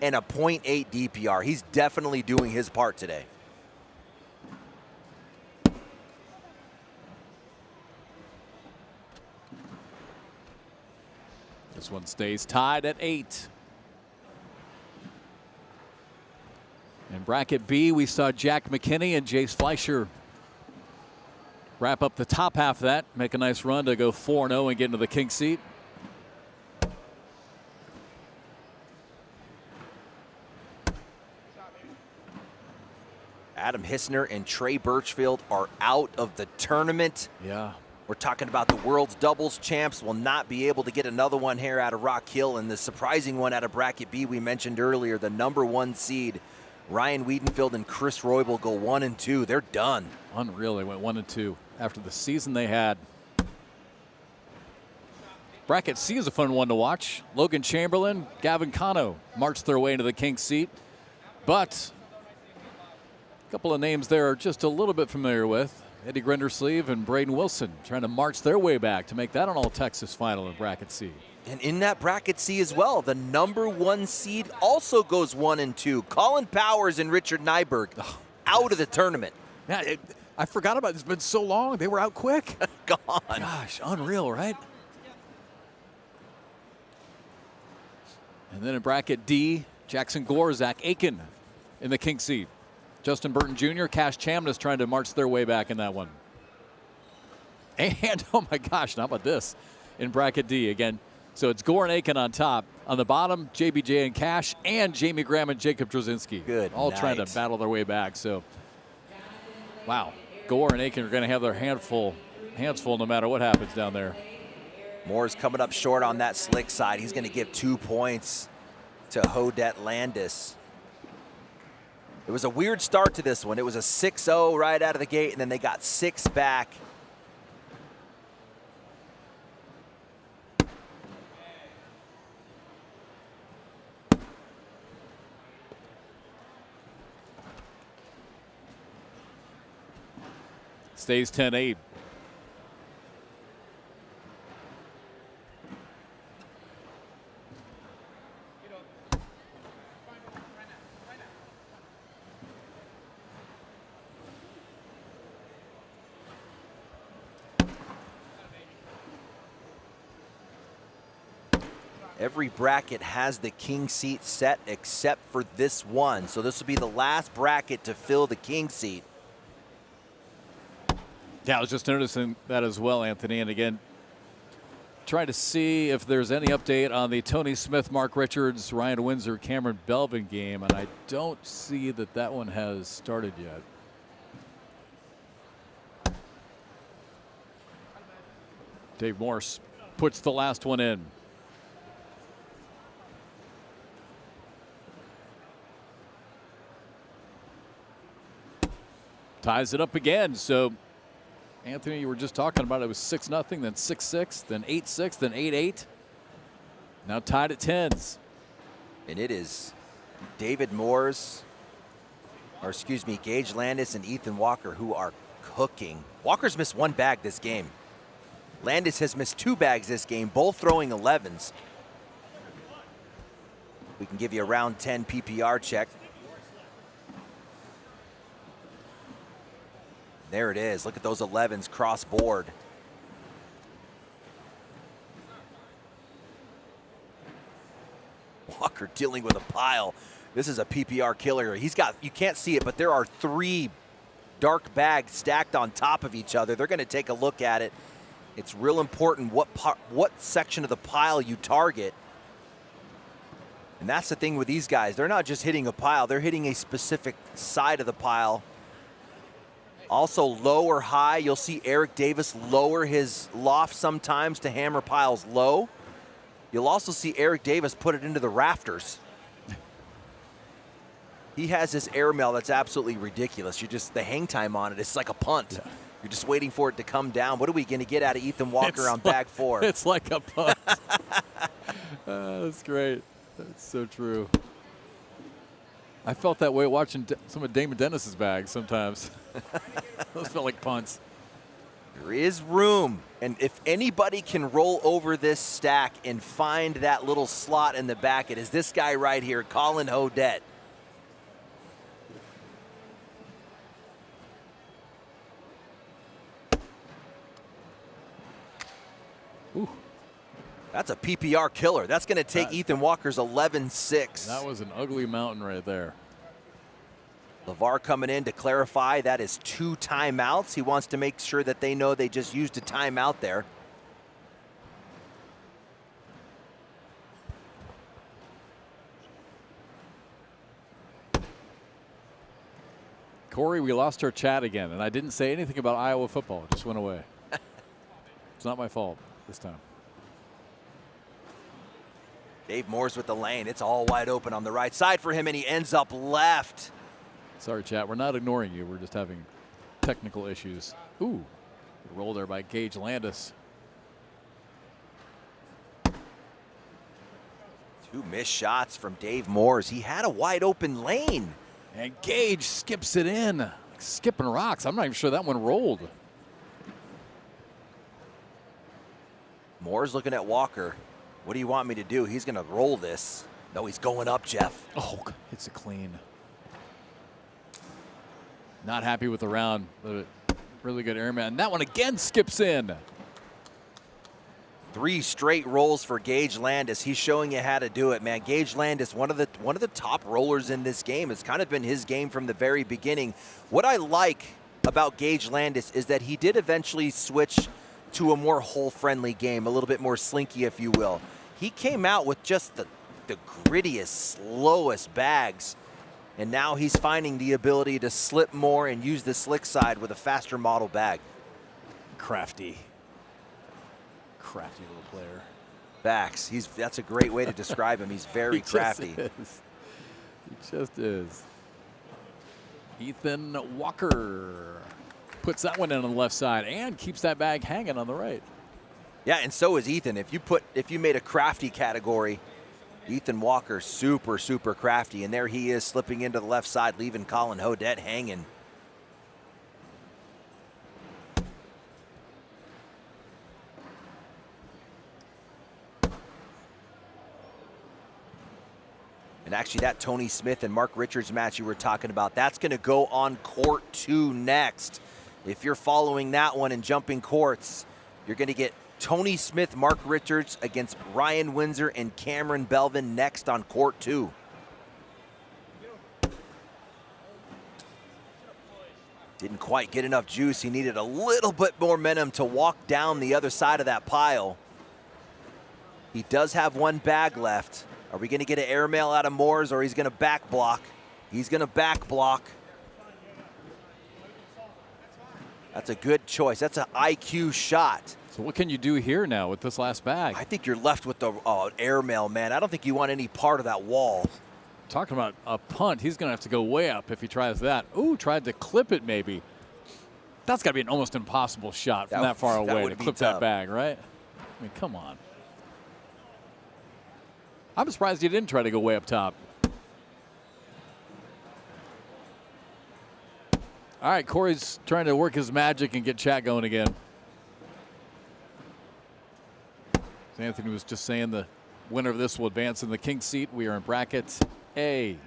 and a 0.8 DPR. He's definitely doing his part today. This one stays tied at 8. In bracket B, we saw Jack McKinney and Jace Fleischer wrap up the top half of that, make a nice run to go 4-0 and get into the king seat. Adam Hissner and Trey Birchfield are out of the tournament. Yeah. We're talking about the world's doubles champs will not be able to get another one here out of Rock Hill. And the surprising one out of bracket B we mentioned earlier, the #1 seed, Ryan Wiedenfeld and Chris Roybal go 1 and 2. They're done. Unreal. They went 1 and 2 after the season they had. Bracket C is a fun one to watch. Logan Chamberlain, Gavin Cano marched their way into the king seat. But a couple of names there are just a little bit familiar with. Eddie Grindersleeve and Braden Wilson trying to march their way back to make that an all-Texas final in bracket C. And in that bracket C as well, the #1 seed also goes 1 and 2. Colin Powers and Richard Nyberg out of the tournament. Yeah, I forgot about it. It's been so long. They were out quick. Gone. Gosh, unreal, right? And then in bracket D, Jackson Gore, Zach Aiken in the king seat. Justin Burton Jr., Cash Chamness trying to march their way back in that one. And, oh my gosh, how about this? In bracket D again. So it's Gore and Aiken on top. On the bottom, JBJ and Cash, and Jamie Graham and Jacob Drzezinski. Good all night. trying to battle their way back. So, wow. Gore and Aiken are going to have their hands full no matter what happens down there. Moore's coming up short on that slick side. He's going to give 2 points to Hodette Landis. It was a weird start to this one. It was a 6-0 right out of the gate, and then they got 6 back. Stays 10-8. Every bracket has the king seat set except for this one. So this will be the last bracket to fill the king seat. Yeah, I was just noticing that as well, Anthony. And again, trying to see if there's any update on the Tony Smith, Mark Richards, Ryan Windsor, Cameron Belvin game. And I don't see that that one has started yet. Dave Morse puts the last one in. Ties it up again. So, Anthony, you were just talking about it was 6-0, then 6-6, then 8-6, then 8-8. Now tied at 10s. And it is David Moores, or excuse me, Gage Landis and Ethan Walker who are cooking. Walker's missed 1 bag this game. Landis has missed 2 bags this game, both throwing 11s. We can give you a round 10 PPR check. There it is. Look at those 11s cross board. Walker dealing with a pile. This is a PPR killer. You can't see it, but there are 3 dark bags stacked on top of each other. They're going to take a look at it. It's real important what section of the pile you target. And that's the thing with these guys. They're not just hitting a pile. They're hitting a specific side of the pile. Also low or high. You'll see Eric Davis lower his loft sometimes to hammer piles low. You'll also see Eric Davis put it into the rafters. He has this airmail that's absolutely ridiculous. The hang time on it, it's like a punt. Yeah. You're just waiting for it to come down. What are we going to get out of Ethan Walker on bag 4? It's like a punt. That's great. That's so true. I felt that way watching some of Damon Dennis's bags sometimes. Those felt like punts. There is room, and if anybody can roll over this stack and find that little slot in the back, it is this guy right here, Colin Hodette. Ooh. That's a PPR killer. That's going to take Ethan Walker's 11-6. That was an ugly mountain right there. LeVar coming in to clarify that is 2 timeouts. He wants to make sure that they know they just used a timeout there. Corey, we lost our chat again, and I didn't say anything about Iowa football. It just went away. It's not my fault this time. Dave Moore's with the lane. It's all wide open on the right side for him, and he ends up left. Sorry, chat. We're not ignoring you. We're just having technical issues. Ooh, good roll there by Gage Landis. 2 missed shots from Dave Moores. He had a wide open lane. And Gage skips it in. Like skipping rocks. I'm not even sure that one rolled. Moore's looking at Walker. What do you want me to do? He's going to roll this. No, he's going up, Jeff. Oh, it's a clean. Not happy with the round, but really good airman. That one again skips in. 3 straight rolls for Gage Landis. He's showing you how to do it, man. Gage Landis, one of the top rollers in this game. It's kind of been his game from the very beginning. What I like about Gage Landis is that he did eventually switch to a more hole-friendly game, a little bit more slinky, if you will. He came out with just the grittiest, slowest bags, and now he's finding the ability to slip more and use the slick side with a faster model bag. Crafty little player. Backs. That's a great way to describe him. He's very crafty. He just is. Ethan Walker puts that one in on the left side and keeps that bag hanging on the right. Yeah, and so is Ethan. If you made a crafty category, Ethan Walker, super, super crafty. And there he is slipping into the left side, leaving Colin Hodette hanging. And actually, that Tony Smith and Mark Richards match you were talking about, that's going to go on court 2 next. If you're following that one and jumping courts, you're going to get Tony Smith, Mark Richards against Ryan Windsor and Cameron Belvin next on court 2. Didn't quite get enough juice. He needed a little bit more momentum to walk down the other side of that pile. He does have 1 bag left. Are we going to get an airmail out of Moores, or he's going to back block? He's going to back block. That's a good choice. That's an IQ shot. So what can you do here now with this last bag? I think you're left with the airmail, man. I don't think you want any part of that wall. Talking about a punt, he's going to have to go way up if he tries that. Ooh, tried to clip it maybe. That's got to be an almost impossible shot from that far away to clip that bag, right? I mean, come on. I'm surprised he didn't try to go way up top. All right, Corey's trying to work his magic and get chat going again. Anthony was just saying the winner of this will advance in the king seat. We are in bracket A.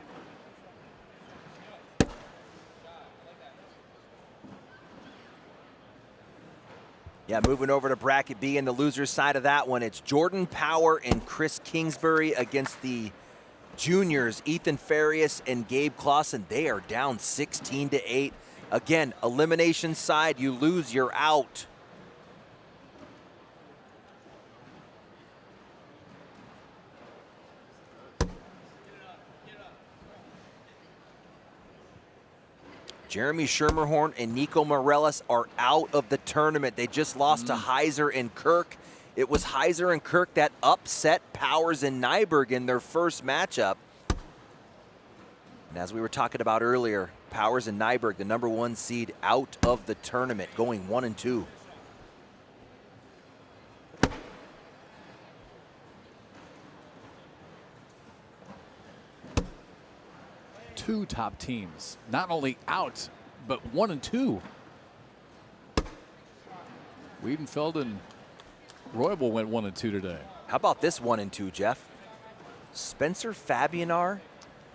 Yeah, moving over to bracket B, and the loser's side of that one, it's Jordan Power and Chris Kingsbury against the juniors, Ethan Farias and Gabe Clausen, they are down 16-8. Again, elimination side, you lose, you're out. Jeremy Schermerhorn and Nico Morellis are out of the tournament. They just lost to Heiser and Kirk. It was Heiser and Kirk that upset Powers and Nyberg in their first matchup. And as we were talking about earlier, Powers and Nyberg, the #1 seed, out of the tournament, going 1-2. Two top teams, not only out, but 1-2. Wiedenfeld and Roybal went 1-2 today. How about this 1-2, Jeff? Spencer Fabianar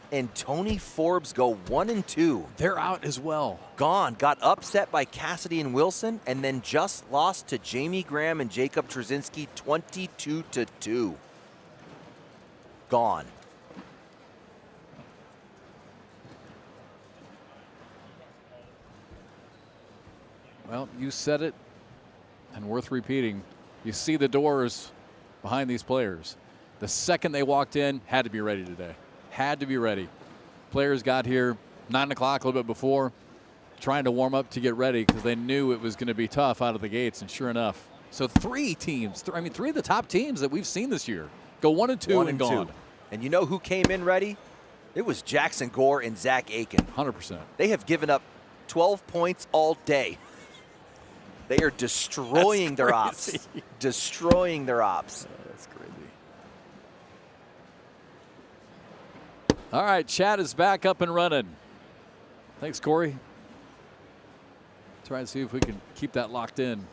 and Tony Forbes go 1-2. They're out as well. Gone. Got upset by Cassidy and Wilson, and then just lost to Jamie Graham and Jacob Trzynski 22-2. Gone. Well, you said it, and worth repeating. You see the doors behind these players. The second they walked in, had to be ready today. Had to be ready. Players got here 9 o'clock, a little bit before, trying to warm up to get ready because they knew it was going to be tough out of the gates, and sure enough. So three teams, three of the top teams that we've seen this year go 1-2 and gone. And you know who came in ready? It was Jackson Gore and Zach Aiken. 100%. They have given up 12 points all day. They are destroying their ops. Destroying their ops. That's crazy. All right, chat is back up and running. Thanks, Corey. Try and see if we can keep that locked in.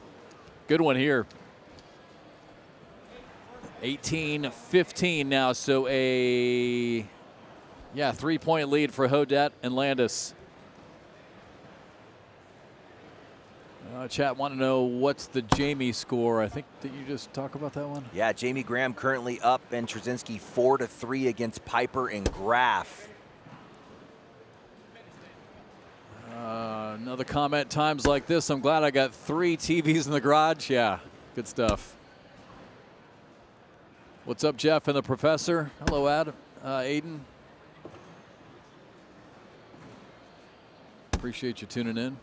Good one here. 18-15 now, so a 3-point lead for Hodette and Landis. Chat want to know what's the Jamie score. I think that you just talk about that one. Yeah, Jamie Graham currently up, and Trzynski 4-3 against Piper and Graff. Another comment. Times like this, I'm glad I got 3 TVs in the garage. Yeah, good stuff. What's up, Jeff and the professor? Hello, Adam, Aiden. Appreciate you tuning in.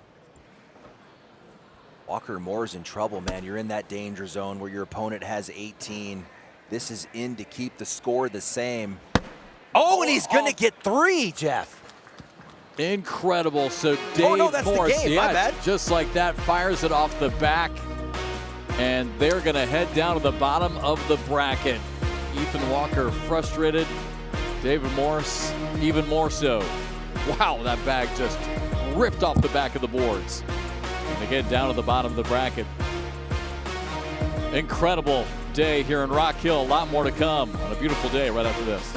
Walker Moore's in trouble, man. You're in that danger zone where your opponent has 18. This is in to keep the score the same. Oh, and he's going to get 3, Jeff. Incredible. So Dave that's Morris, the game. My bad. Just like that, fires it off the back. And they're going to head down to the bottom of the bracket. Ethan Walker frustrated. David Morris even more so. Wow, that bag just ripped off the back of the boards. And they get down to the bottom of the bracket. Incredible day here in Rock Hill. A lot more to come on a beautiful day right after this.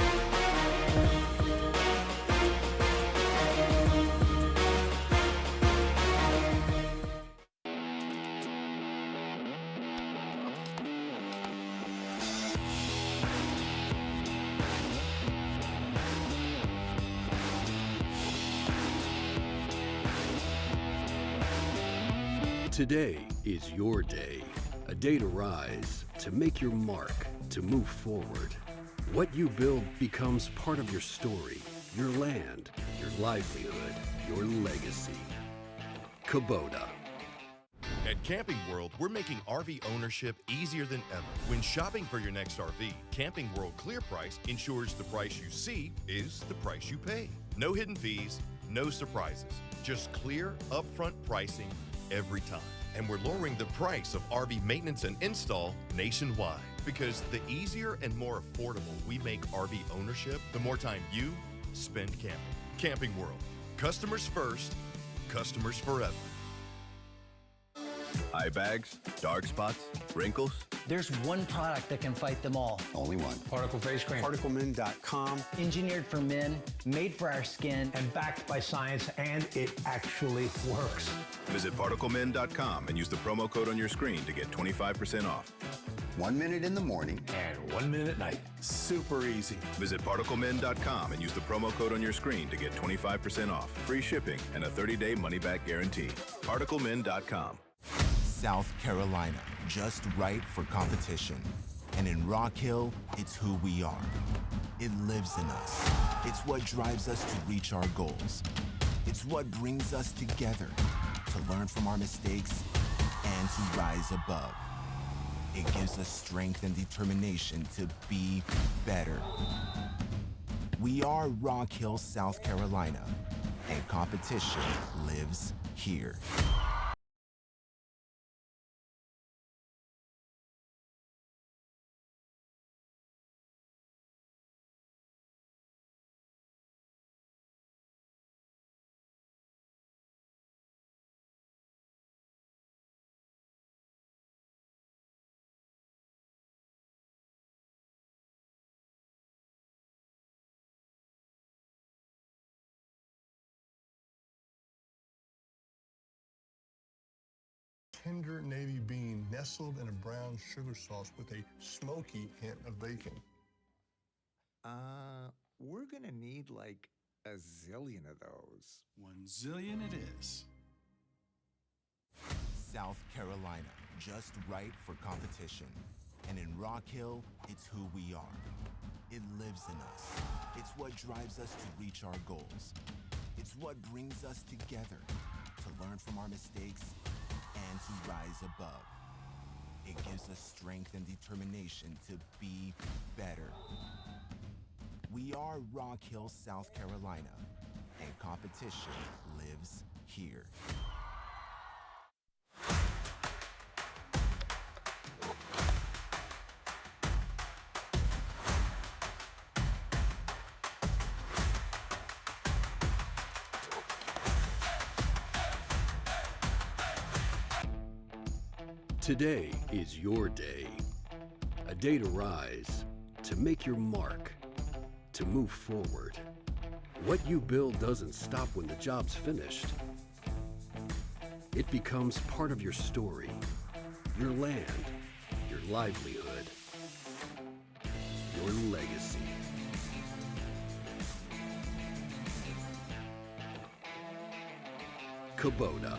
Today is your day, a day to rise, to make your mark, to move forward. What you build becomes part of your story, your land, your livelihood, your legacy. Kubota. At Camping World, we're making RV ownership easier than ever. When shopping for your next RV, Camping World Clear Price ensures the price you see is the price you pay. No hidden fees, no surprises, just clear, upfront pricing every time. And we're lowering the price of RV maintenance and install nationwide, because the easier and more affordable we make RV ownership, the more time you spend camping. Camping World. Customers first, customers forever. Eye bags, dark spots, wrinkles. There's one product that can fight them all. Only one. Particle face cream. ParticleMin.com. Engineered for men, made for our skin. And backed by science, and it actually works. Visit ParticleMin.com and use the promo code on your screen to get 25% off. 1 minute in the morning. And 1 minute at night. Super easy. Visit ParticleMin.com and use the promo code on your screen to get 25% off, free shipping, and a 30-day money-back guarantee. ParticleMin.com. South Carolina, just right for competition. And in Rock Hill, it's who we are. It lives in us. It's what drives us to reach our goals. It's what brings us together to learn from our mistakes and to rise above. It gives us strength and determination to be better. We are Rock Hill, South Carolina, and competition lives here. Tender navy bean nestled in a brown sugar sauce with a smoky hint of bacon. We're gonna need like a zillion of those. 1 zillion it is. South Carolina, just right for competition. And in Rock Hill, it's who we are. It lives in us. It's what drives us to reach our goals. It's what brings us together to learn from our mistakes and to rise above. It gives us strength and determination to be better. We are Rock Hill, South Carolina, and competition lives here. Today is your day. A day to rise, to make your mark, to move forward. What you build doesn't stop when the job's finished. It becomes part of your story, your land, your livelihood, your legacy. Kubota.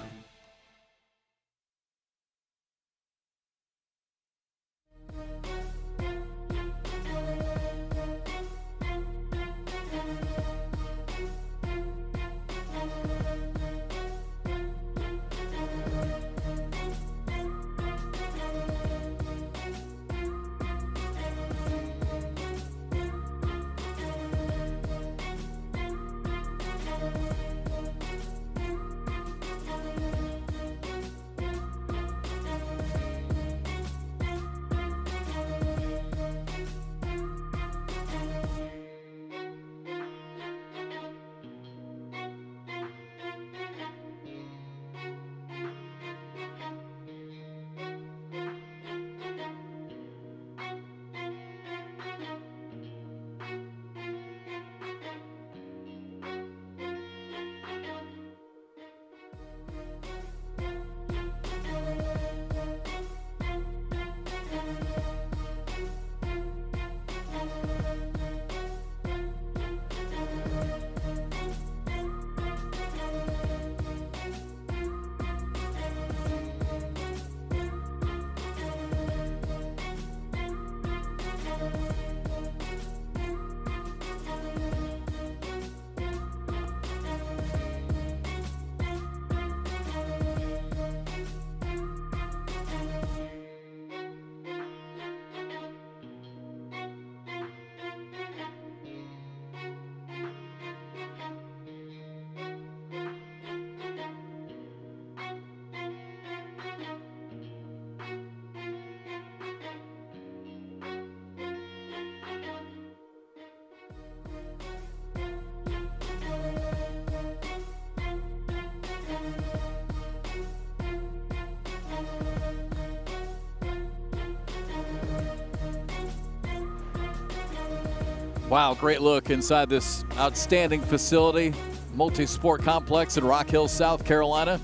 Wow, great look inside this outstanding facility, multi-sport complex in Rock Hill, South Carolina.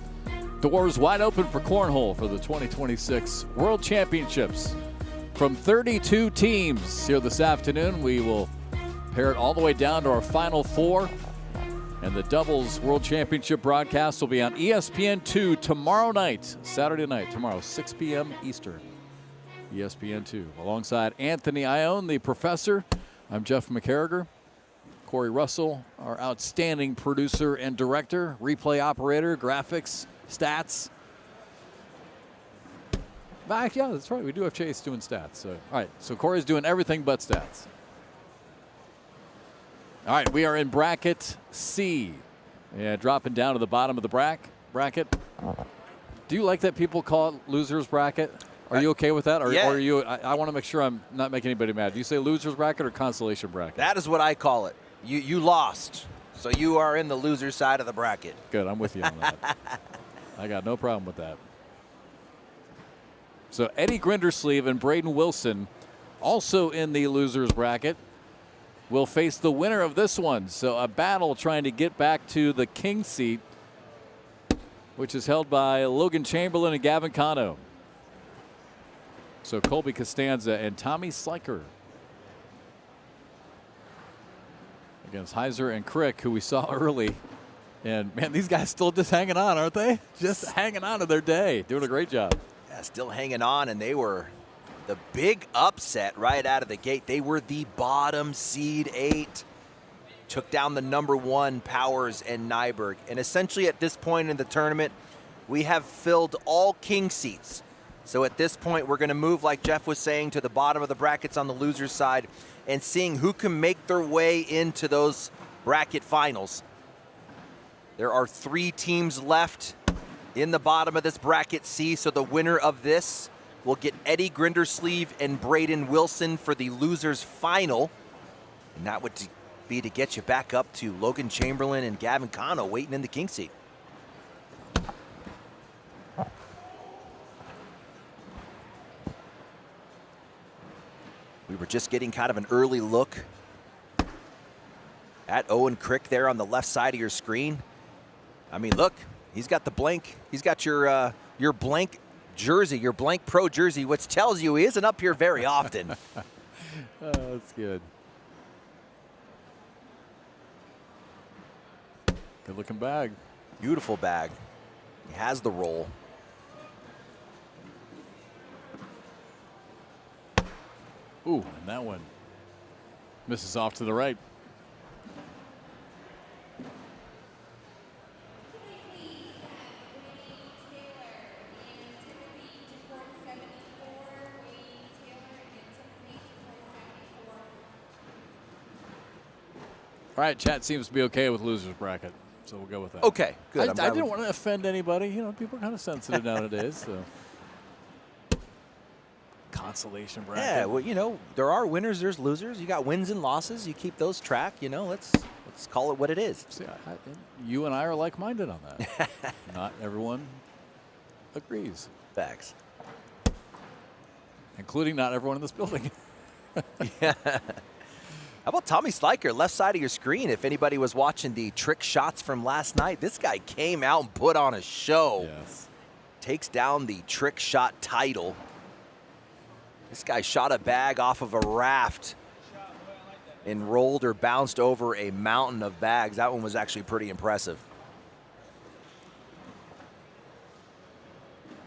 Doors wide open for cornhole for the 2026 World Championships. From 32 teams here this afternoon, we will pair it all the way down to our final 4. And the doubles World Championship broadcast will be on ESPN2 tomorrow night, Saturday night, tomorrow, 6 p.m. Eastern. ESPN2. Alongside Anthony Ione, the professor, I'm Jeff McCarriger. Corey Russell, our outstanding producer and director, replay operator, graphics, stats. Back, yeah, that's right. We do have Chase doing stats. So, all right, so Corey's doing everything but stats. All right, we are in bracket C. Yeah, dropping down to the bottom of the bracket. Do you like that people call it loser's bracket? Are you okay with that? Or, yeah. Or are you? I want to make sure I'm not making anybody mad. Do you say loser's bracket or consolation bracket? That is what I call it. You lost, so you are in the loser side of the bracket. Good, I'm with you on that. I got no problem with that. So Eddie Grindersleeve and Braden Wilson, also in the losers bracket, will face the winner of this one. So a battle trying to get back to the king seat, which is held by Logan Chamberlain and Gavin Cano. So Colby Costanza and Tommy Sliker against Heiser and Crick, who we saw early. And, man, these guys still just hanging on, aren't they? Just hanging on to their day. Doing a great job. Yeah, still hanging on, and they were the big upset right out of the gate. They were the bottom seed 8. Took down the number 1 Powers and Nyberg. And essentially at this point in the tournament, we have filled all king seats. So at this point, we're going to move, like Jeff was saying, to the bottom of the brackets on the loser's side and seeing who can make their way into those bracket finals. There are 3 teams left in the bottom of this bracket C, so the winner of this will get Eddie Grindersleeve and Braden Wilson for the loser's final. And that would be to get you back up to Logan Chamberlain and Gavin Cano waiting in the king seat. We were just getting kind of an early look at Owen Crick there on the left side of your screen. I mean, look, he's got the blank. He's got your blank jersey, your blank pro jersey, which tells you he isn't up here very often. Oh, that's good. Good looking bag. Beautiful bag. He has the roll. Ooh, and that one misses off to the right. All right, chat seems to be okay with loser's bracket, so we'll go with that. Okay, good. I didn't want to offend anybody. You know, people are kind of sensitive nowadays, so. Consolation bracket. Yeah, well, you know, there are winners, there's losers. You got wins and losses. You keep those track. You know, let's call it what it is. See, you and I are like-minded on that. Not everyone agrees. Facts. Including not everyone in this building. Yeah. How about Tommy Sliker, left side of your screen? If anybody was watching the trick shots from last night, this guy came out and put on a show. Yes. Takes down the trick shot title. This guy shot a bag off of a raft and rolled or bounced over a mountain of bags. That one was actually pretty impressive.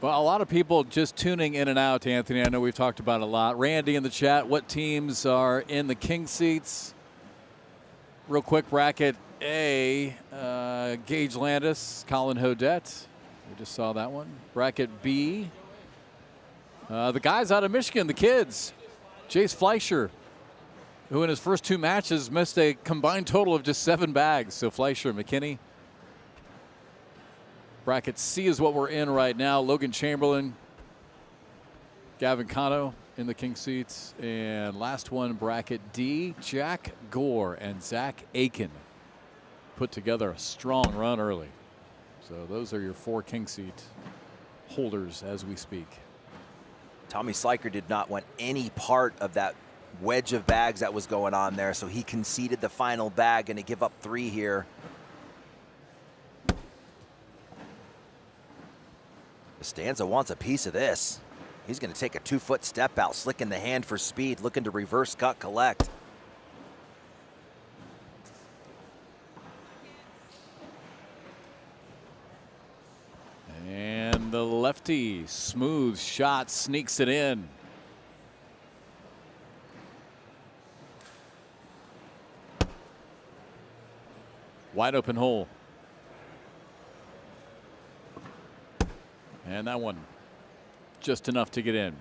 Well, a lot of people just tuning in and out, Anthony. I know we've talked about it a lot. Randy in the chat, what teams are in the king seats? Real quick, bracket A, Gage Landis, Colin Hodette. We just saw that one. Bracket B, the guys out of Michigan, the kids. Jace Fleischer, who in his first 2 matches missed a combined total of just 7 bags. So Fleischer and McKinney. Bracket C is what we're in right now. Logan Chamberlain, Gavin Cano in the king seats. And last one, bracket D, Jack Gore and Zach Aiken put together a strong run early. So those are your 4 king seat holders as we speak. Tommy Sliker did not want any part of that wedge of bags that was going on there. So he conceded the final bag and to give up 3 here. Costanza wants a piece of this. He's going to take a 2-foot step out, slicking the hand for speed, looking to reverse cut collect. And the lefty, smooth shot, sneaks it in. Wide open hole. And that one just enough to get in.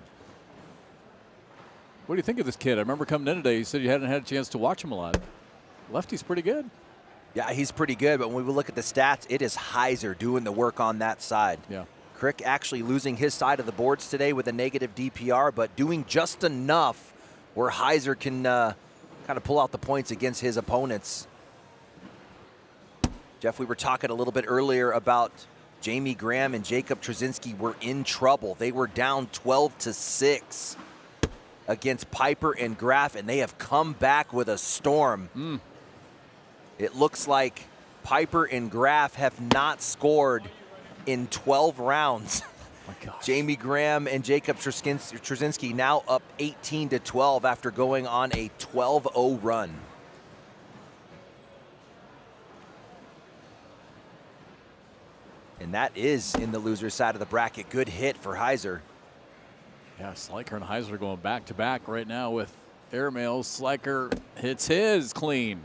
What do you think of this kid? I remember coming in today, you said you hadn't had a chance to watch him a lot. Lefty's pretty good. Yeah, he's pretty good, but when we look at the stats, it is Heiser doing the work on that side. Yeah. Crick actually losing his side of the boards today with a negative DPR, but doing just enough where Heiser can kind of pull out the points against his opponents. Jeff, we were talking a little bit earlier about Jamie Graham and Jacob Trzynski were in trouble. They were down 12-6 against Piper and Graf, and they have come back with a storm. It looks like Piper and Graf have not scored in 12 rounds. My gosh. Jamie Graham and Jacob Trzynski now up 18-12 after going on a 12-0 run. And that is in the loser side of the bracket. Good hit for Heiser. Yeah, Sliker and Heiser going back to back right now with airmails. Sliker hits his clean.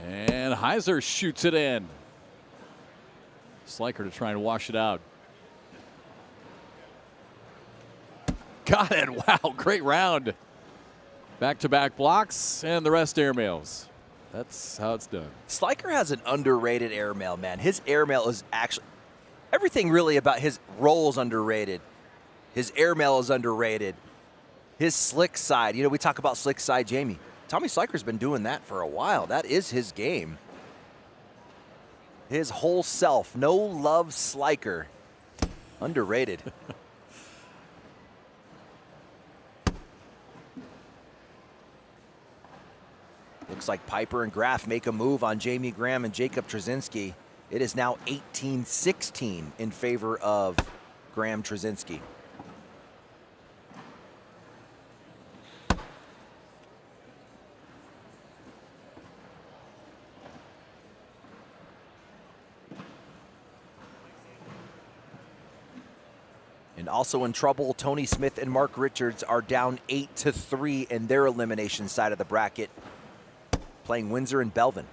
And Heiser shoots it in. Sliker to try and wash it out. Got it. Wow, great round. Back-to-back blocks and the rest airmails. That's how it's done. Sliker has an underrated airmail, man. His airmail is actually, everything really about his roll is underrated. His airmail is underrated. His slick side, you know, we talk about slick side Jamie. Tommy Sliker's been doing that for a while. That is his game. His whole self. No love Sliker. Underrated. Looks like Piper and Graf make a move on Jamie Graham and Jacob Trzynski. It is now 18-16 in favor of Graham Trzynski. And also in trouble, Tony Smith and Mark Richards are down 8-3 in their elimination side of the bracket, playing Windsor and Belvin.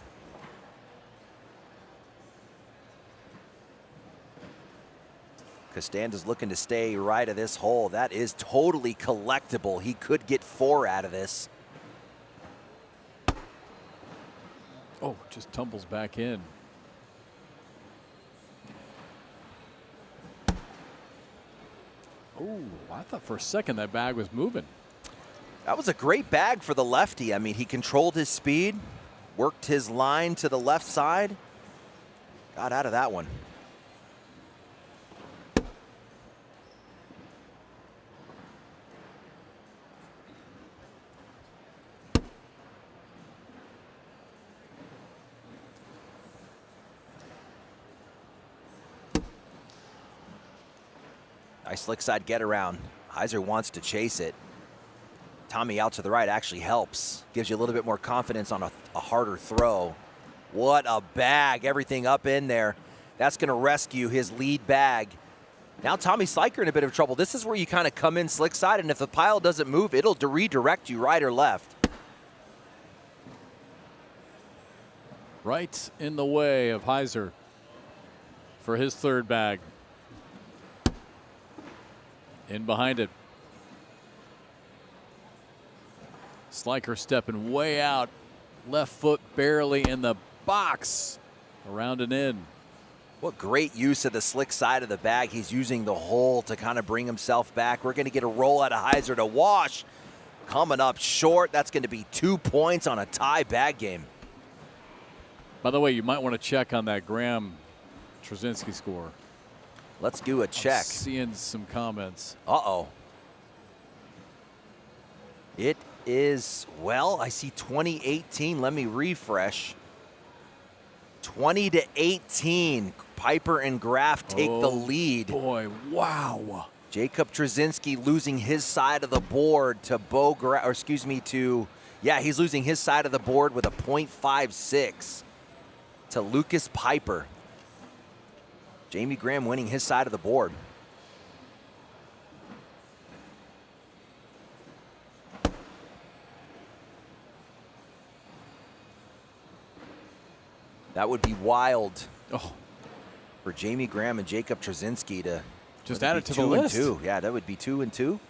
Costanza's looking to stay right of this hole. That is totally collectible. He could get 4 out of this. Oh, just tumbles back in. Oh, I thought for a second that bag was moving. That was a great bag for the lefty. I mean, he controlled his speed, worked his line to the left side, got out of that one. Nice slick side get around. Heiser wants to chase it. Tommy out to the right actually helps. Gives you a little bit more confidence on a harder throw. What a bag. Everything up in there. That's going to rescue his lead bag. Now Tommy Sliker in a bit of trouble. This is where you kind of come in slick side, and if the pile doesn't move, it'll redirect you right or left. Right in the way of Heiser for his third bag. In behind it. Sliker stepping way out. Left foot barely in the box. Around and in. What great use of the slick side of the bag. He's using the hole to kind of bring himself back. We're going to get a roll out of Heiser to wash. Coming up short. That's going to be 2 points on a tie bag game. By the way, you might want to check on that Graham Trzynski score. Let's do a check. Seeing some comments. Uh-oh. It is, well, I see 2018. Let me refresh. 20-18. Piper and Graf take the lead. Boy, wow. Jacob Trzynski losing his side of the board to he's losing his side of the board with a .56 to Lucas Piper. Jamie Graham winning his side of the board. That would be wild for Jamie Graham and Jacob Trzynski to just add it to the 2 and list. 2. Yeah, that would be 2 and 2.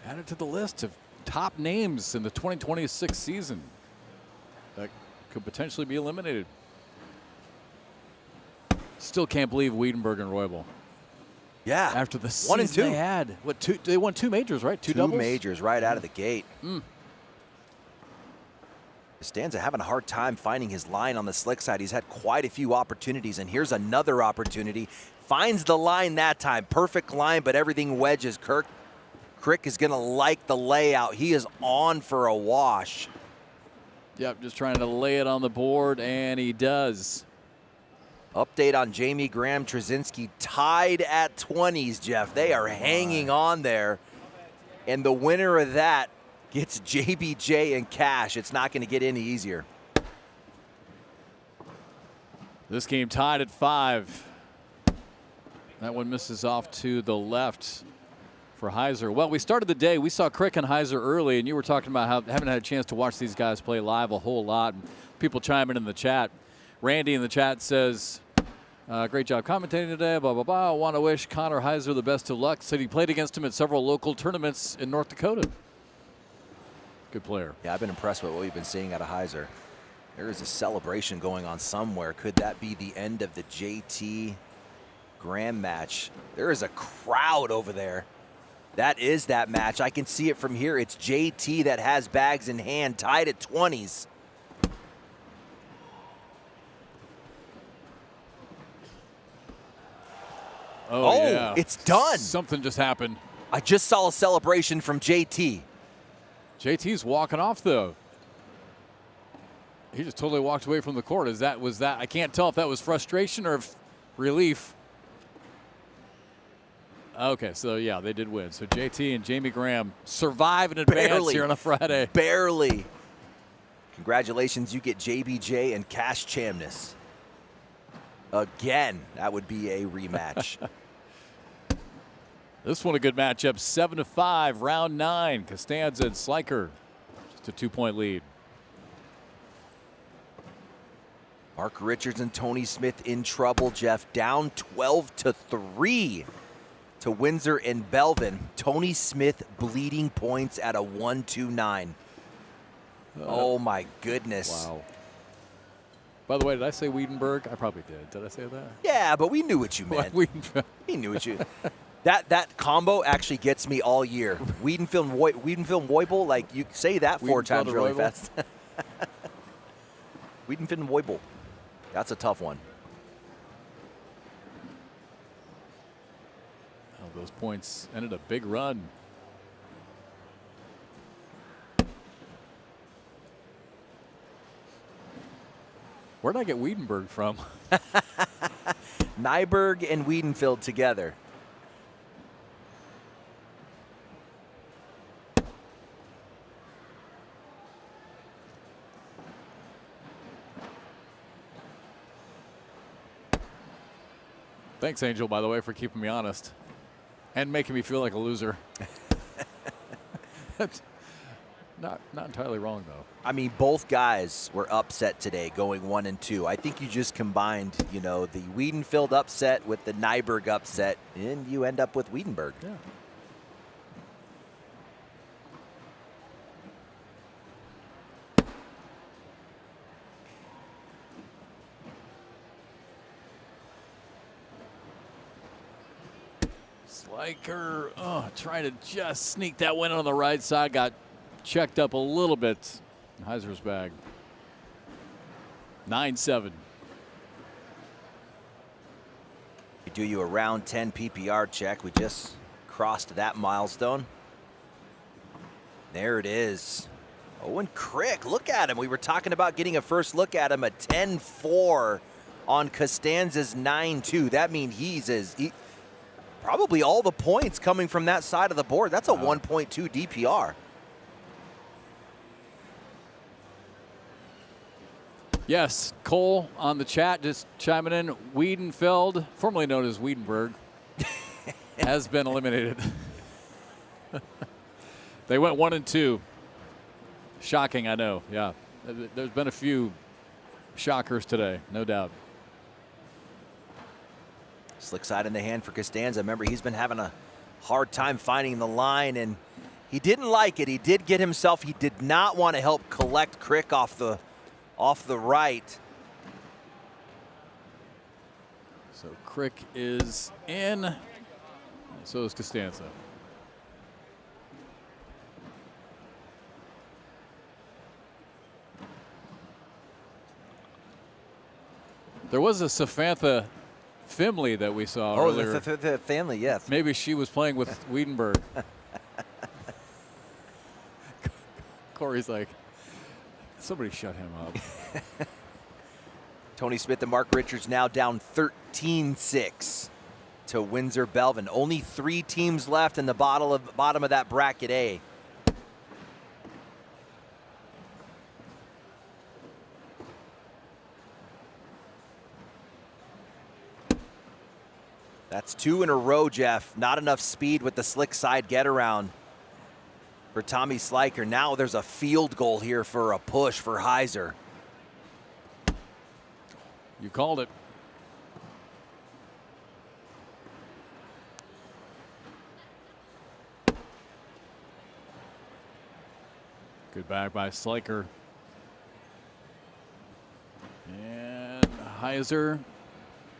Add it to the list of top names in the 2026 season that could potentially be eliminated. Still can't believe Wiedenberg and Roybal. Yeah. After the 1 and 2. season they had. They won 2 majors, right? Two doubles? Majors right out of the gate. Costanza having a hard time finding his line on the slick side. He's had quite a few opportunities, and here's another opportunity. Finds the line that time. Perfect line, but everything wedges. Crick is going to like the layout. He is on for a wash. Yep, just trying to lay it on the board, and he does. Update on Jamie Graham, Trzynski tied at 20s, Jeff. They are hanging on there. And the winner of that gets JBJ and cash. It's not going to get any easier. This game tied at 5. That one misses off to the left for Heiser. Well, we started the day. We saw Crick and Heiser early, and you were talking about how haven't had a chance to watch these guys play live a whole lot. And people chiming in the chat. Randy in the chat says, great job commentating today, blah, blah, blah. I want to wish Connor Heiser the best of luck. Said he played against him at several local tournaments in North Dakota. Good player. Yeah, I've been impressed with what we've been seeing out of Heiser. There is a celebration going on somewhere. Could that be the end of the JT Graham match? There is a crowd over there. That is that match. I can see it from here. It's JT that has bags in hand, tied at 20s. Oh, yeah. It's done. Something just happened. I just saw a celebration from JT. JT's walking off, though. He just totally walked away from the court. Was that? I can't tell if that was frustration or relief. Okay, so yeah, they did win. So JT and Jamie Graham survive in advance here on a Friday. Barely. Congratulations, you get JBJ and Cash Chamness. Again, that would be a rematch. This one a good matchup, 7-5, round 9. Costanza and Sliker, just a 2-point lead. Mark Richards and Tony Smith in trouble, Jeff. Down 12-3 to Windsor and Belvin. Tony Smith bleeding points at a 1-2-9. Oh my goodness. Wow. By the way, did I say Wiedenberg? I probably did. Did I say that? Yeah, but we knew what you meant. We knew what you. That combo actually gets me all year. Wiedenfeld Woibel, like you say that 4 times really fast. Wiedenfeld Woibel. That's a tough one. Oh, those points ended a big run. Where did I get Wiedenberg from? Nyberg and Wiedenfeld together. Thanks, Angel, by the way, for keeping me honest and making me feel like a loser. That's not entirely wrong, though. I mean, both guys were upset today, going 1 and 2. I think you just combined, the Wiedenfeld upset with the Nyberg upset, and you end up with Wiedenberg. Yeah. Sliker, trying to just sneak that one on the right side. Got checked up a little bit in Heiser's bag. 9-7. Do you a round 10 PPR check. We just crossed that milestone. There it is. Owen Crick, look at him. We were talking about getting a first look at him, a 10-4 on Costanza's 9-2. That means probably all the points coming from that side of the board. That's a 1.2 DPR. Yes, Cole on the chat just chiming in. Wiedenfeld, formerly known as Wiedenberg, has been eliminated. They went 1-2. Shocking, I know. Yeah, there's been a few shockers today, no doubt. Slick side in the hand for Costanza. Remember, he's been having a hard time finding the line, and he didn't like it. He did get himself. He did not want to help collect Crick off the right. So Crick is in. So is Costanza. There was a Samantha Fimley that we saw earlier. The family, yes. Maybe she was playing with Wiedenberg. Corey's like, somebody shut him up. Tony Smith and Mark Richards now down 13-6 to Windsor Belvin. Only 3 teams left in the bottom of that bracket A. That's 2 in a row, Jeff. Not enough speed with the slick side get around for Tommy Sliker. Now there's a field goal here for a push for Heiser. You called it. Good back by Sliker. And Heiser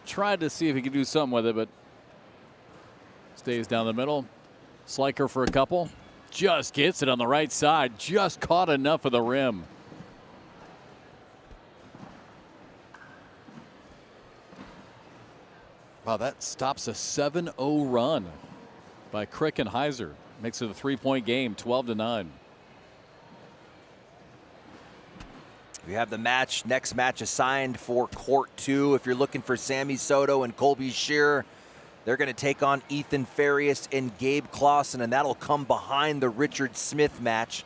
tried to see if he could do something with it, but stays down the middle. Sliker for a couple. Just gets it on the right side. Just caught enough of the rim. Wow, that stops a 7-0 run by Crick and Heiser. Makes it a 3-point game, 12-9. We have the next match assigned for Court 2. If you're looking for Sammy Soto and Colby Shearer, they're going to take on Ethan Farias and Gabe Clausen, and that'll come behind the Richard Smith match.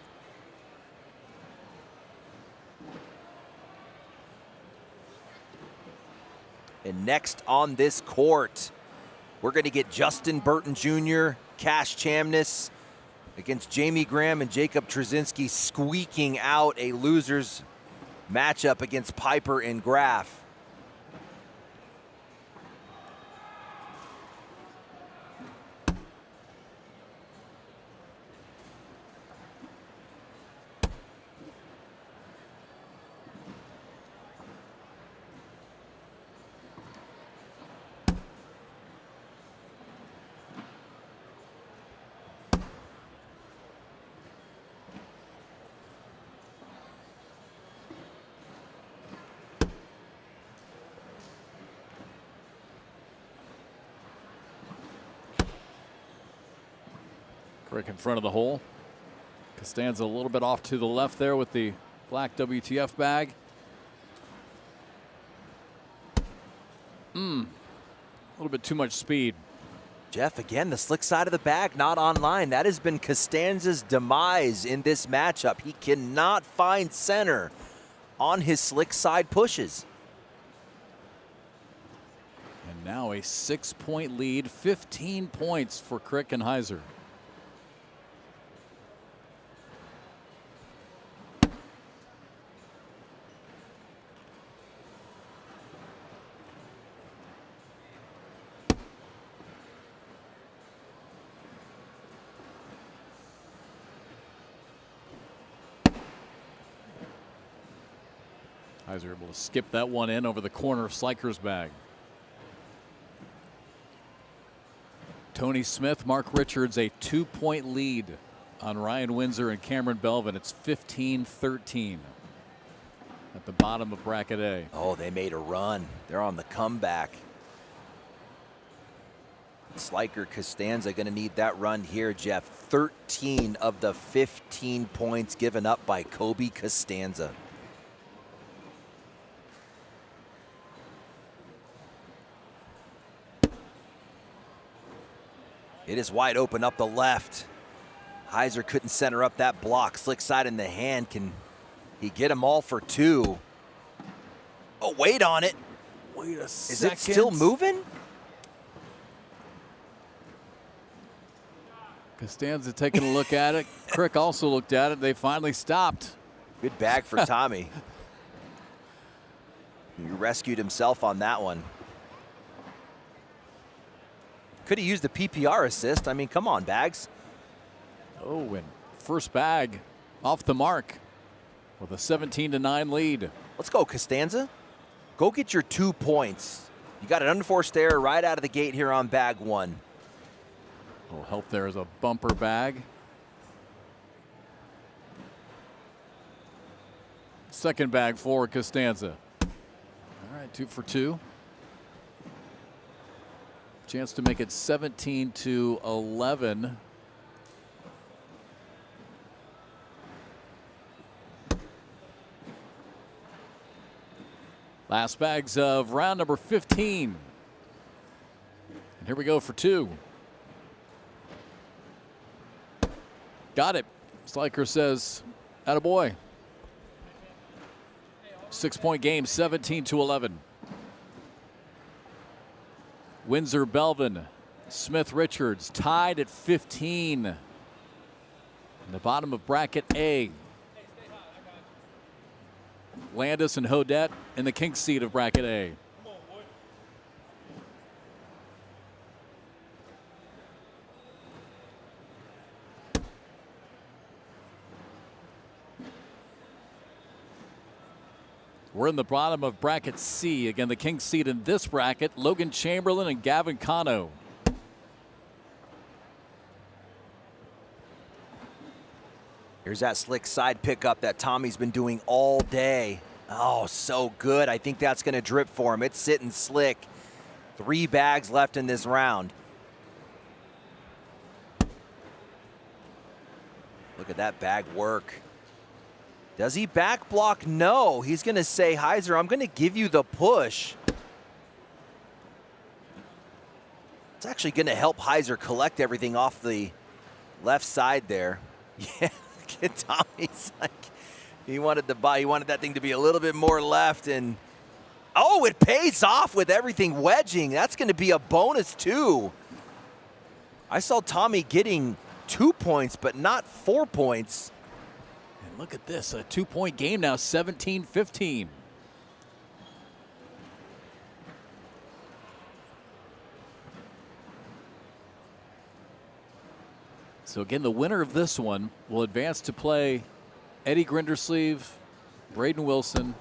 And next on this court, we're going to get Justin Burton Jr., Cash Chamness against Jamie Graham and Jacob Trzynski, squeaking out a loser's matchup against Piper and Graff. Crick in front of the hole. Costanza a little bit off to the left there with the black WTF bag. A little bit too much speed. Jeff, again, the slick side of the bag not online. That has been Costanza's demise in this matchup. He cannot find center on his slick side pushes. And now a 6-point lead, 15 points for Crick and Heiser. Heiser able to skip that one in over the corner of Sliker's bag. Tony Smith, Mark Richards, a 2-point lead on Ryan Windsor and Cameron Belvin. It's 15-13 at the bottom of bracket A. Oh, they made a run. They're on the comeback. Sliker Costanza going to need that run here, Jeff. 13 of the 15 points given up by Kobe Costanza. It is wide open up the left. Heiser couldn't center up that block. Slick side in the hand. Can he get them all for 2? Oh, wait on it. Wait a second. Is second. it still moving? Costanza taking a look at it. Crick also looked at it. They finally stopped. Good bag for Tommy. He rescued himself on that one. Could have used the PPR assist. I mean, come on, Bags. Oh, and first bag off the mark with a 17-9 lead. Let's go, Costanza. Go get your 2 points. You got an unforced error right out of the gate here on bag 1. Will help there as a bumper bag. Second bag for Costanza. All right, 2 for 2. Chance to make it 17-11. Last bags of round number 15. And here we go for 2. Got it. Sliker says, attaboy. 6-point game, 17-11. Windsor Belvin, Smith Richards tied at 15. In the bottom of bracket A. Landis and Hodette in the king seat of bracket A. We're in the bottom of bracket C. Again, the king seat in this bracket, Logan Chamberlain and Gavin Cano. Here's that slick side pickup that Tommy's been doing all day. Oh, so good. I think that's going to drip for him. It's sitting slick. 3 bags left in this round. Look at that bag work. Does he back block? No. He's going to say, Heiser, I'm going to give you the push. It's actually going to help Heiser collect everything off the left side there. Yeah, look at Tommy's like, he wanted that thing to be a little bit more left, and oh, it pays off with everything wedging. That's going to be a bonus too. I saw Tommy getting 2 points, but not 4 points. And look at this, a 2-point game now, 17-15. So again, the winner of this one will advance to play Eddie Grindersleeve, Braden Wilson,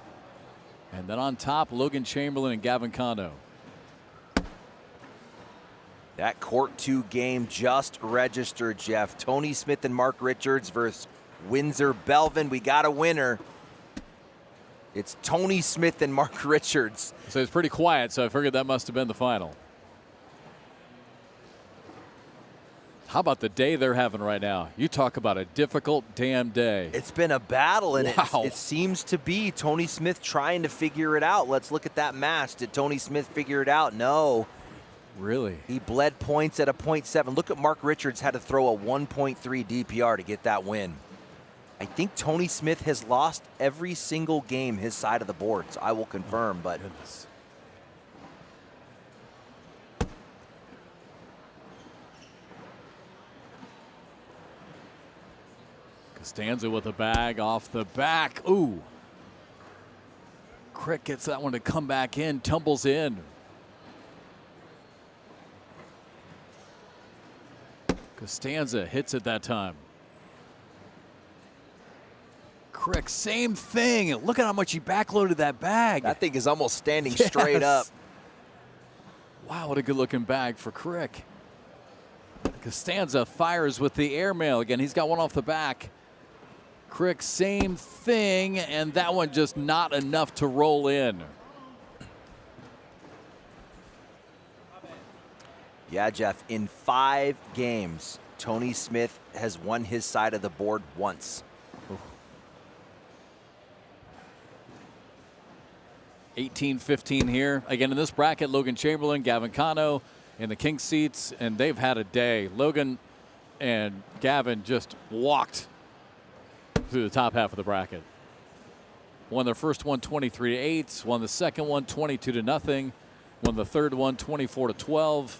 and then on top, Logan Chamberlain and Gavin Cano. That court 2 game just registered, Jeff. Tony Smith and Mark Richards versus Windsor Belvin. We got a winner. It's Tony Smith and Mark Richards. So it's pretty quiet, so I figured that must have been the final. How about the day they're having right now? You talk about a difficult damn day. It's been a battle, and wow. it seems to be Tony Smith trying to figure it out. Let's look at that match. Did Tony Smith figure it out? No. Really? He bled points at a 0.7. Look at Mark Richards had to throw a 1.3 DPR to get that win. I think Tony Smith has lost every single game his side of the boards. I will confirm, but goodness. Costanza with a bag off the back. Ooh. Crick gets that one to come back in, tumbles in. Costanza hits it that time. Crick, same thing. Look at how much he backloaded that bag. That thing is almost standing straight up. Wow, what a good looking bag for Crick. Costanza fires with the airmail again. He's got one off the back. Crick, same thing, and that one just not enough to roll in. Yeah, Jeff, in 5 games, Tony Smith has won his side of the board once. 18-15 here. Again, in this bracket, Logan Chamberlain, Gavin Cano in the king seats, and they've had a day. Logan and Gavin just walked through the top half of the bracket. Won their first one 23-8, won the second one 22-0, won the third one 24-12.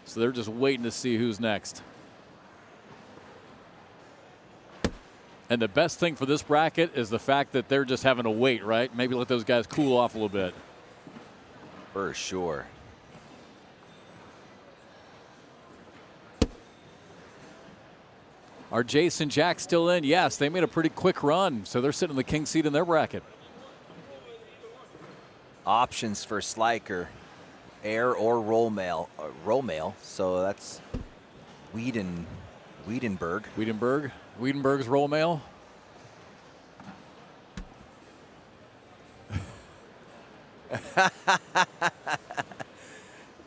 So they're just waiting to see who's next. And the best thing for this bracket is the fact that they're just having to wait, right? Maybe let those guys cool off a little bit. For sure. Are Jason Jack still in? Yes, they made a pretty quick run, so they're sitting in the king seat in their bracket. Options for Sliker, air or roll mail. So that's Wiedenberg. Wiedenberg's roll mail.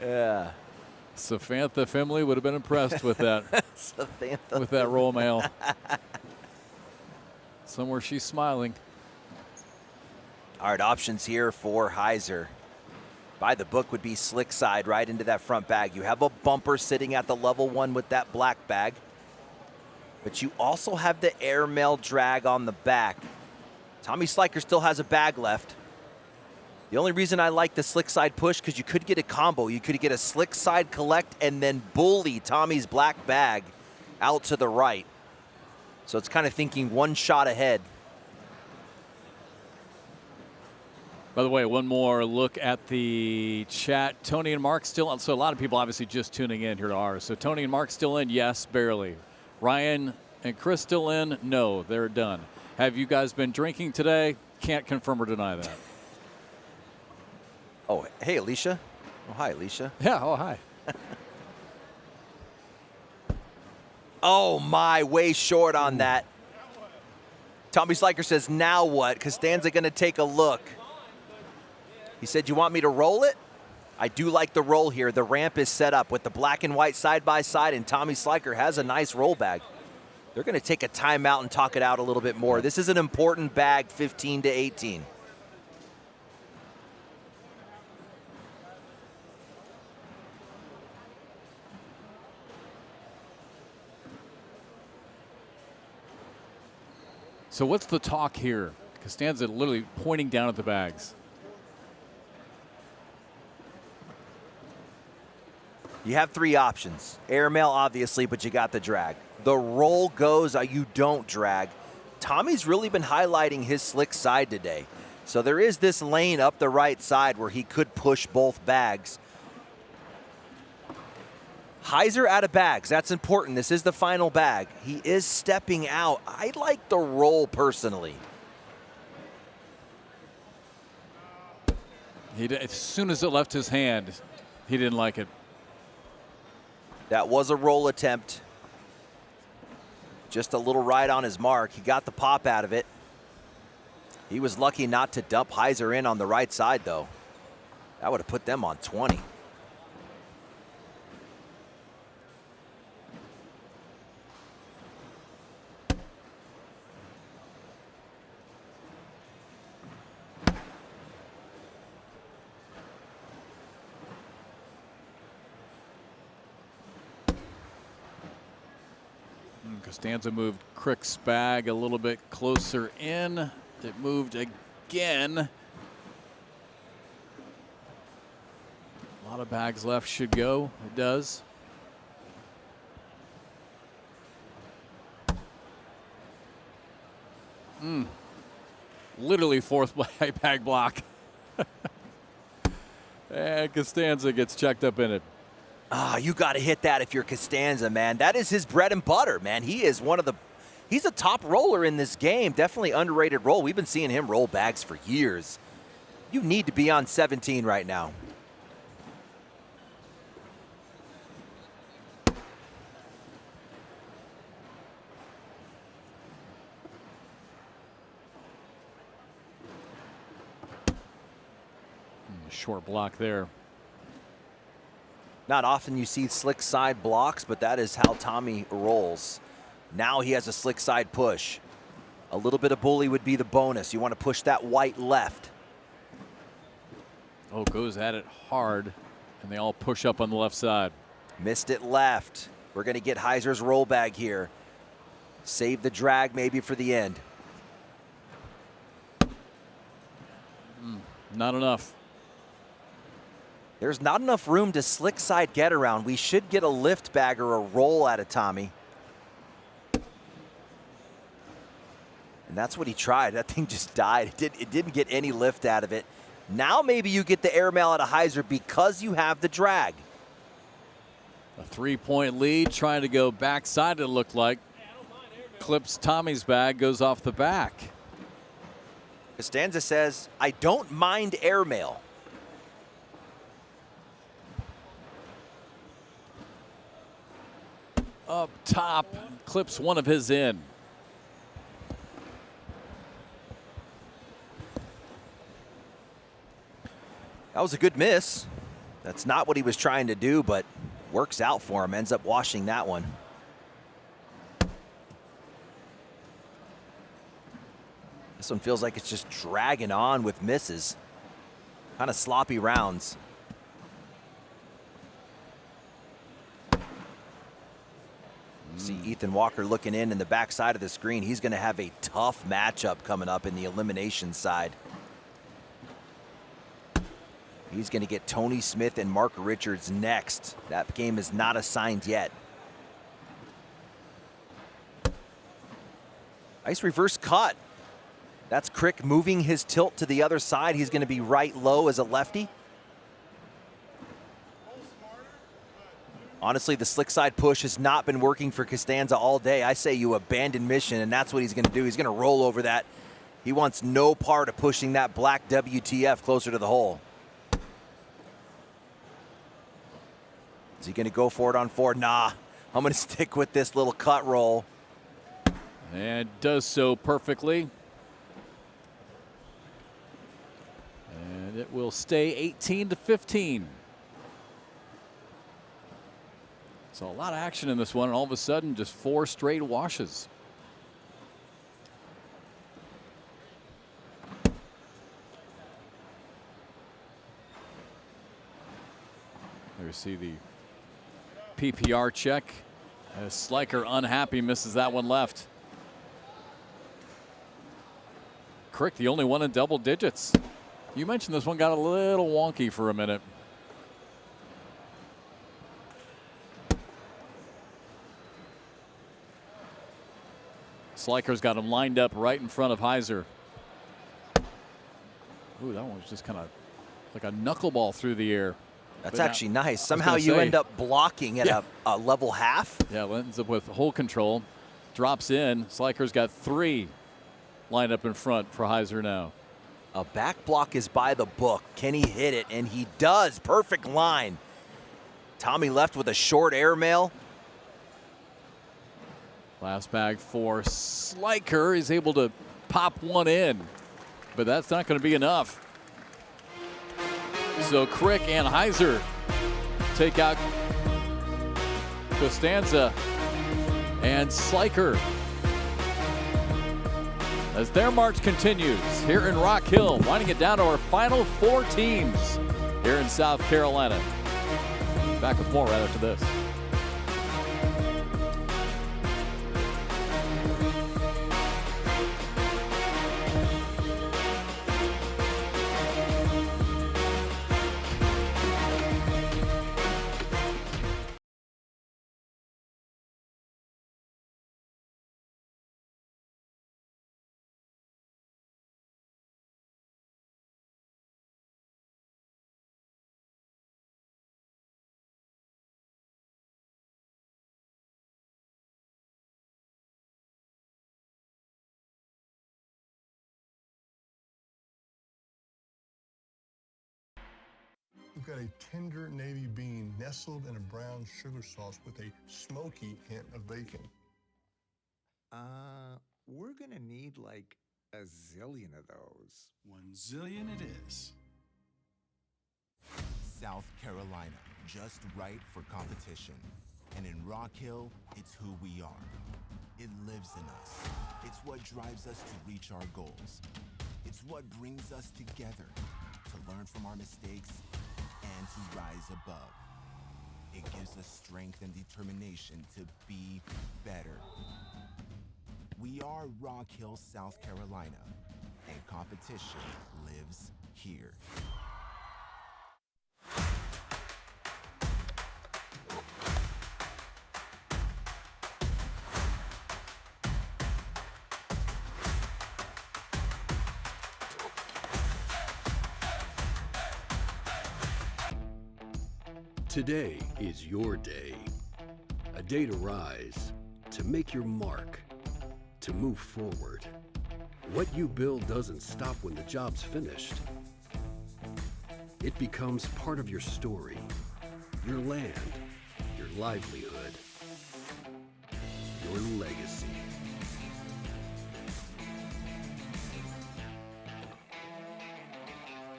Yeah. Samantha Finley would have been impressed with that. With that roll mail. Somewhere she's smiling. All right, options here for Heiser. By the book would be slick side right into that front bag. You have a bumper sitting at the level 1 with that black bag. But you also have the airmail drag on the back. Tommy Sliker still has a bag left. The only reason I like the slick side push, because you could get a combo. You could get a slick side collect and then bully Tommy's black bag out to the right. So it's kind of thinking one shot ahead. By the way, one more look at the chat. Tony and Mark still on. So a lot of people obviously just tuning in here to ours. So Tony and Mark still in? Yes, barely. Ryan and Chris still in? No, they're done. Have you guys been drinking today? Can't confirm or deny that. Oh, hey, Alicia. Oh, hi, Alicia. Yeah, oh, hi. Oh, my, way short on that. Tommy Sliker says, now what? Costanza going to take a look. He said, you want me to roll it? I do like the roll here. The ramp is set up with the black and white side by side, and Tommy Sliker has a nice roll bag. They're going to take a timeout and talk it out a little bit more. This is an important bag, 15-18. So what's the talk here? Costanza literally pointing down at the bags. You have 3 options. Airmail, obviously, but you got the drag. The roll goes, you don't drag. Tommy's really been highlighting his slick side today. So there is this lane up the right side where he could push both bags. Heiser out of bags. That's important. This is the final bag. He is stepping out. I like the roll personally. As soon as it left his hand, he didn't like it. That was a roll attempt. Just a little right on his mark. He got the pop out of it. He was lucky not to dump Heiser in on the right side, though. That would have put them on 20. Costanza moved Crick's bag a little bit closer in. It moved again. A lot of bags left, should go. It does. Literally fourth bag block. And Costanza gets checked up in it. You got to hit that if you're Costanza, man. That is his bread and butter, man. He is he's a top roller in this game. Definitely underrated roll. We've been seeing him roll bags for years. You need to be on 17 right now. Short block there. Not often you see slick side blocks, but that is how Tommy rolls. Now he has a slick side push. A little bit of bully would be the bonus. You want to push that white left. Oh, goes at it hard, and they all push up on the left side. Missed it left. We're going to get Heiser's roll bag here. Save the drag maybe for the end. Not enough. There's not enough room to slick side get around. We should get a lift bag or a roll out of Tommy. And that's what he tried. That thing just died. It didn't get any lift out of it. Now maybe you get the airmail out of Heiser because you have the drag. A 3-point lead, trying to go backside, it looked like. Clips Tommy's bag, goes off the back. Costanza says, I don't mind airmail. Up top, clips one of his in. That was a good miss. That's not what he was trying to do, but works out for him. Ends up washing that one. This one feels like it's just dragging on with misses. Kind of sloppy rounds. See Ethan Walker looking in the backside of the screen. He's going to have a tough matchup coming up in the elimination side. He's going to get Tony Smith and Mark Richards next. That game is not assigned yet. Nice reverse cut. That's Crick moving his tilt to the other side. He's going to be right low as a lefty. Honestly, the slick side push has not been working for Costanza all day. I say you abandon mission, and that's what he's going to do. He's going to roll over that. He wants no part of pushing that black WTF closer to the hole. Is he going to go for it on 4? Nah, I'm going to stick with this little cut roll. And does so perfectly. And it will stay 18-15. So a lot of action in this one, and all of a sudden just 4 straight washes. There you see the PPR check as Sliker, unhappy, misses that one left. Crick, the only one in double digits. You mentioned this one got a little wonky for a minute. Sliker's got him lined up right in front of Heiser. Ooh, that one was just kind of like a knuckleball through the air. That's actually nice. Somehow you end up blocking at a level half. Yeah, ends up with hole control. Drops in. Sliker's got 3 lined up in front for Heiser now. A back block is by the book. Can he hit it? And he does. Perfect line. Tommy left with a short airmail. Last bag for Sliker. He's able to pop one in, but that's not going to be enough. So Crick and Heiser take out Costanza and Sliker as their march continues here in Rock Hill, winding it down to our final 4 teams here in South Carolina. Back with more right after this. We've got a tender navy bean nestled in a brown sugar sauce with a smoky hint of bacon. We're gonna need like a zillion of those. 1 zillion it is. South Carolina, just right for competition. And in Rock Hill, it's who we are. It lives in us. It's what drives us to reach our goals. It's what brings us together to learn from our mistakes and to rise above. It gives us strength and determination to be better. We are Rock Hill, South Carolina, and competition lives here. Today is your day. A day to rise, to make your mark, to move forward. What you build doesn't stop when the job's finished. It becomes part of your story, your land, your livelihood, your legacy.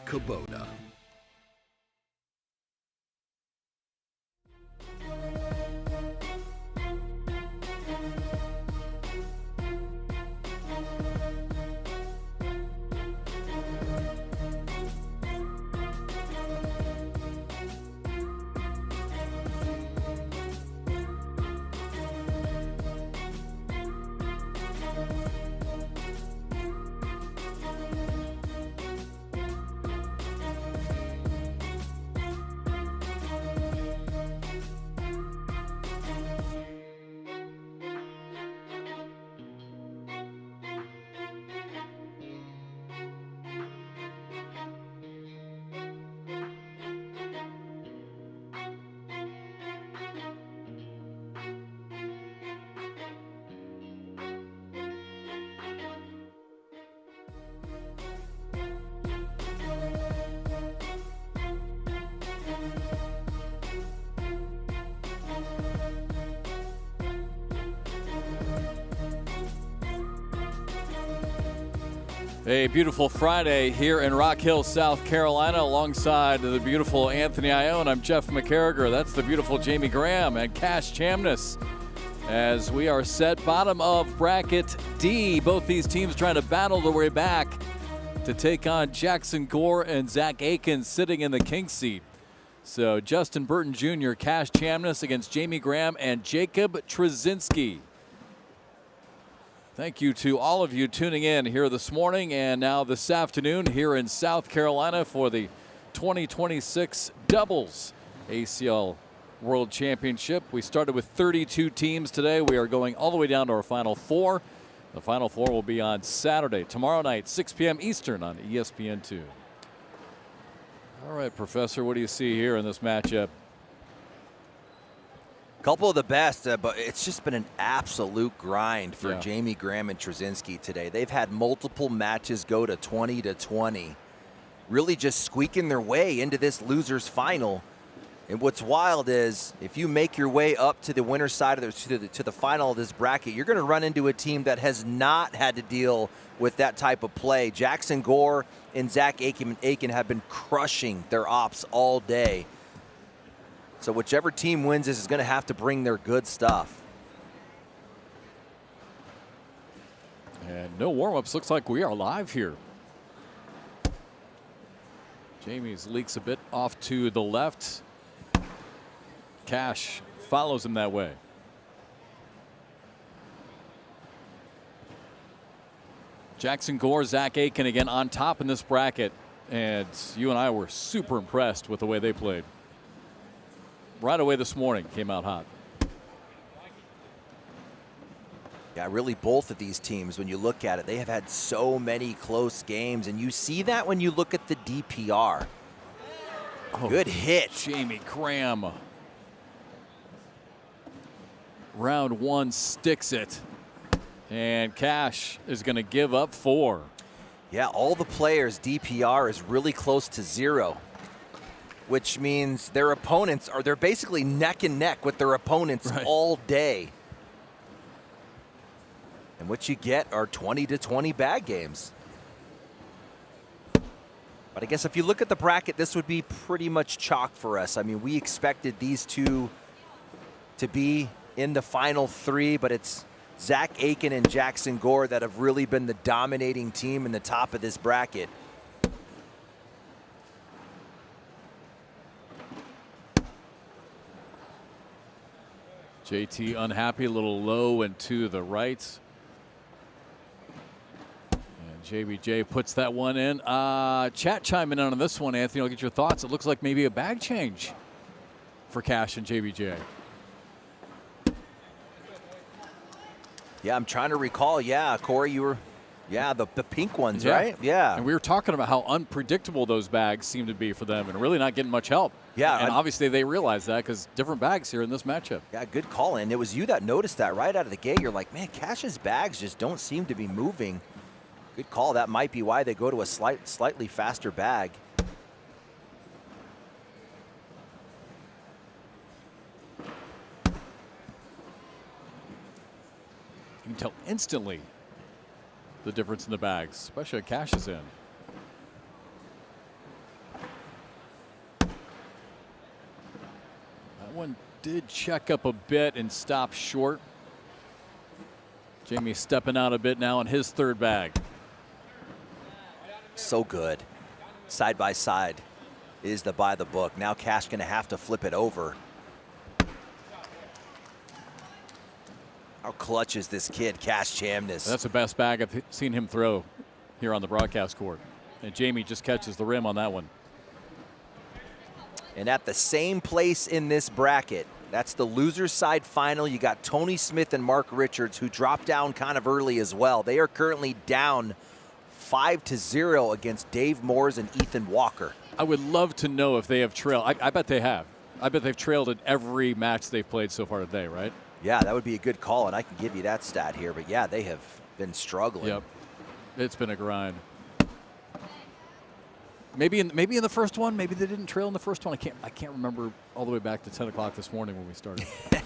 Kubota. A beautiful Friday here in Rock Hill, South Carolina, alongside the beautiful Anthony Ione. I'm Jeff McCarriger. That's the beautiful Jamie Graham and Cash Chamness. As we are set bottom of bracket D, both these teams trying to battle their way back to take on Jackson Gore and Zach Aiken sitting in the king seat. So Justin Burton Jr., Cash Chamness against Jamie Graham and Jacob Trzynski. Thank you to all of you tuning in here this morning and now this afternoon here in South Carolina for the 2026 Doubles ACL World Championship. We started with 32 teams today. We are going all the way down to our Final Four. The Final Four will be on Saturday, tomorrow night, 6 p.m. Eastern on ESPN2. All right, Professor, what do you see here in this matchup? Couple of the best, but it's just been an absolute grind for Jamie Graham and Trzynski today. They've had multiple matches go to 20-20, really just squeaking their way into this loser's final. And what's wild is if you make your way up to the winner's side of to the final of this bracket, you're going to run into a team that has not had to deal with that type of play. Jackson Gore and Zach Aiken have been crushing their ops all day. So whichever team wins this is going to have to bring their good stuff. And no warm-ups. Looks like we are live here. Jamie's leaks a bit off to the left. Cash follows him that way. Jackson Gore, Zach Aiken again on top in this bracket. And you and I were super impressed with the way they played. Right away this morning, came out hot. Yeah, really both of these teams, when you look at it, they have had so many close games, and you see that when you look at the DPR. Oh, good hit. Jamie Graham. Round one sticks it. And Cash is going to give up 4. Yeah, all the players' DPR is really close to 0. Which means their opponents they're basically neck and neck with their opponents all day. And what you get are 20-20 bag games. But I guess if you look at the bracket, this would be pretty much chalk for us. I mean, we expected these two to be in the final three, but it's Zach Aiken and Jackson Gore that have really been the dominating team in the top of this bracket. JT unhappy, a little low and to the right. And JBJ puts that one in. Chat chiming in on this one, Anthony. I'll get your thoughts. It looks like maybe a bag change for Cash and JBJ. Yeah, I'm trying to recall. Yeah, Corey, you were, the pink ones, right? Yeah. And we were talking about how unpredictable those bags seem to be for them and really not getting much help. Yeah. And obviously they realize that because different bags here in this matchup. Yeah, good call. And it was you that noticed that right out of the gate. You're like, man, Cash's bags just don't seem to be moving. Good call. That might be why they go to a slightly faster bag. You can tell instantly the difference in the bags, especially Cash is in. That one did check up a bit and stop short. Jamie stepping out a bit now in his third bag. So good. Side by side is the by the book. Now Cash going to have to flip it over. How clutch is this kid, Cash Chamness? That's the best bag I've seen him throw here on the broadcast court. And Jamie just catches the rim on that one. And at the same place in this bracket, that's the loser's side final. You got Tony Smith and Mark Richards, who dropped down kind of early as well. They are currently down 5-0 against Dave Moores and Ethan Walker. I would love to know if they have trailed. I bet they have. I bet they've trailed in every match they've played so far today, right? Yeah, that would be a good call, and I can give you that stat here. But yeah, they have been struggling. Yep, it's been a grind. Maybe in the first one, maybe they didn't trail in the first one. I can't remember all the way back to 10 o'clock this morning when we started. I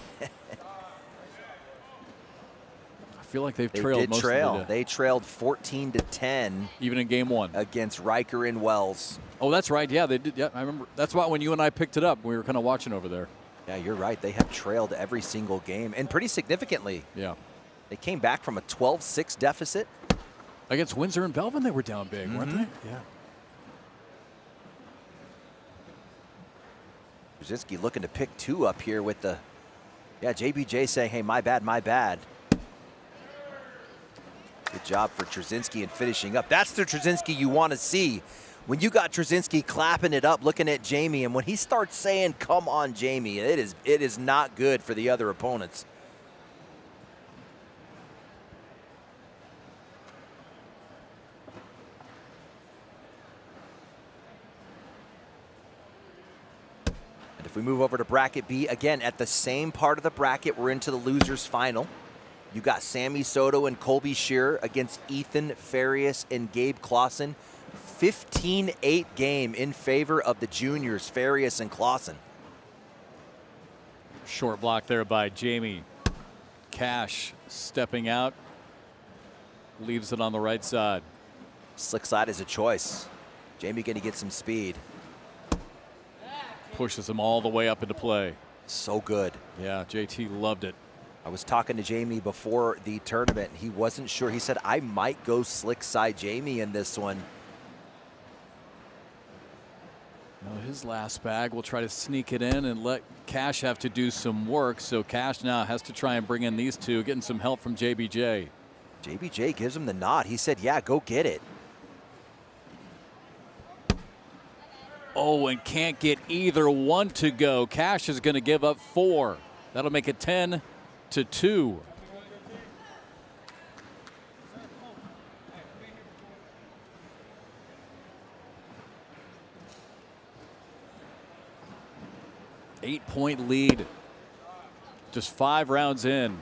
feel like they've trailed most of the day. They trailed 14-10. Even in game one. Against Riker and Wells. Oh, that's right. Yeah, they did. Yeah, I remember. That's why when you and I picked it up, we were kind of watching over there. Yeah, you're right. They have trailed every single game, and pretty significantly. Yeah. They came back from a 12-6 deficit. Against Windsor and Belvin, they were down big, weren't they? Yeah. Brzezinski looking to pick two up here with the, JBJ saying, hey, my bad, my bad. Good job for Trzynski in finishing up. That's the Trzynski you want to see. When you got Trzynski clapping it up, looking at Jamie, and when he starts saying, come on, Jamie, it is not good for the other opponents. And if we move over to bracket B, again, at the same part of the bracket, we're into the losers final. You got Sammy Soto and Colby Shearer against Ethan Farias and Gabe Clausen. 15-8 game in favor of the juniors, Farias and Clausen. Short block there by Jamie. Cash stepping out. Leaves it on the right side. Slick side is a choice. Jamie going to get some speed. Pushes him all the way up into play. So good. Yeah, JT loved it. I was talking to Jamie before the tournament. He wasn't sure. He said, I might go slick side Jamie in this one. Well, his last bag will try to sneak it in and let Cash have to do some work. So Cash now has to try and bring in these two, getting some help from JBJ. JBJ gives him the nod. He said, yeah, go get it. Oh, and can't get either one to go. Cash is going to give up 4. That'll make it 10-2. 8-point lead. Just 5 rounds in.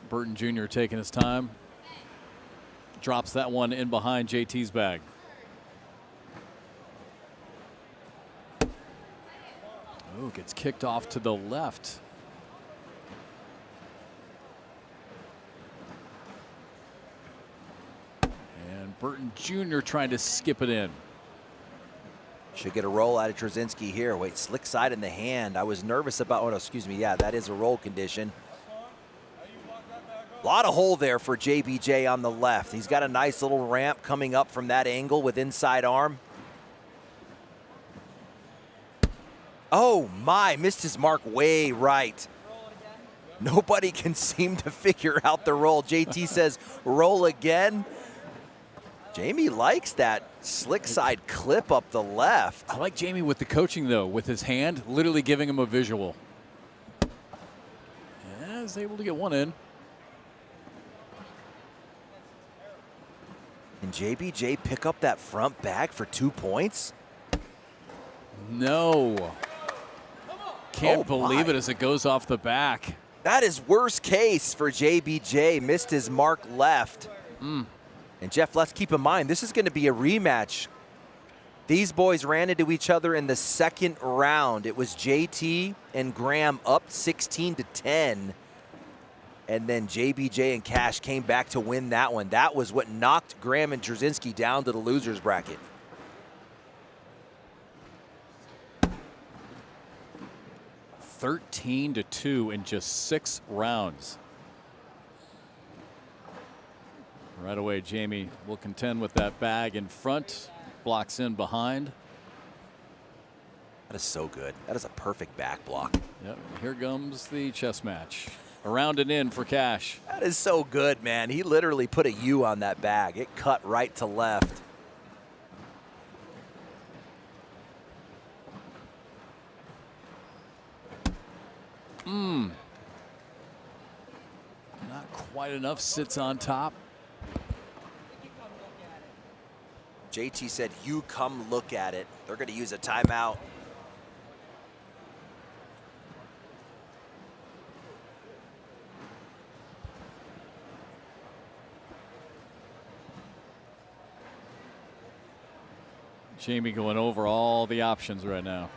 Burton Jr. taking his time. Drops that one in behind JT's bag. Oh, gets kicked off to the left. And Burton Jr. trying to skip it in. Should get a roll out of Trzynski here. Wait, slick side in the hand. I was nervous about, oh no, excuse me. Yeah, that is a roll condition. A lot of hole there for JBJ on the left. He's got a nice little ramp coming up from that angle with inside arm. Oh my, missed his mark way right. Nobody can seem to figure out the roll. JT says, roll again. Jamie likes that slick side clip up the left. I like Jamie with the coaching, though, with his hand, literally giving him a visual. Yeah, he's able to get one in. Can JBJ pick up that front bag for 2 points? No. Can't believe it as it goes off the back. That is worst case for JBJ. Missed his mark left. And Jeff, let's keep in mind, this is going to be a rematch. These boys ran into each other in the second round. It was JT and Graham up 16-10. And then JBJ and Cash came back to win that one. That was what knocked Graham and Trzynski down to the loser's bracket. (13-2) in just 6 rounds. Right away, Jamie will contend with that bag in front, blocks in behind. That is so good. That is a perfect back block. Yep, here comes the chess match. Around and in for Cash. That is so good, man. He literally put a U on that bag. It cut right to left. Not quite enough, sits on top. JT said, you come look at it. They're going to use a timeout. Jamie going over all the options right now.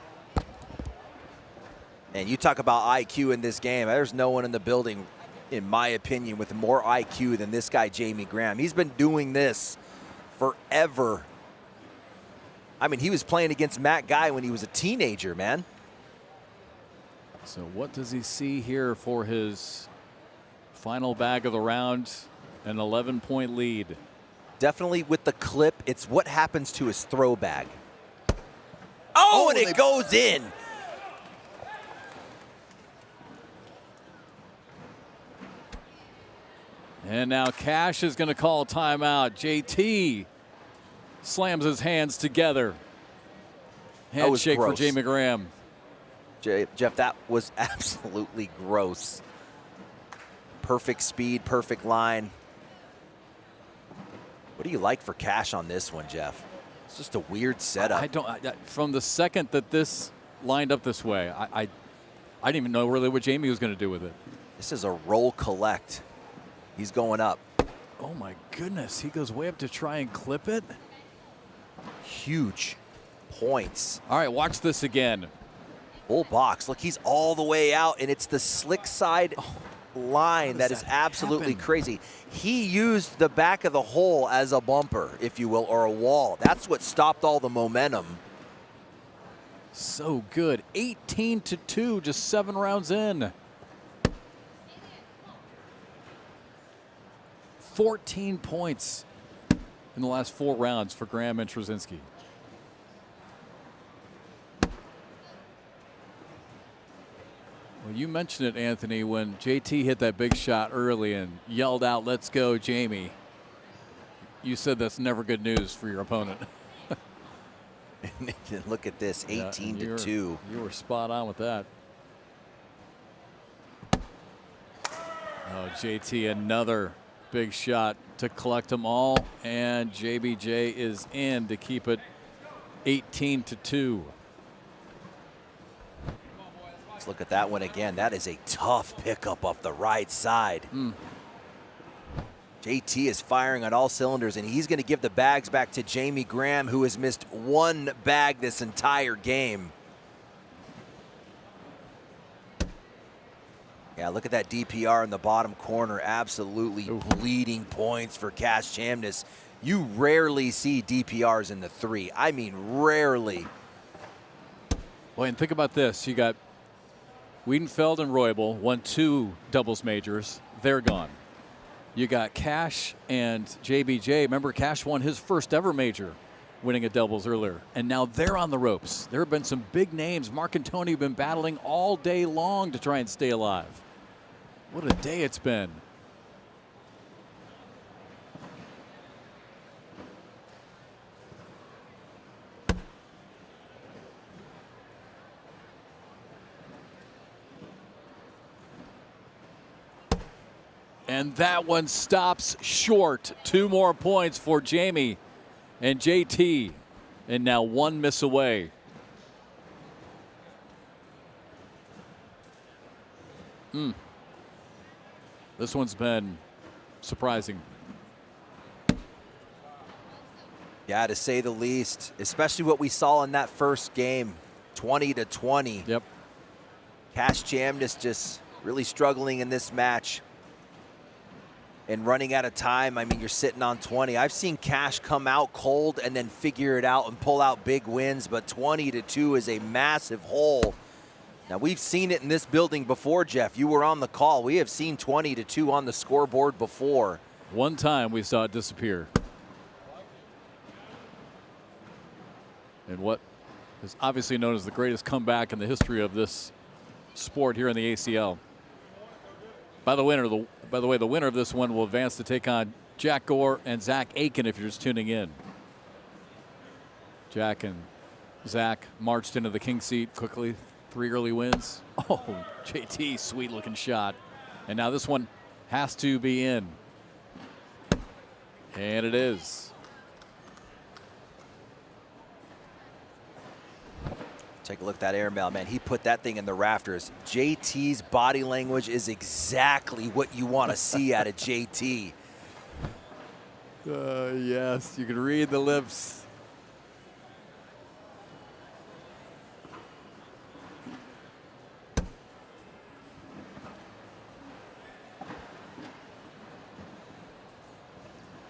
And you talk about IQ in this game. There's no one in the building, in my opinion, with more IQ than this guy, Jamie Graham. He's been doing this forever. I mean, he was playing against Matt Guy when he was a teenager, man. So what does he see here for his final bag of the round? An 11-point lead. Definitely with the clip, it's what happens to his throw bag. Oh, and it goes in. And now Cash is going to call timeout. JT slams his hands together. Handshake for Jamie Graham. Jeff, that was absolutely gross. Perfect speed, perfect line. What do you like for Cash on this one, Jeff? It's just a weird setup. From the second that this lined up this way, I didn't even know really what Jamie was going to do with it. This is a roll collect. He's going up. Oh my goodness, he goes way up to try and clip it. Huge points. All right, watch this again. Full box. Look, he's all the way out, and it's the slick side line that is absolutely crazy. He used the back of the hole as a bumper, if you will, or a wall. That's what stopped all the momentum. So good. 18-2, just 7 rounds in. 14 points in the last 4 rounds for Graham and Trzynski. Well, you mentioned it, Anthony, when JT hit that big shot early and yelled out, "Let's go, Jamie." You said that's never good news for your opponent. Look at this, 18-2. You were spot on with that. Oh, JT, another big shot to collect them all, and JBJ is in to keep it 18-2. Let's look at that one again. That is a tough pickup off the right side. JT is firing on all cylinders, and he's going to give the bags back to Jamie Graham, who has missed 1 bag this entire game. Yeah, look at that DPR in the bottom corner. Absolutely bleeding points for Cash Chamness. You rarely see DPRs in the 3. I mean, rarely. Well, and think about this. You got Wiedenfeld and Roybal won 2 doubles majors. They're gone. You got Cash and JBJ. Remember, Cash won his first ever major, winning a doubles earlier. And now they're on the ropes. There have been some big names. Mark and Tony have been battling all day long to try and stay alive. What a day it's been. And that one stops short. 2 more points for Jamie and JT. And now 1 miss away. This one's been surprising. Yeah, to say the least, especially what we saw in that first game, 20-20. Yep. Cash Jamnis just really struggling in this match and running out of time. I mean, you're sitting on 20. I've seen Cash come out cold and then figure it out and pull out big wins, but 20-2 is a massive hole. Now, we've seen it in this building before, Jeff. You were on the call. We have seen 20-2 on the scoreboard before. One time we saw it disappear. And what is obviously known as the greatest comeback in the history of this sport here in the ACL. By the way, the winner of this one will advance to take on Jack Gore and Zach Aiken if you're just tuning in. Jack and Zach marched into the king seat quickly. 3 early wins. Oh, JT, sweet looking shot. And now this one has to be in. And it is. Take a look at that airmail, man. He put that thing in the rafters. JT's body language is exactly what you want to see out of JT. Yes, you can read the lips.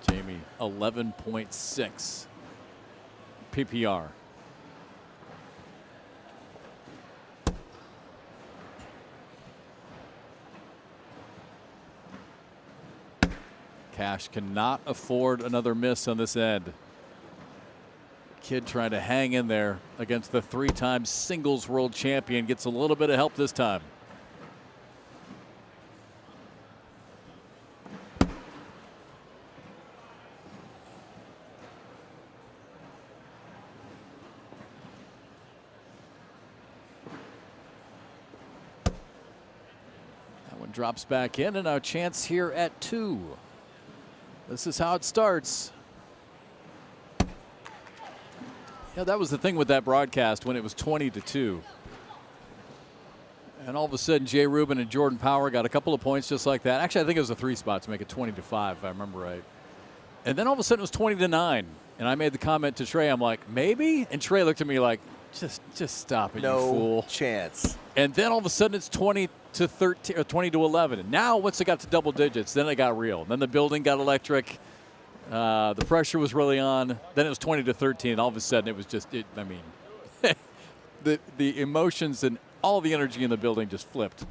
Jamie, 11.6 PPR. Cash cannot afford another miss on this end. Kid trying to hang in there against the 3-time singles world champion. Gets a little bit of help this time. That one drops back in, and now a chance here at 2. This is how it starts. Yeah, that was the thing with that broadcast when it was 20-2. And all of a sudden, Jay Rubin and Jordan Power got a couple of points just like that. Actually, I think it was a 3 spot to make it 20-5, if I remember right. And then all of a sudden, it was 20-9. And I made the comment to Trey, I'm like, maybe? And Trey looked at me like, just stop it, you fool. No chance. And then all of a sudden, it's 20-13 or 20-11. And now, once it got to double digits, then it got real. Then the building got electric. The pressure was really on. Then it was 20-13. And all of a sudden, it was just, I mean, the emotions and all the energy in the building just flipped.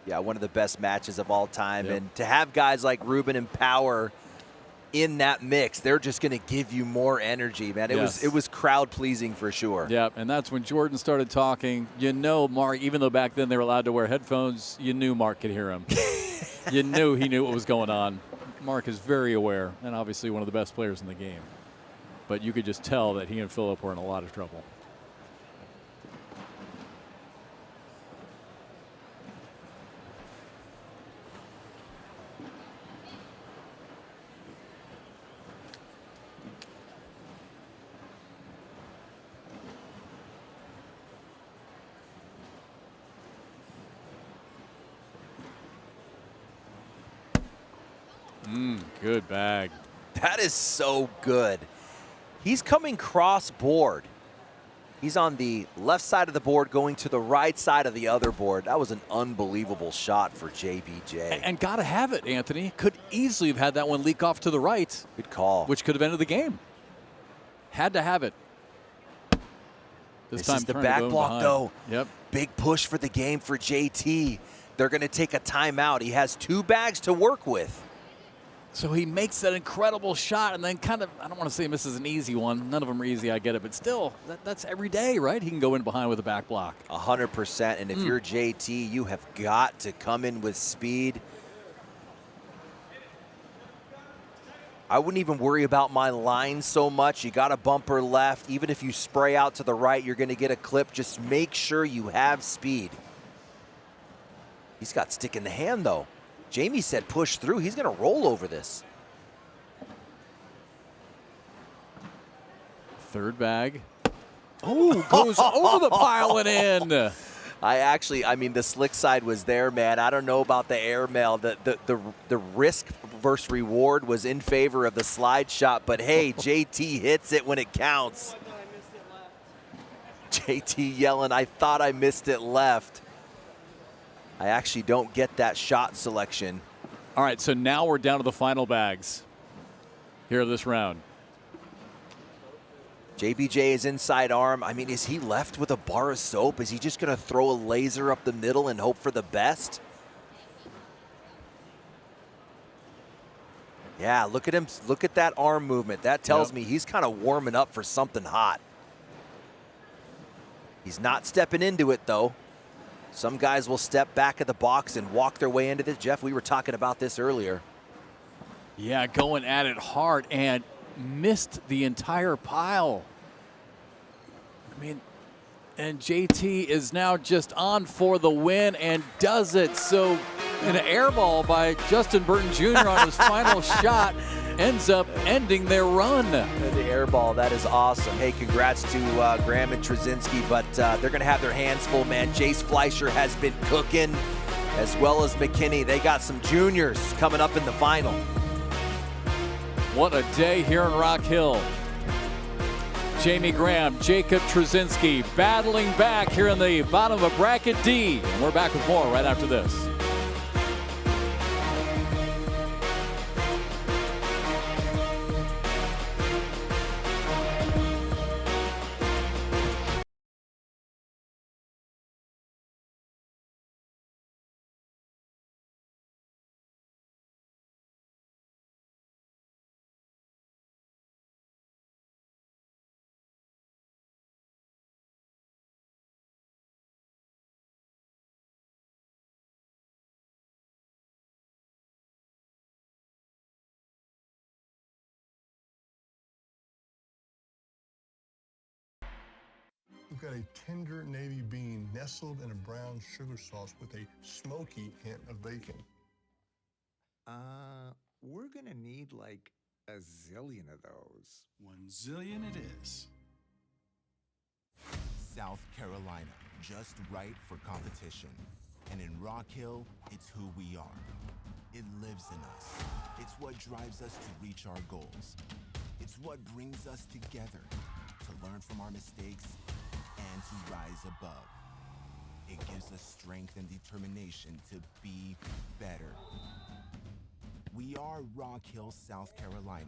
Yeah, one of the best matches of all time. Yep. And to have guys like Rubin and Power in that mix, they're just going to give you more energy, man. It was crowd pleasing for sure. Yeah, and that's when Jordan started talking. You know, Mark, even though back then they were allowed to wear headphones, you knew Mark could hear him. You knew he knew what was going on. Mark is very aware, and obviously one of the best players in the game. But you could just tell that he and Phillip were in a lot of trouble. Good bag. That is so good. He's coming cross board. He's on the left side of the board going to the right side of the other board. That was an unbelievable shot for JBJ. And got to have it, Anthony. Could easily have had that one leak off to the right. Good call. Which could have ended the game. Had to have it. This time is the back block, though. Yep. Big push for the game for JT. They're going to take a timeout. He has 2 bags to work with. So he makes that incredible shot and then kind of, I don't want to say he misses an easy one. None of them are easy, I get it. But still, that's every day, right? He can go in behind with a back block. 100%. And if you're JT, you have got to come in with speed. I wouldn't even worry about my line so much. You got a bumper left. Even if you spray out to the right, you're going to get a clip. Just make sure you have speed. He's got stick in the hand, though. Jamie said push through. He's going to roll over this. Third bag. Oh, goes over the pile and in. I mean, the slick side was there, man. I don't know about the airmail. The risk versus reward was in favor of the slide shot, but hey, JT hits it when it counts. JT yelling, I thought I missed it left. I actually don't get that shot selection. All right, so now we're down to the final bags here of this round. JBJ is inside arm. I mean, is he left with a bar of soap? Is he just going to throw a laser up the middle and hope for the best? Yeah, look at him. Look at that arm movement. That tells me he's kind of warming up for something hot. He's not stepping into it, though. Some guys will step back of the box and walk their way into this. Jeff, we were talking about this earlier. Yeah, going at it hard and missed the entire pile. I mean, and JT is now just on for the win and does it. So an air ball by Justin Burton Jr. on his final shot ends up ending their run. The air ball, that is awesome. Hey, congrats to Graham and Trzynski, but they're going to have their hands full, man. Jace Fleischer has been cooking, as well as McKinney. They got some juniors coming up in the final. What a day here in Rock Hill. Jamie Graham, Jacob Trzynski battling back here in the bottom of bracket D. And we're back with more right after this. We've got a tender navy bean nestled in a brown sugar sauce with a smoky hint of bacon. We're gonna need like a zillion of those. 1 zillion it is. South Carolina, just right for competition. And in Rock Hill, it's who we are. It lives in us. It's what drives us to reach our goals. It's what brings us together to learn from our mistakes and to rise above. It gives us strength and determination to be better. We are Rock Hill, South Carolina,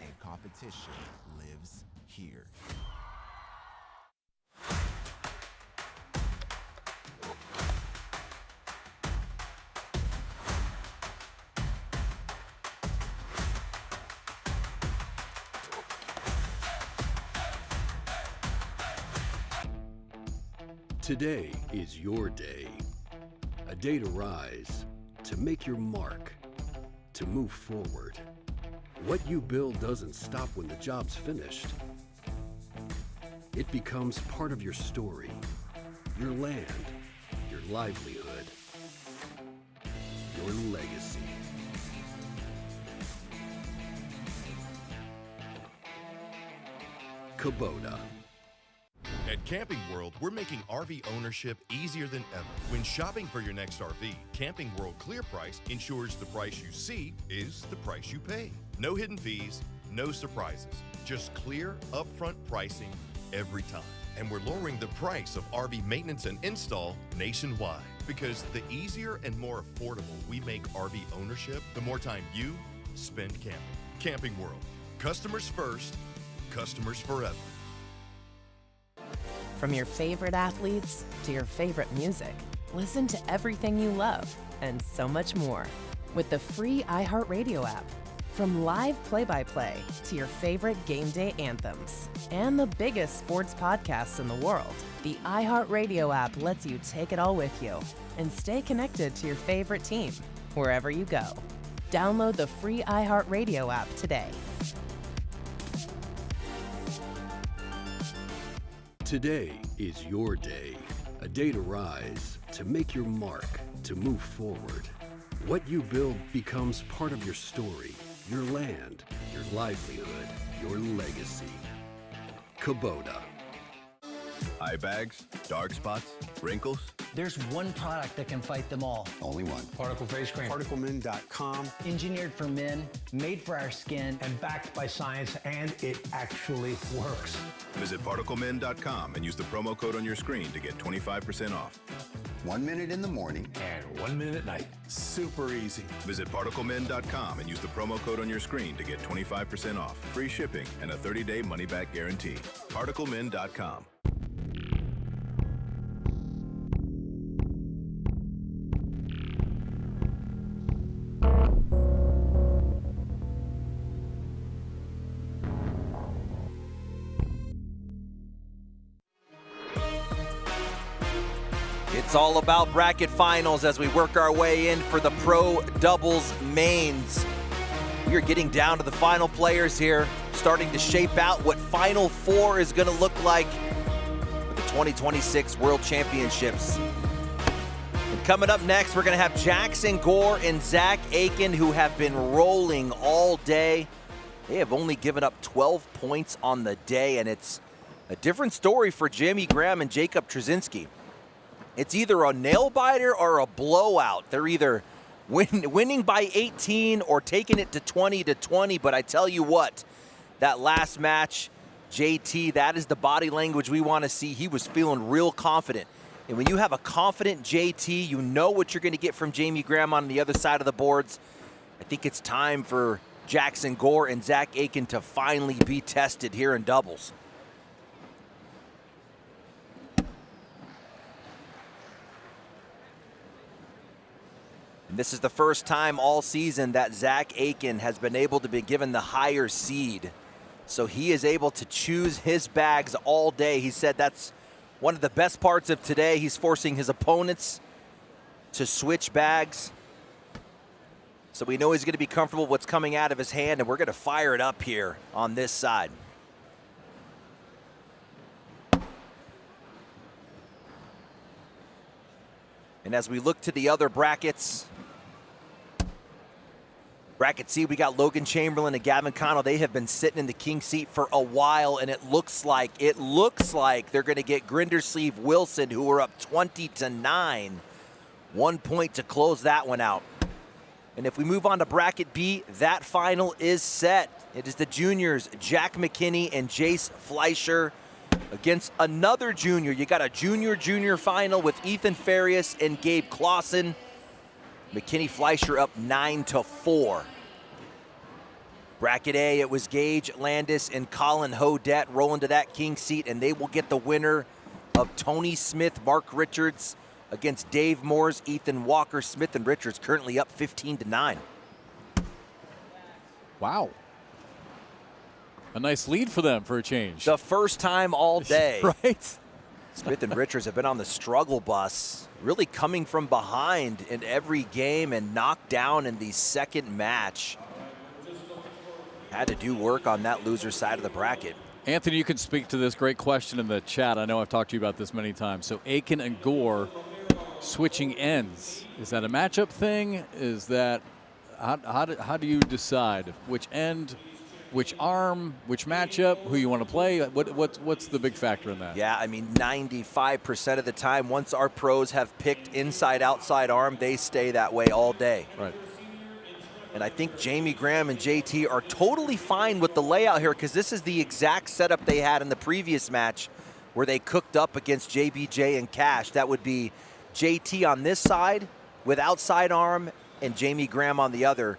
and competition lives here. Today is your day. A day to rise, to make your mark, to move forward. What you build doesn't stop when the job's finished. It becomes part of your story, your land, your livelihood, your legacy. Kubota. At Camping World, we're making RV ownership easier than ever. When shopping for your next RV, Camping World Clear Price ensures the price you see is the price you pay. No hidden fees, no surprises, just clear, upfront pricing every time. And we're lowering the price of RV maintenance and install nationwide. Because the easier and more affordable we make RV ownership, the more time you spend camping. Camping World. Customers first, customers forever. From your favorite athletes to your favorite music, listen to everything you love and so much more with the free iHeartRadio app. From live play-by-play to your favorite game day anthems and the biggest sports podcasts in the world, the iHeartRadio app lets you take it all with you and stay connected to your favorite team wherever you go. Download the free iHeartRadio app today. Today is your day, a day to rise, to make your mark, to move forward. What you build becomes part of your story, your land, your livelihood, your legacy. Kubota. Eye bags, dark spots, wrinkles. There's one product that can fight them all. Only one. Particle face cream. ParticleMin.com. Engineered for men, made for our skin. And backed by science, and it actually works. Visit ParticleMin.com and use the promo code on your screen to get 25% off. 1 minute in the morning. And 1 minute at night. Super easy. Visit ParticleMin.com and use the promo code on your screen to get 25% off, free shipping, and a 30-day money-back guarantee. ParticleMin.com. It's all about bracket finals as we work our way in for the pro doubles mains. We are getting down to the final players here, starting to shape out what Final Four is going to look like for the 2026 World Championships. And coming up next, we're going to have Jackson Gore and Zach Aiken, who have been rolling all day. They have only given up 12 points on the day, and it's a different story for Jamie Graham and Jacob Trzynski. It's either a nail-biter or a blowout. They're either winning by 18 or taking it to 20, but I tell you what, that last match, JT, that is the body language we want to see. He was feeling real confident. And when you have a confident JT, you know what you're going to get from Jamie Graham on the other side of the boards. I think it's time for Jackson Gore and Zach Aiken to finally be tested here in doubles. And this is the first time all season that Zach Aiken has been able to be given the higher seed. So he is able to choose his bags all day. He said that's one of the best parts of today. He's forcing his opponents to switch bags. So we know he's going to be comfortable with what's coming out of his hand, and we're going to fire it up here on this side. And as we look to the other brackets, Bracket C, we got Logan Chamberlain and Gavin Connell. They have been sitting in the king seat for a while, and it looks like they're going to get Grindersleeve Wilson, who are up 20-9. 1 point to close that one out. And if we move on to Bracket B, that final is set. It is the juniors, Jack McKinney and Jace Fleischer, against another junior. You got a junior final with Ethan Farias and Gabe Clausen. McKinney Fleischer up 9-4. Bracket A, it was Gage Landis and Colin Hodette rolling to that king seat, and they will get the winner of Tony Smith, Mark Richards against Dave Moores, Ethan Walker. Smith and Richards currently up 15-9. Wow. A nice lead for them for a change. The first time all day. Right? Smith and Richards have been on the struggle bus, really coming from behind in every game and knocked down in the second match. Had to do work on that loser side of the bracket. Anthony, you can speak to this great question in the chat. I know I've talked to you about this many times. So Aiken and Gore switching ends. Is that a matchup thing? Is that, how do you decide which end, which arm, which matchup, who you want to play? What's the big factor in that? Yeah, I mean, 95% of the time, once our pros have picked inside-outside arm, they stay that way all day. Right. And I think Jamie Graham and JT are totally fine with the layout here, because this is the exact setup they had in the previous match. where they cooked up against JBJ and Cash. That would be JT on this side with outside arm and Jamie Graham on the other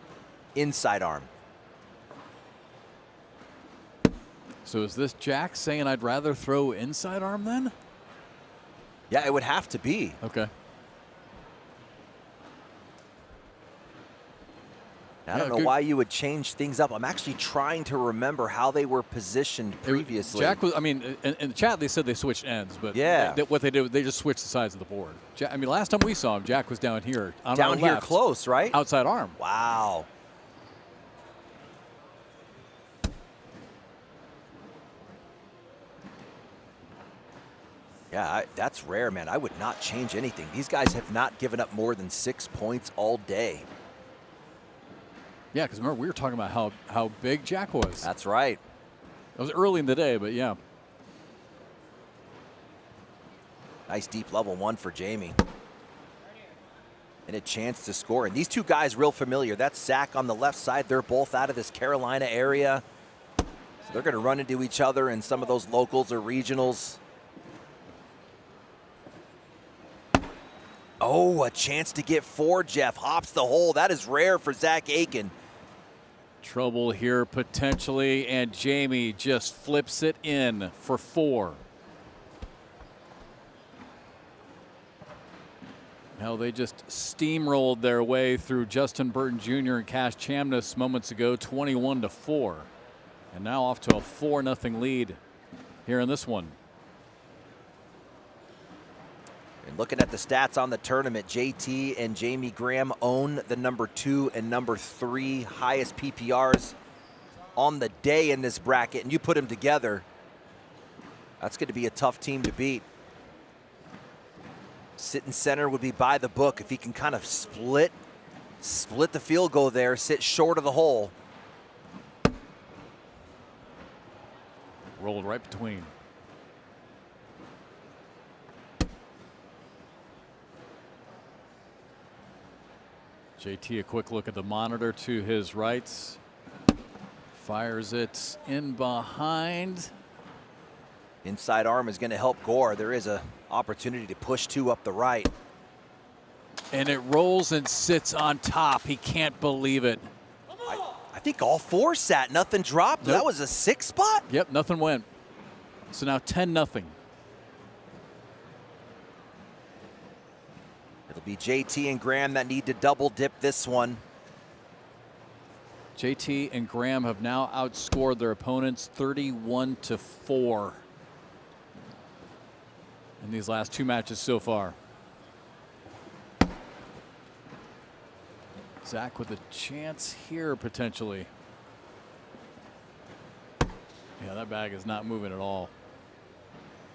inside arm. So is this Jack saying I'd rather throw inside arm then? Yeah, it would have to be. Okay. I don't know why you would change things up. I'm actually trying to remember how they were positioned previously. Jack was, I mean, in the chat they said they switched ends, but yeah, what they did, they just switched the sides of the board. I mean, last time we saw him, Jack was down here. Down here close, right? Outside arm. Wow. Yeah, that's rare, man. I would not change anything. These guys have not given up more than 6 points all day. Yeah, because remember, we were talking about how big Jack was. That's right. It was early in the day, but yeah. Nice deep level one for Jamie. And a chance to score. And these two guys real familiar. That's Zach on the left side. They're both out of this Carolina area. So they're going to run into each other in some of those locals or regionals. Oh, a chance to get 4, Jeff. Hops the hole. That is rare for Zach Aiken. Trouble here potentially, and Jamie just flips it in for 4. Now they just steamrolled their way through Justin Burton Jr. and Cash Chamness moments ago, 21-4. And now off to a 4-0 lead here in this one. And looking at the stats on the tournament, JT and Jamie Graham own the number 2 and number 3 highest PPRs on the day in this bracket. And you put them together, that's going to be a tough team to beat. Sitting center would be by the book if he can kind of split the field goal there, sit short of the hole. Rolled right between. JT, a quick look at the monitor to his right. Fires it in behind. Inside arm is going to help Gore. There is an opportunity to push 2 up the right. And it rolls and sits on top. He can't believe it. I think all 4 sat. Nothing dropped. Nope. That was a 6 spot? Yep, nothing went. So now 10-0. It'll be JT and Graham that need to double dip this one. JT and Graham have now outscored their opponents 31-4 in these last 2 matches so far. Zach with a chance here potentially. Yeah, that bag is not moving at all.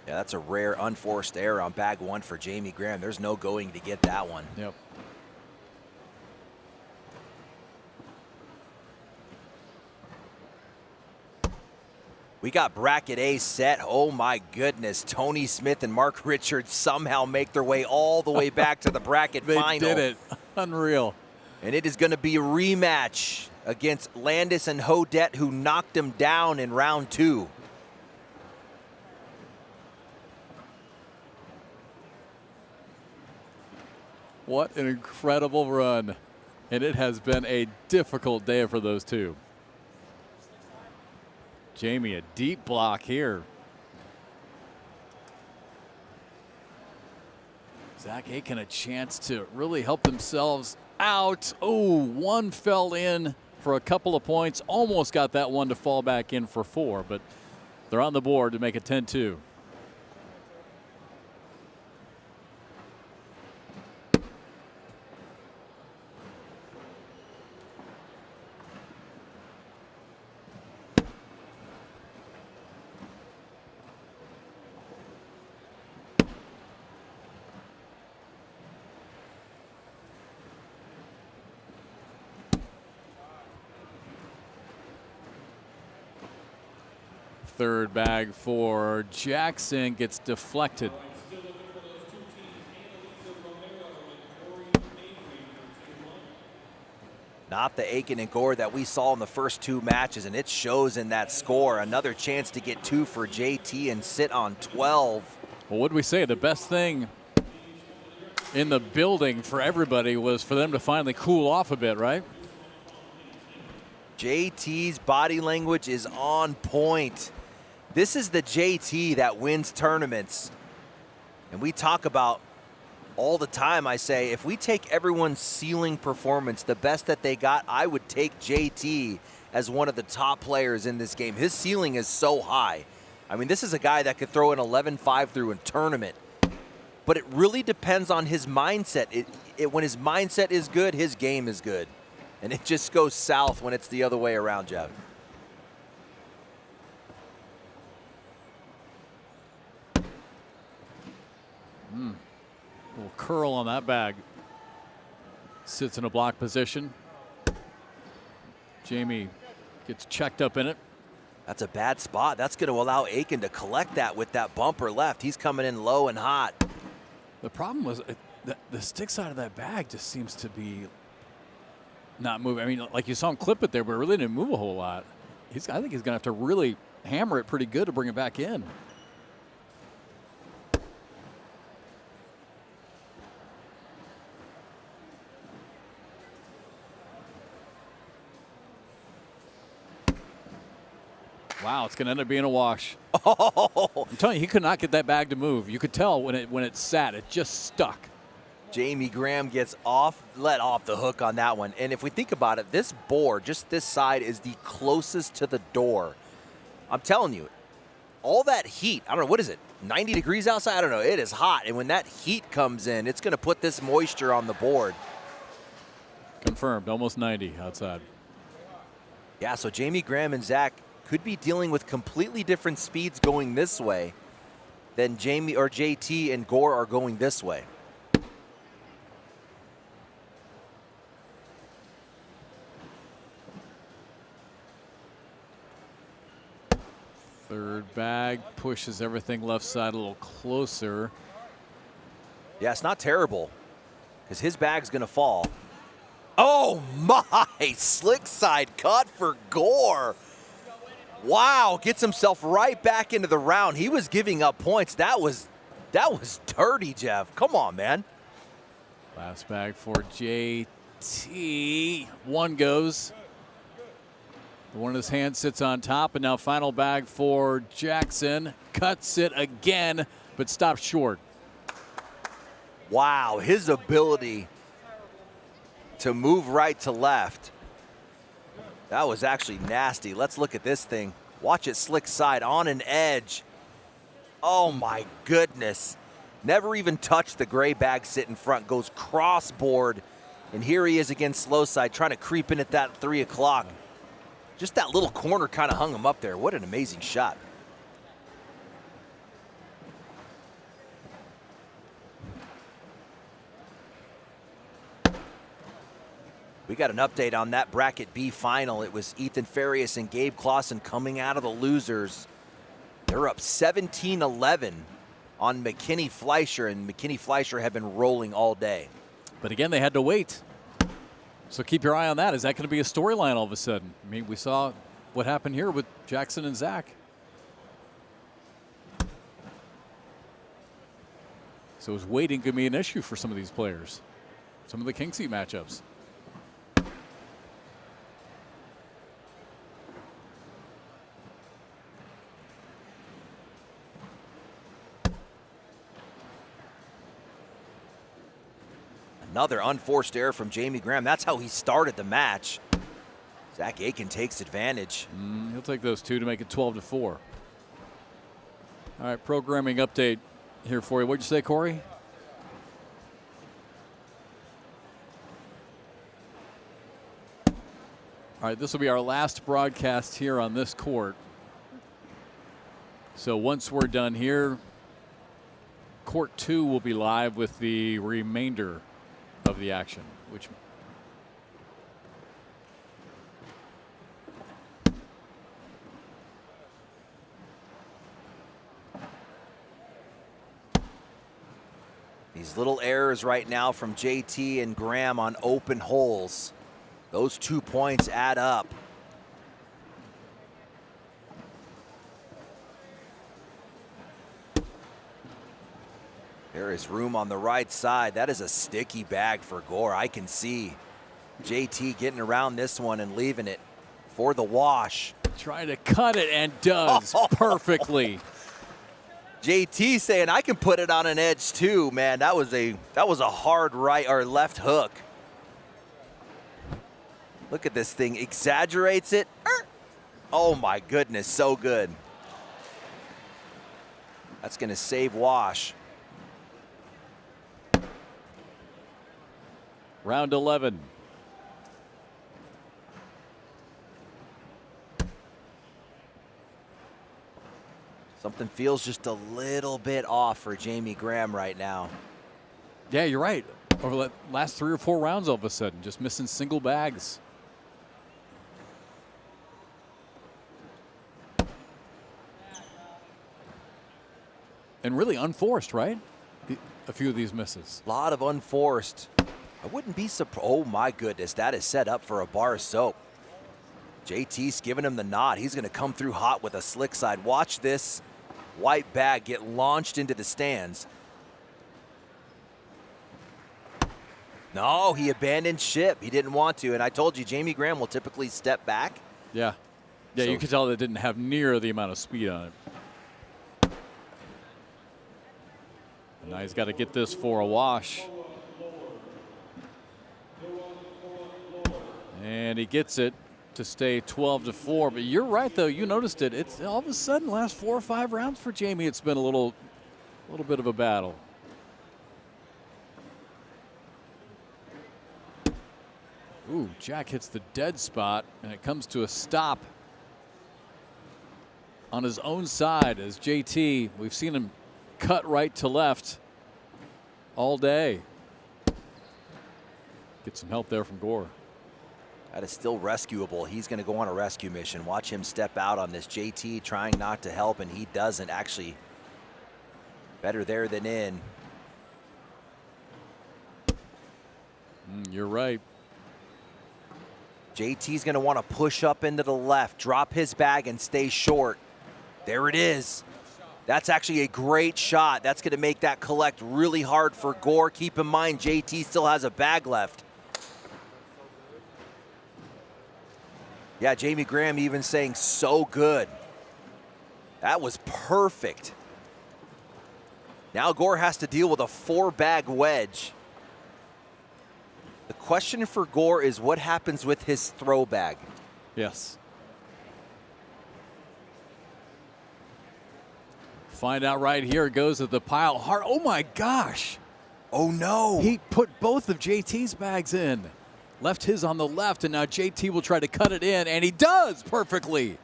Yeah, that's a rare unforced error on bag 1 for Jamie Graham. There's no going to get that one. Yep. We got bracket A set. Oh my goodness. Tony Smith and Mark Richards somehow make their way all the way back to the bracket final. They did it. Unreal. And it is going to be a rematch against Landis and Hodette, who knocked him down in round 2. What an incredible run. And it has been a difficult day for those two. Jamie, a deep block here. Zach Aiken a chance to really help themselves out. Oh, one fell in for a couple of points. Almost got that one to fall back in for 4, but they're on the board to make it 10-2. Third bag for Jackson gets deflected. Not about the Aiken and Gore that we saw in the first 2 matches, and it shows in that score. Another chance to get 2 for JT and sit on 12. Well, what did we say? The best thing in the building for everybody was for them to finally cool off a bit, right? JT's body language is on point. This is the JT that wins tournaments. And we talk about all the time, I say, if we take everyone's ceiling performance, the best that they got, I would take JT as one of the top players in this game. His ceiling is so high. I mean, this is a guy that could throw an 11-5 through a tournament. But it really depends on his mindset. When his mindset is good, his game is good. And it just goes south when it's the other way around, Jeff. Little curl on that bag. Sits in a block position. Jamie gets checked up in it. That's a bad spot. That's going to allow Aiken to collect that with that bumper left. He's coming in low and hot. The problem was the stick side of that bag just seems to be not moving. I mean, like you saw him clip it there, but it really didn't move a whole lot. I think he's going to have to really hammer it pretty good to bring it back in. Wow, it's going to end up being a wash. Oh. I'm telling you, he could not get that bag to move. You could tell when it sat, it just stuck. Jamie Graham gets let off the hook on that one. And if we think about it, this board, just this side, is the closest to the door. I'm telling you, all that heat, I don't know, what is it, 90 degrees outside? I don't know, it is hot. And when that heat comes in, it's going to put this moisture on the board. Confirmed, almost 90 outside. Yeah, so Jamie Graham and Zach could be dealing with completely different speeds going this way than Jamie or JT and Gore are going this way. Third bag pushes everything left side a little closer. Yeah, it's not terrible because his bag's going to fall. Oh my, slick side cut for Gore. Wow, gets himself right back into the round. He was giving up points. That was dirty, Jeff. Come on, man. Last bag for JT. One goes. One in his hand sits on top, and now final bag for Jackson. Cuts it again, but stops short. Wow, his ability to move right to left. That was actually nasty. Let's look at this thing. Watch it slick side on an edge. Oh my goodness. Never even touched the gray bag sit in front. Goes crossboard. And here he is again slow side trying to creep in at that 3 o'clock. Just that little corner kind of hung him up there. What an amazing shot. We got an update on that bracket B final. It was Ethan Farias and Gabe Clausen coming out of the losers. They're up 17-11 on McKinney Fleischer, and McKinney Fleischer have been rolling all day. But again, they had to wait. So keep your eye on that. Is that going to be a storyline all of a sudden? I mean, we saw what happened here with Jackson and Zach. So is waiting going to be an issue for some of these players? Some of the king seat matchups. Another unforced error from Jamie Graham. That's how he started the match. Zach Aiken takes advantage. He'll take those two to make it 12-4. All right, programming update here for you. What'd you say, Corey? All right, this will be our last broadcast here on this court. So once we're done here, court 2 will be live with the remainder of the action, which these little errors right now from JT and Graham on open holes. Those 2 points add up. There is room on the right side. That is a sticky bag for Gore. I can see JT getting around this one and leaving it for the wash. Trying to cut it and does perfectly. JT saying I can put it on an edge too, man. That was a hard right or left hook. Look at this thing, exaggerates it. Oh my goodness, so good. That's gonna save wash. Round 11. Something feels just a little bit off for Jamie Graham right now. Yeah, you're right. Over the last 3 or 4 rounds, all of a sudden, just missing single bags. And really unforced, right? A few of these misses. A lot of unforced. I wouldn't be surprised. Oh my goodness, that is set up for a bar of soap. JT's giving him the nod. He's gonna come through hot with a slick side. Watch this white bag get launched into the stands. No, he abandoned ship. He didn't want to, and I told you, Jamie Graham will typically step back. Yeah. Yeah, So- you could tell that didn't have near the amount of speed on it. And now he's got to get this for a wash. And he gets it to stay 12-4. But you're right, though. You noticed it. It's all of a sudden, last 4 or 5 rounds for Jamie, it's been a little bit of a battle. Ooh, Jack hits the dead spot, and it comes to a stop on his own side as JT, we've seen him cut right to left all day. Get some help there from Gore. That is still rescuable. He's going to go on a rescue mission. Watch him step out on this. JT trying not to help, and he doesn't. Actually, better there than in. You're right. JT's going to want to push up into the left, drop his bag, and stay short. There it is. That's actually a great shot. That's going to make that collect really hard for Gore. Keep in mind, JT still has a bag left. Yeah, Jamie Graham even saying so good. That was perfect. Now Gore has to deal with a 4-bag wedge. The question for Gore is what happens with his throw bag? Yes. Find out right here. It goes at the pile. Hard. Oh my gosh. Oh no. He put both of JT's bags in. Left his on the left, and now JT will try to cut it in, and he does perfectly.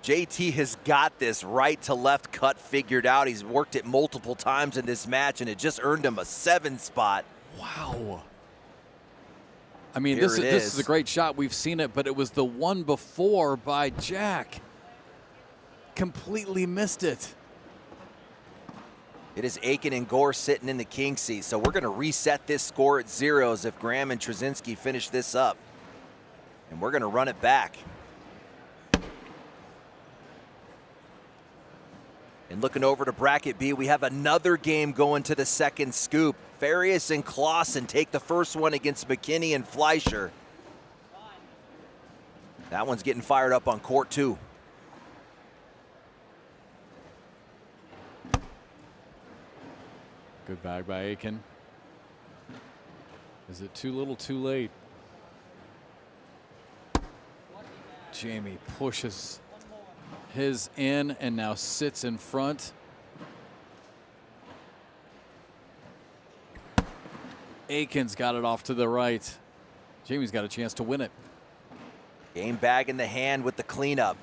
JT has got this right to left cut figured out. He's worked it multiple times in this match, and it just earned him a 7 spot. Wow. I mean, Here this is a great shot. We've seen it, but it was the one before by Jack. Completely missed it. It is Aiken and Gore sitting in the king seat, so we're going to reset this score at 0s if Graham and Trzynski finish this up. And we're going to run it back. And looking over to bracket B, we have another game going to the second scoop. Farias and Clausen take the first one against McKinney and Fleischer. That one's getting fired up on court 2. Good bag by Aiken. Is it too little, too late? Jamie pushes his in and now sits in front. Aiken's got it off to the right. Jamie's got a chance to win it. Game bag in the hand with the cleanup.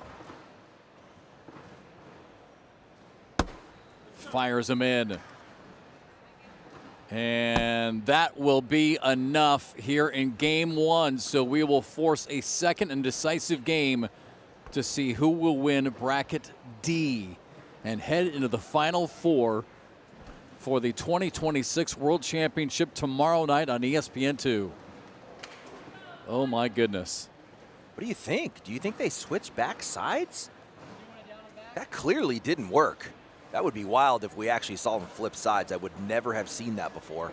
Fires him in. And that will be enough here in game 1. So we will force a second and decisive game to see who will win bracket D and head into the final 4 for the 2026 World Championship tomorrow night on ESPN2. Oh my goodness. What do you think? Do you think they switch back sides? That clearly didn't work. That would be wild if we actually saw them flip sides. I would never have seen that before.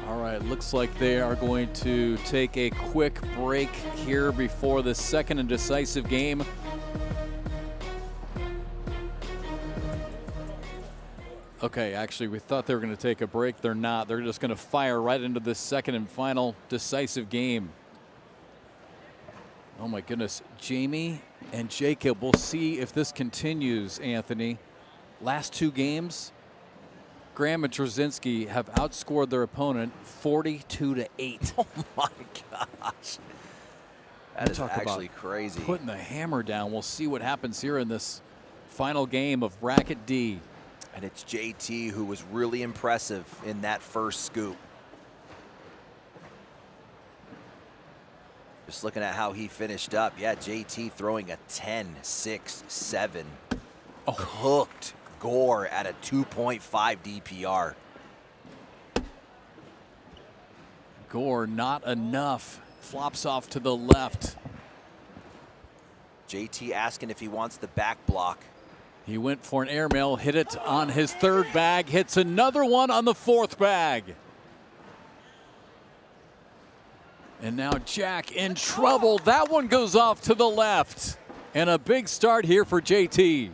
All right, looks like they are going to take a quick break here before the second and decisive game. Okay, actually, we thought they were going to take a break. They're not. They're just going to fire right into this second and final decisive game. Oh, my goodness. Jamie and Jacob, we'll see if this continues, Anthony. Last two games, Graham and Trzynski have outscored their opponent 42-8. Oh, my gosh. That is actually crazy. Putting the hammer down. We'll see what happens here in this final game of Bracket D. And it's JT who was really impressive in that first scoop. Just looking at how he finished up. Yeah, JT throwing a 10-6-7. Oh. Cooked Gore at a 2.5 DPR. Gore not enough. Flops off to the left. JT asking if he wants the back block. He went for an airmail, hit it on his third bag, hits another one on the fourth bag. And now Jack in trouble. That one goes off to the left. And a big start here for JT.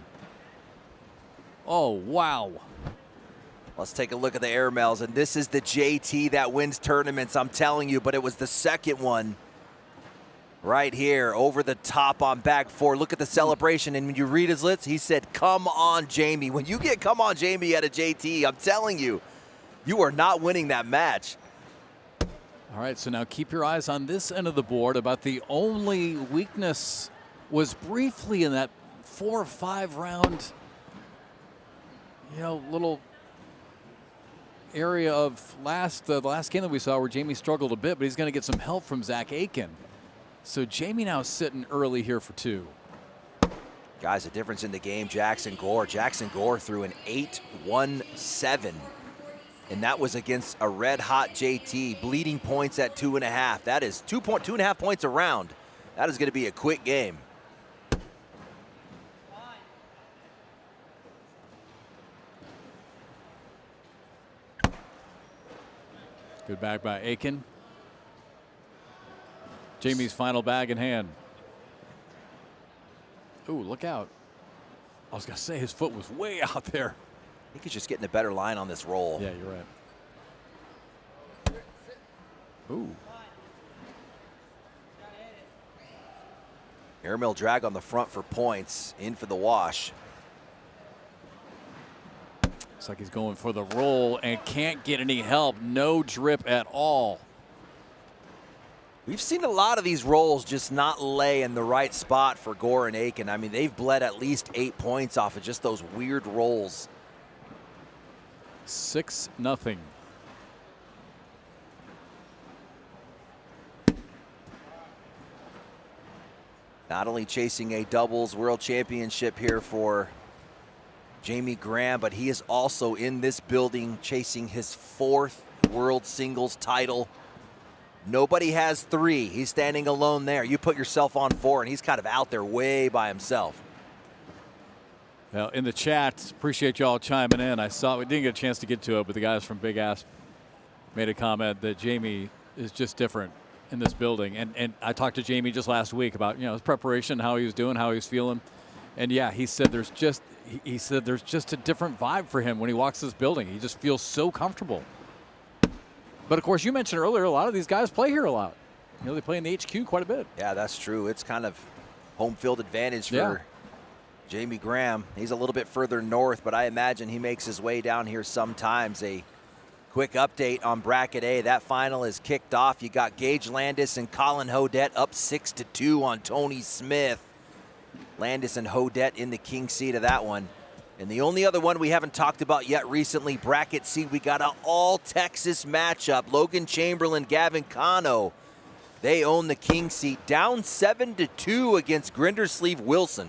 Oh, wow. Let's take a look at the airmails. And this is the JT that wins tournaments, I'm telling you. But it was the second one. Right here, over the top on bag four. Look at the celebration, and when you read his lips, he said, "Come on, Jamie." When you get "come on, Jamie" out of JT, I'm telling you, you are not winning that match. All right, so now keep your eyes on this end of the board. About the only weakness was briefly in that 4 or 5 round, little area of the last game that we saw where Jamie struggled a bit, but he's going to get some help from Zach Aiken. So Jamie now sitting early here for 2. Guys, the difference in the game, Jackson Gore. Jackson Gore threw an 8-1-7, and that was against a red-hot JT, bleeding points at 2.5. That is 2.5 points a round. That is going to be a quick game. Good bag by Aiken. Jamie's final bag in hand. Ooh, look out. I was going to say his foot was way out there. I think he's just getting a better line on this roll. Yeah, you're right. Ooh. Airmail drag on the front for points. In for the wash. Looks like he's going for the roll and can't get any help. No drip at all. We've seen a lot of these rolls just not lay in the right spot for Gore and Aiken. I mean, they've bled at least 8 points off of just those weird rolls. 6-0. Not only chasing a doubles world championship here for Jamie Graham, but he is also in this building chasing his 4th world singles title. Nobody has 3. He's standing alone there. You put yourself on 4, and he's kind of out there way by himself. Well, in the chat, appreciate y'all chiming in. I saw, we didn't get a chance to get to it, but the guys from Big Ass made a comment that Jamie is just different in this building. And I talked to Jamie just last week about, his preparation, how he was doing, how he was feeling. And yeah, he said there's just a different vibe for him when he walks this building. He just feels so comfortable. But of course, you mentioned earlier, a lot of these guys play here a lot. They play in the HQ quite a bit. Yeah, that's true. It's kind of home field advantage for Jamie Graham. He's a little bit further north, but I imagine he makes his way down here sometimes. A quick update on Bracket A. That final is kicked off. You got Gage Landis and Colin Hodette up 6-2 on Tony Smith. Landis and Hodette in the king seat of that one. And the only other one we haven't talked about yet recently, Bracket C, we got an all-Texas matchup. Logan Chamberlain, Gavin Cano. They own the king seat, down 7-2 against Grindersleeve Wilson.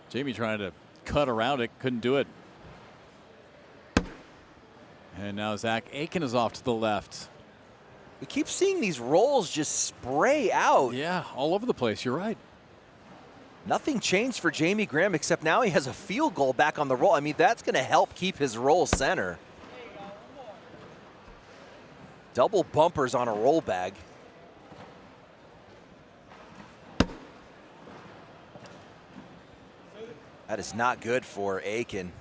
Jamie trying to cut around it, couldn't do it. And now Zach Aiken is off to the left. We keep seeing these rolls just spray out. Yeah, all over the place. You're right. Nothing changed for Jamie Graham except now he has a field goal back on the roll. I mean, that's going to help keep his roll center. Double bumpers on a roll bag. That is not good for Aiken.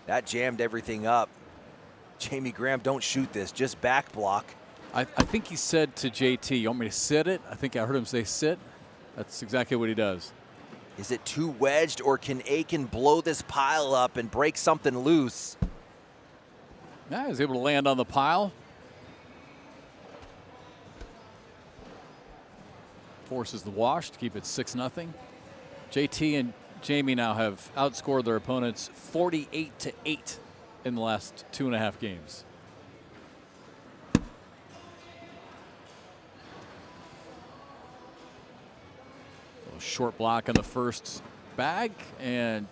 That jammed everything up. Jamie Graham, don't shoot this, just back block. I think he said to JT, you want me to sit it? I think I heard him say sit. That's exactly what he does. Is it too wedged, or can Aiken blow this pile up and break something loose? Yeah, he's able to land on the pile. Forces the wash to keep it 6-0. JT and Jamie now have outscored their opponents 48-8 in the last 2.5 games. Short block on the first bag, and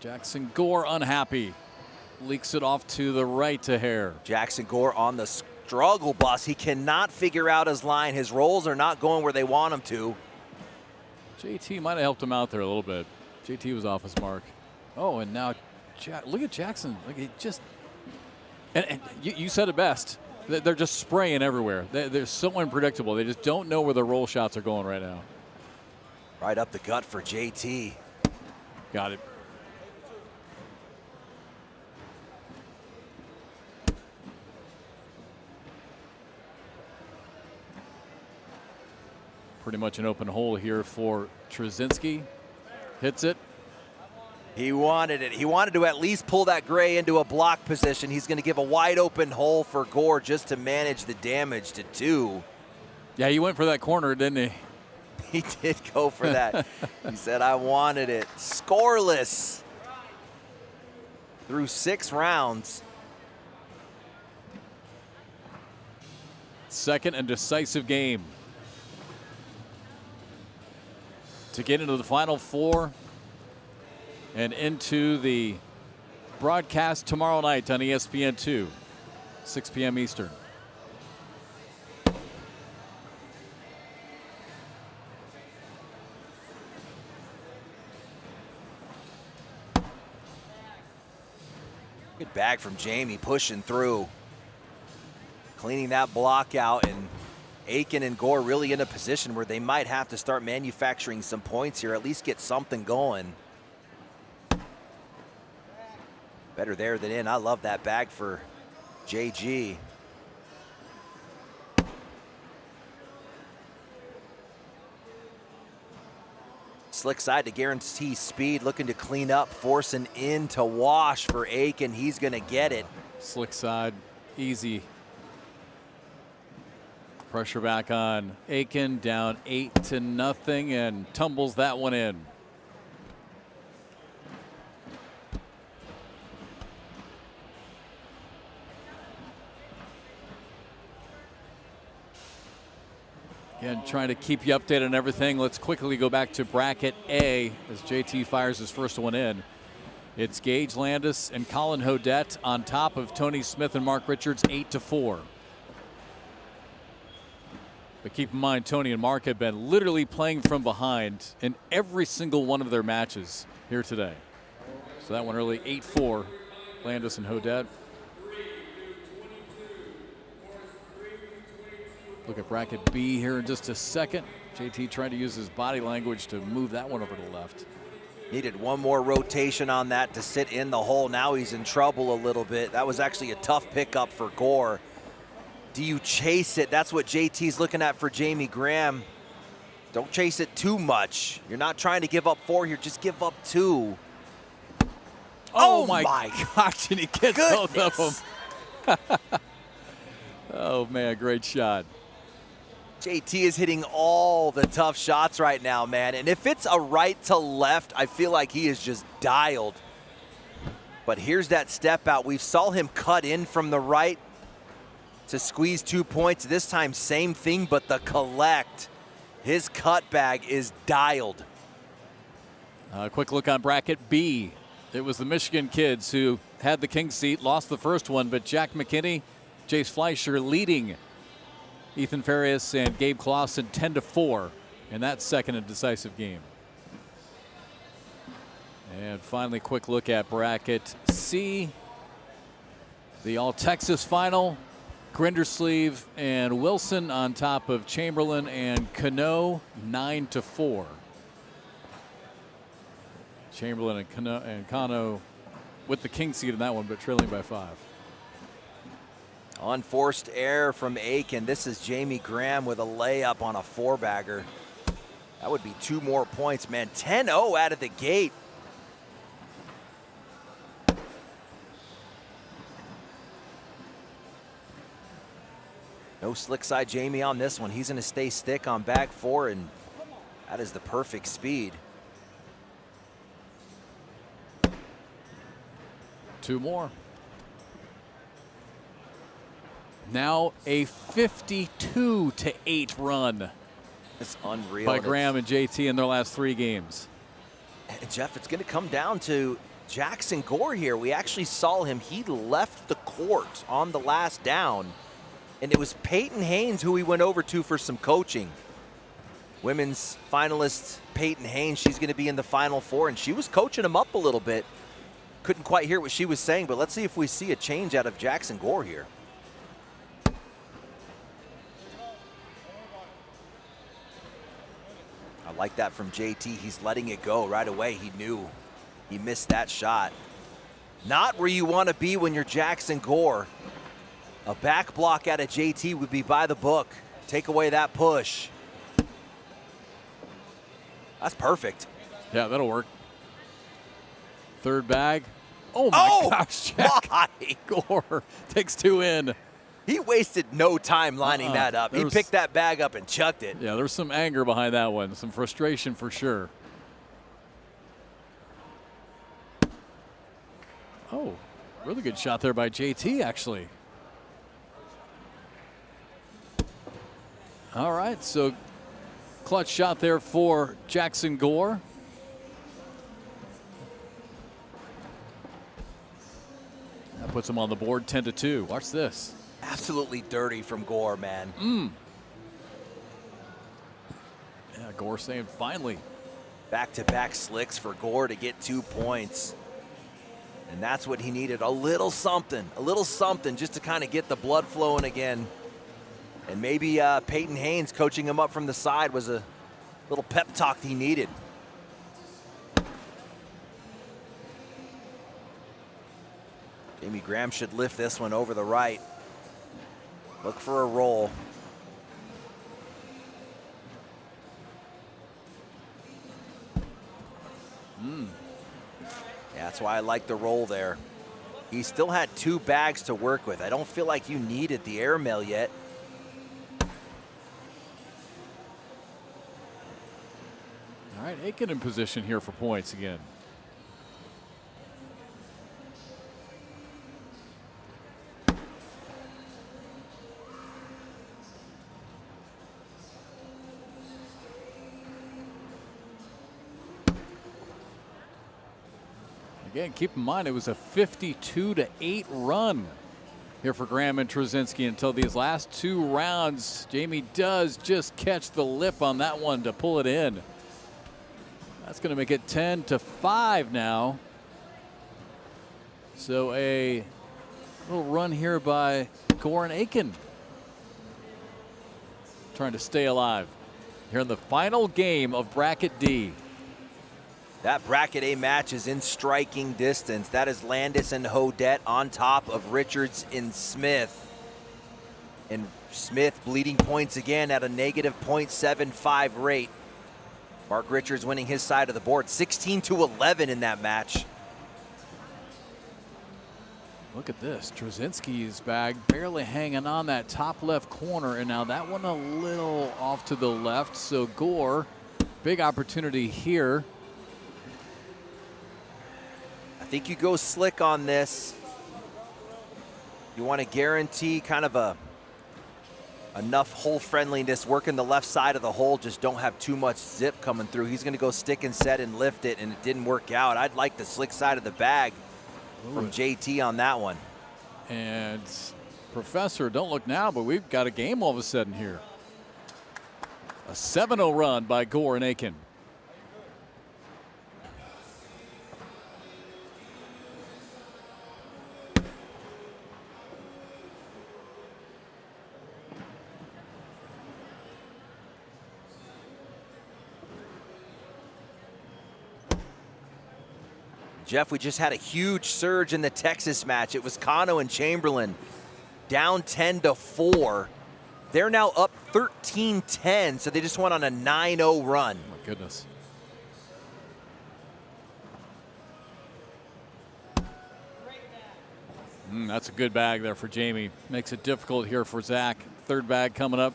Jackson Gore unhappy. Leaks it off to the right to Hare. Jackson Gore on the struggle bus. He cannot figure out his line. His rolls are not going where they want him to. JT might have helped him out there a little bit. JT was off his mark. Oh, and now look at Jackson. Look, he just and you said it best. They're just spraying everywhere. They're so unpredictable. They just don't know where the roll shots are going right now. Right up the gut for JT. Got it. Pretty much an open hole here for Trzynski. Hits it. He wanted it. He wanted to at least pull that gray into a block position. He's going to give a wide open hole for Gore just to manage the damage to 2. Yeah, he went for that corner, didn't he? He did go for that. He said, I wanted it. Scoreless through 6 rounds. Second and decisive game to get into the Final Four and into the broadcast tomorrow night on ESPN2, 6 p.m. Eastern. Good bag from Jamie, pushing through. Cleaning that block out, and Aiken and Gore really in a position where they might have to start manufacturing some points here, at least get something going. Better there than in. I love that bag for JG. Slick side to guarantee speed, looking to clean up, forcing into wash for Aiken. He's going to get it. Slick side, easy. Pressure back on Aiken, down 8-0, and tumbles that one in. Again, trying to keep you updated on everything. Let's quickly go back to bracket A as JT fires his first one in. It's Gage Landis and Colin Hodette on top of Tony Smith and Mark Richards, 8-4. But keep in mind, Tony and Mark have been literally playing from behind in every single one of their matches here today. So that one early, 8-4, Landis and Hodette. Look at bracket B here in just a second. JT trying to use his body language to move that one over to the left. Needed one more rotation on that to sit in the hole. Now he's in trouble a little bit. That was actually a tough pickup for Gore. Do you chase it? That's what JT's looking at for Jamie Graham. Don't chase it too much. You're not trying to give up 4 here, just give up 2. Oh my gosh, and he gets both of them. Oh man, great shot. JT is hitting all the tough shots right now, man. And if it's a right to left, I feel like he is just dialed. But here's that step out. We saw him cut in from the right to squeeze 2 points. This time, same thing, but the collect. His cut bag is dialed. Quick look on bracket B. It was the Michigan kids who had the king seat, lost the first one, but Jack McKinney, Jace Fleischer leading Ethan Farias and Gabe Clausen 10-4 in that second and decisive game. And finally, quick look at bracket C. The All-Texas final. Grindersleeve and Wilson on top of Chamberlain and Cano, 9-4. Chamberlain and Cano with the king seed in that one, but trailing by 5. Unforced error from Aiken. This is Jamie Graham with a layup on a 4-bagger. That would be 2 more points, man. 10-0 out of the gate. No slick side Jamie on this one. He's going to stay stick on bag 4, and that is the perfect speed. 2 more. Now a 52-8 run. It's unreal. By Graham and JT in their last 3 games. And Jeff, it's going to come down to Jackson Gore here. We actually saw him. He left the court on the last down. And it was Peyton Haynes who we went over to for some coaching. Women's finalist Peyton Haynes, she's going to be in the Final Four, and she was coaching him up a little bit. Couldn't quite hear what she was saying, but let's see if we see a change out of Jackson Gore here. I like that from JT. He's letting it go right away. He knew he missed that shot. Not where you want to be when you're Jackson Gore. A back block out of JT would be by the book. Take away that push. That's perfect. Yeah, that'll work. 3rd bag. Oh my gosh, Jack Gore takes 2 in. He wasted no time lining that up. He picked that bag up and chucked it. Yeah, there's some anger behind that one, some frustration for sure. Oh, really good shot there by JT, actually. All right, so clutch shot there for Jackson Gore. That puts him on the board 10-2. Watch this. Absolutely dirty from Gore, man. Yeah, Gore saying finally. Back-to-back slicks for Gore to get 2 points. And that's what he needed. A little something just to kind of get the blood flowing again. And maybe Peyton Haynes coaching him up from the side was a little pep talk he needed. Jamie Graham should lift this one over the right. Look for a roll. Yeah, that's why I like the roll there. He still had 2 bags to work with. I don't feel like you needed the airmail yet. All right, Aiken in position here for points again. Again, keep in mind it was a 52-8 run here for Graham and Trzynski until these last 2 rounds. Jamie does just catch the lip on that one to pull it in. That's going to make it 10-5 now. So a little run here by Gore and Aiken. Trying to stay alive here in the final game of bracket D. That bracket A match is in striking distance. That is Landis and Hodette on top of Richards and Smith. And Smith bleeding points again at a negative .75 rate. Mark Richards winning his side of the board, 16-11 in that match. Look at this, Trzynski's bag barely hanging on that top left corner, and now that one a little off to the left. So Gore, big opportunity here. I think you go slick on this. You want to guarantee kind of a enough hole friendliness, working the left side of the hole, just don't have too much zip coming through. He's going to go stick and set and lift it, and it didn't work out. I'd like the slick side of the bag from JT on that one. And Professor, don't look now, but we've got a game all of a sudden here. A 7-0 run by Gore and Aiken. Jeff, we just had a huge surge in the Texas match. It was Kano and Chamberlain down 10-4. They're now up 13-10, so they just went on a 9-0 run. Oh my goodness. That's a good bag there for Jamie. Makes it difficult here for Zach. Third bag coming up.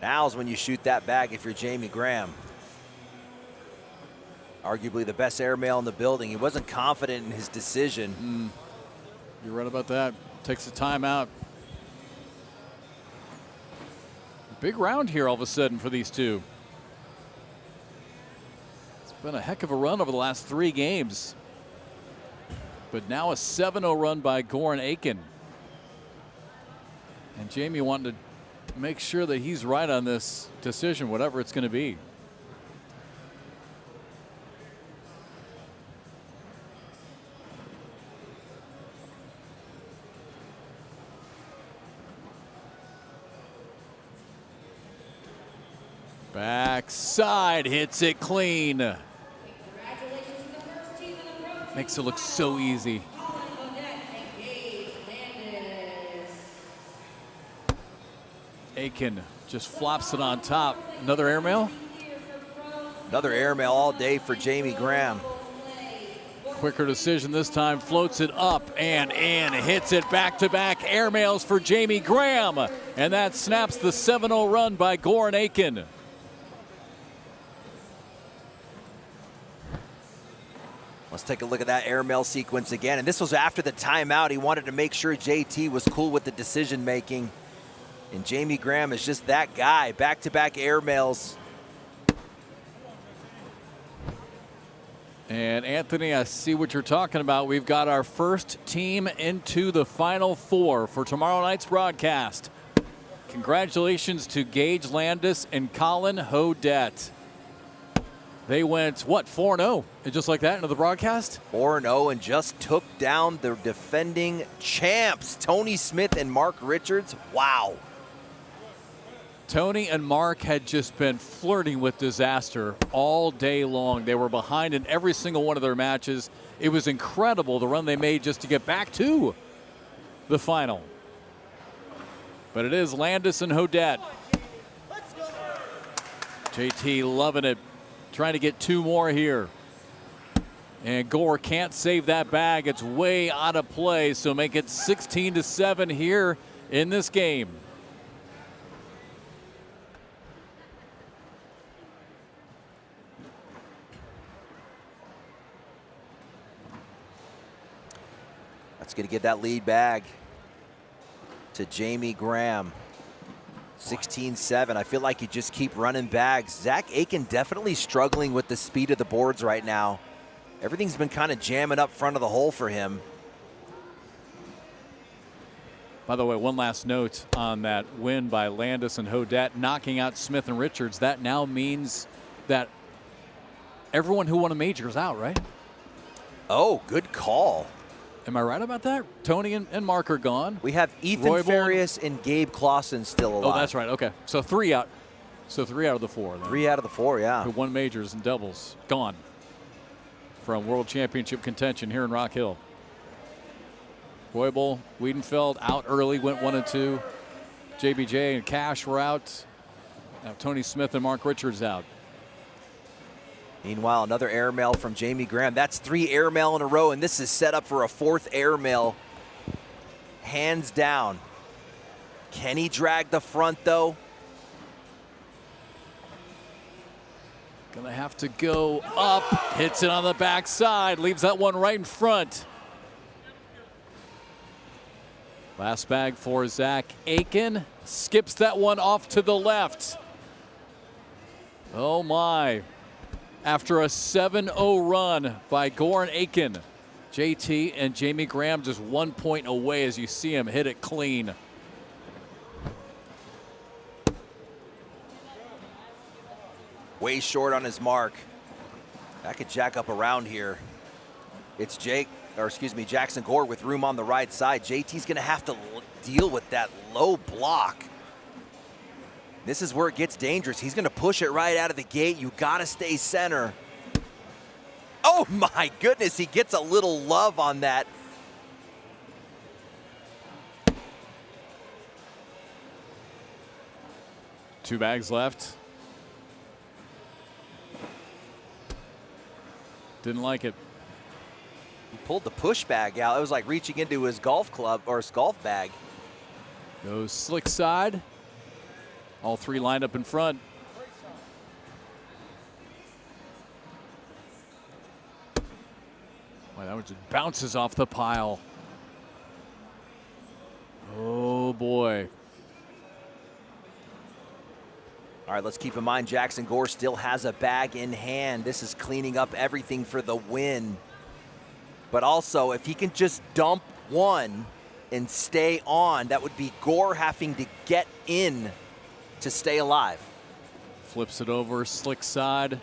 Now's when you shoot that bag if you're Jamie Graham. Arguably the best airmail in the building. He wasn't confident in his decision. You're right about that. Takes the timeout. Big round here all of a sudden for these two. It's been a heck of a run over the last 3 games. But now a 7-0 run by Gore and Aiken. And Jamie wanting to make sure that he's right on this decision, whatever it's going to be. Backside hits it clean. Makes it look so easy. Aiken just flops it on top. Another airmail? Another airmail all day for Jamie Graham. Quicker decision this time, floats it up and in, hits it back-to-back airmails for Jamie Graham. And that snaps the 7-0 run by Gore and Aiken. Let's take a look at that airmail sequence again. And this was after the timeout. He wanted to make sure JT was cool with the decision making. And Jamie Graham is just that guy. Back-to-back airmails. And Anthony, I see what you're talking about. We've got our first team into the Final Four for tomorrow night's broadcast. Congratulations to Gage Landis and Colin Hodette. They went, what, 4-0? And just like that into the broadcast? 4-0 and just took down the defending champs, Tony Smith and Mark Richards. Wow. Tony and Mark had just been flirting with disaster all day long. They were behind in every single one of their matches. It was incredible the run they made just to get back to the final. But it is Landis and Hodette. JT loving it, trying to get 2 more here. And Gore can't save that bag. It's way out of play, so make it 16-7 here in this game. That's going to give that lead bag to Jamie Graham. 16-7. I feel like you just keep running bags. Zach Aiken definitely struggling with the speed of the boards right now. Everything's been kind of jamming up front of the hole for him. By the way, one last note on that win by Landis and Hodette, knocking out Smith and Richards. That now means that everyone who won a major is out, right? Oh, good call. Am I right about that? Tony and Mark are gone. We have Ethan Farias and Gabe Clausen still alive. Oh, that's right. Okay. So 3 out. So 3 out of the 4. Then. 3 out of the 4, yeah. Who won majors and doubles. Gone from World Championship contention here in Rock Hill. Roybal, Wiedenfeld out early, went 1 and 2. JBJ and Cash were out. Now Tony Smith and Mark Richards out. Meanwhile, another airmail from Jamie Graham. That's 3 airmail in a row, and this is set up for a 4th airmail. Hands down. Can he drag the front, though? Gonna have to go up, hits it on the backside, leaves that one right in front. Last bag for Zach Aiken, skips that one off to the left. Oh my. After a 7-0 run by Goran Aiken, JT and Jamie Graham just 1 point away as you see him hit it clean. Way short on his mark. That could jack up around here. It's Jackson Gore with room on the right side. JT's gonna have to deal with that low block. This is where it gets dangerous. He's gonna push it right out of the gate. You gotta stay center. Oh my goodness, he gets a little love on that. Two bags left. Didn't like it. He pulled the push bag out. It was like reaching into his golf club or his golf bag. Goes slick side. All three lined up in front. Boy, that one just bounces off the pile. Oh boy. All right, let's keep in mind Jackson Gore still has a bag in hand. This is cleaning up everything for the win. But also, if he can just dump one and stay on, that would be Gore having to get in to stay alive. Flips it over, slick side.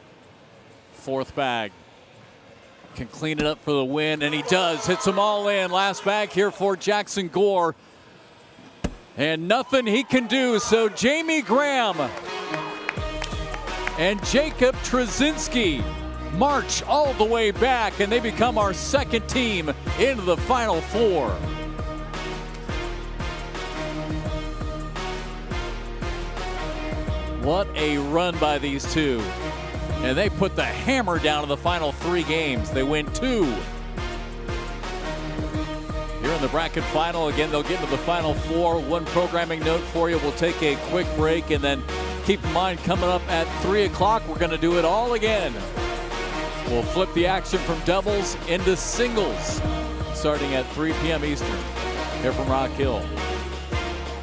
Fourth bag. Can clean it up for the win, and he does. Hits them all in. Last bag here for Jackson Gore. And nothing he can do, so Jamie Graham and Jacob Trzynski march all the way back, and they become our second team into the Final Four. What a run by these two. And they put the hammer down in the final 3 games. They win 2. Here in the bracket final, again, they'll get into the Final Four. One programming note for you. We'll take a quick break, and then keep in mind, coming up at 3 o'clock, we're going to do it all again. We'll flip the action from doubles into singles, starting at 3 p.m. Eastern, here from Rock Hill.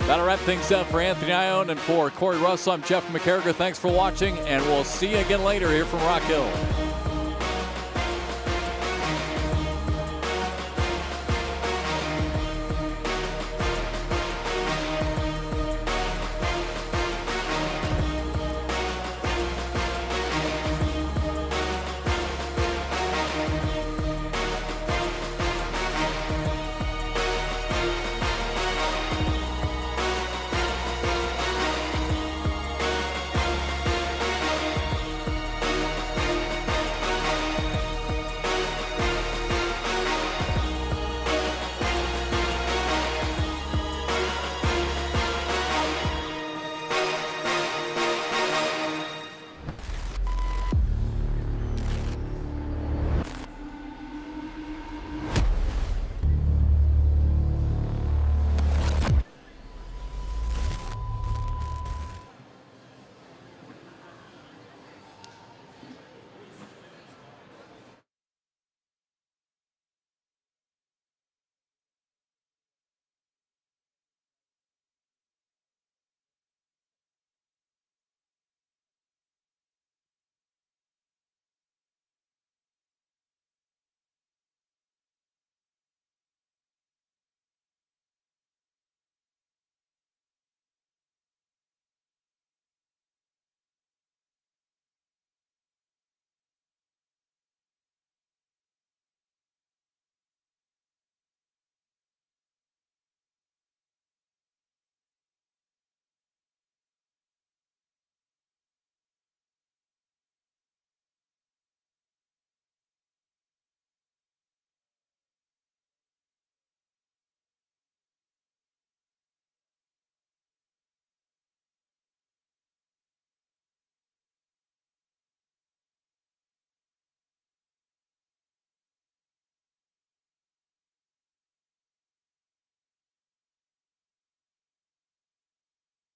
That'll wrap things up for Anthony Ione and for Corey Russell. I'm Jeff McCarriger. Thanks for watching, and we'll see you again later here from Rock Hill.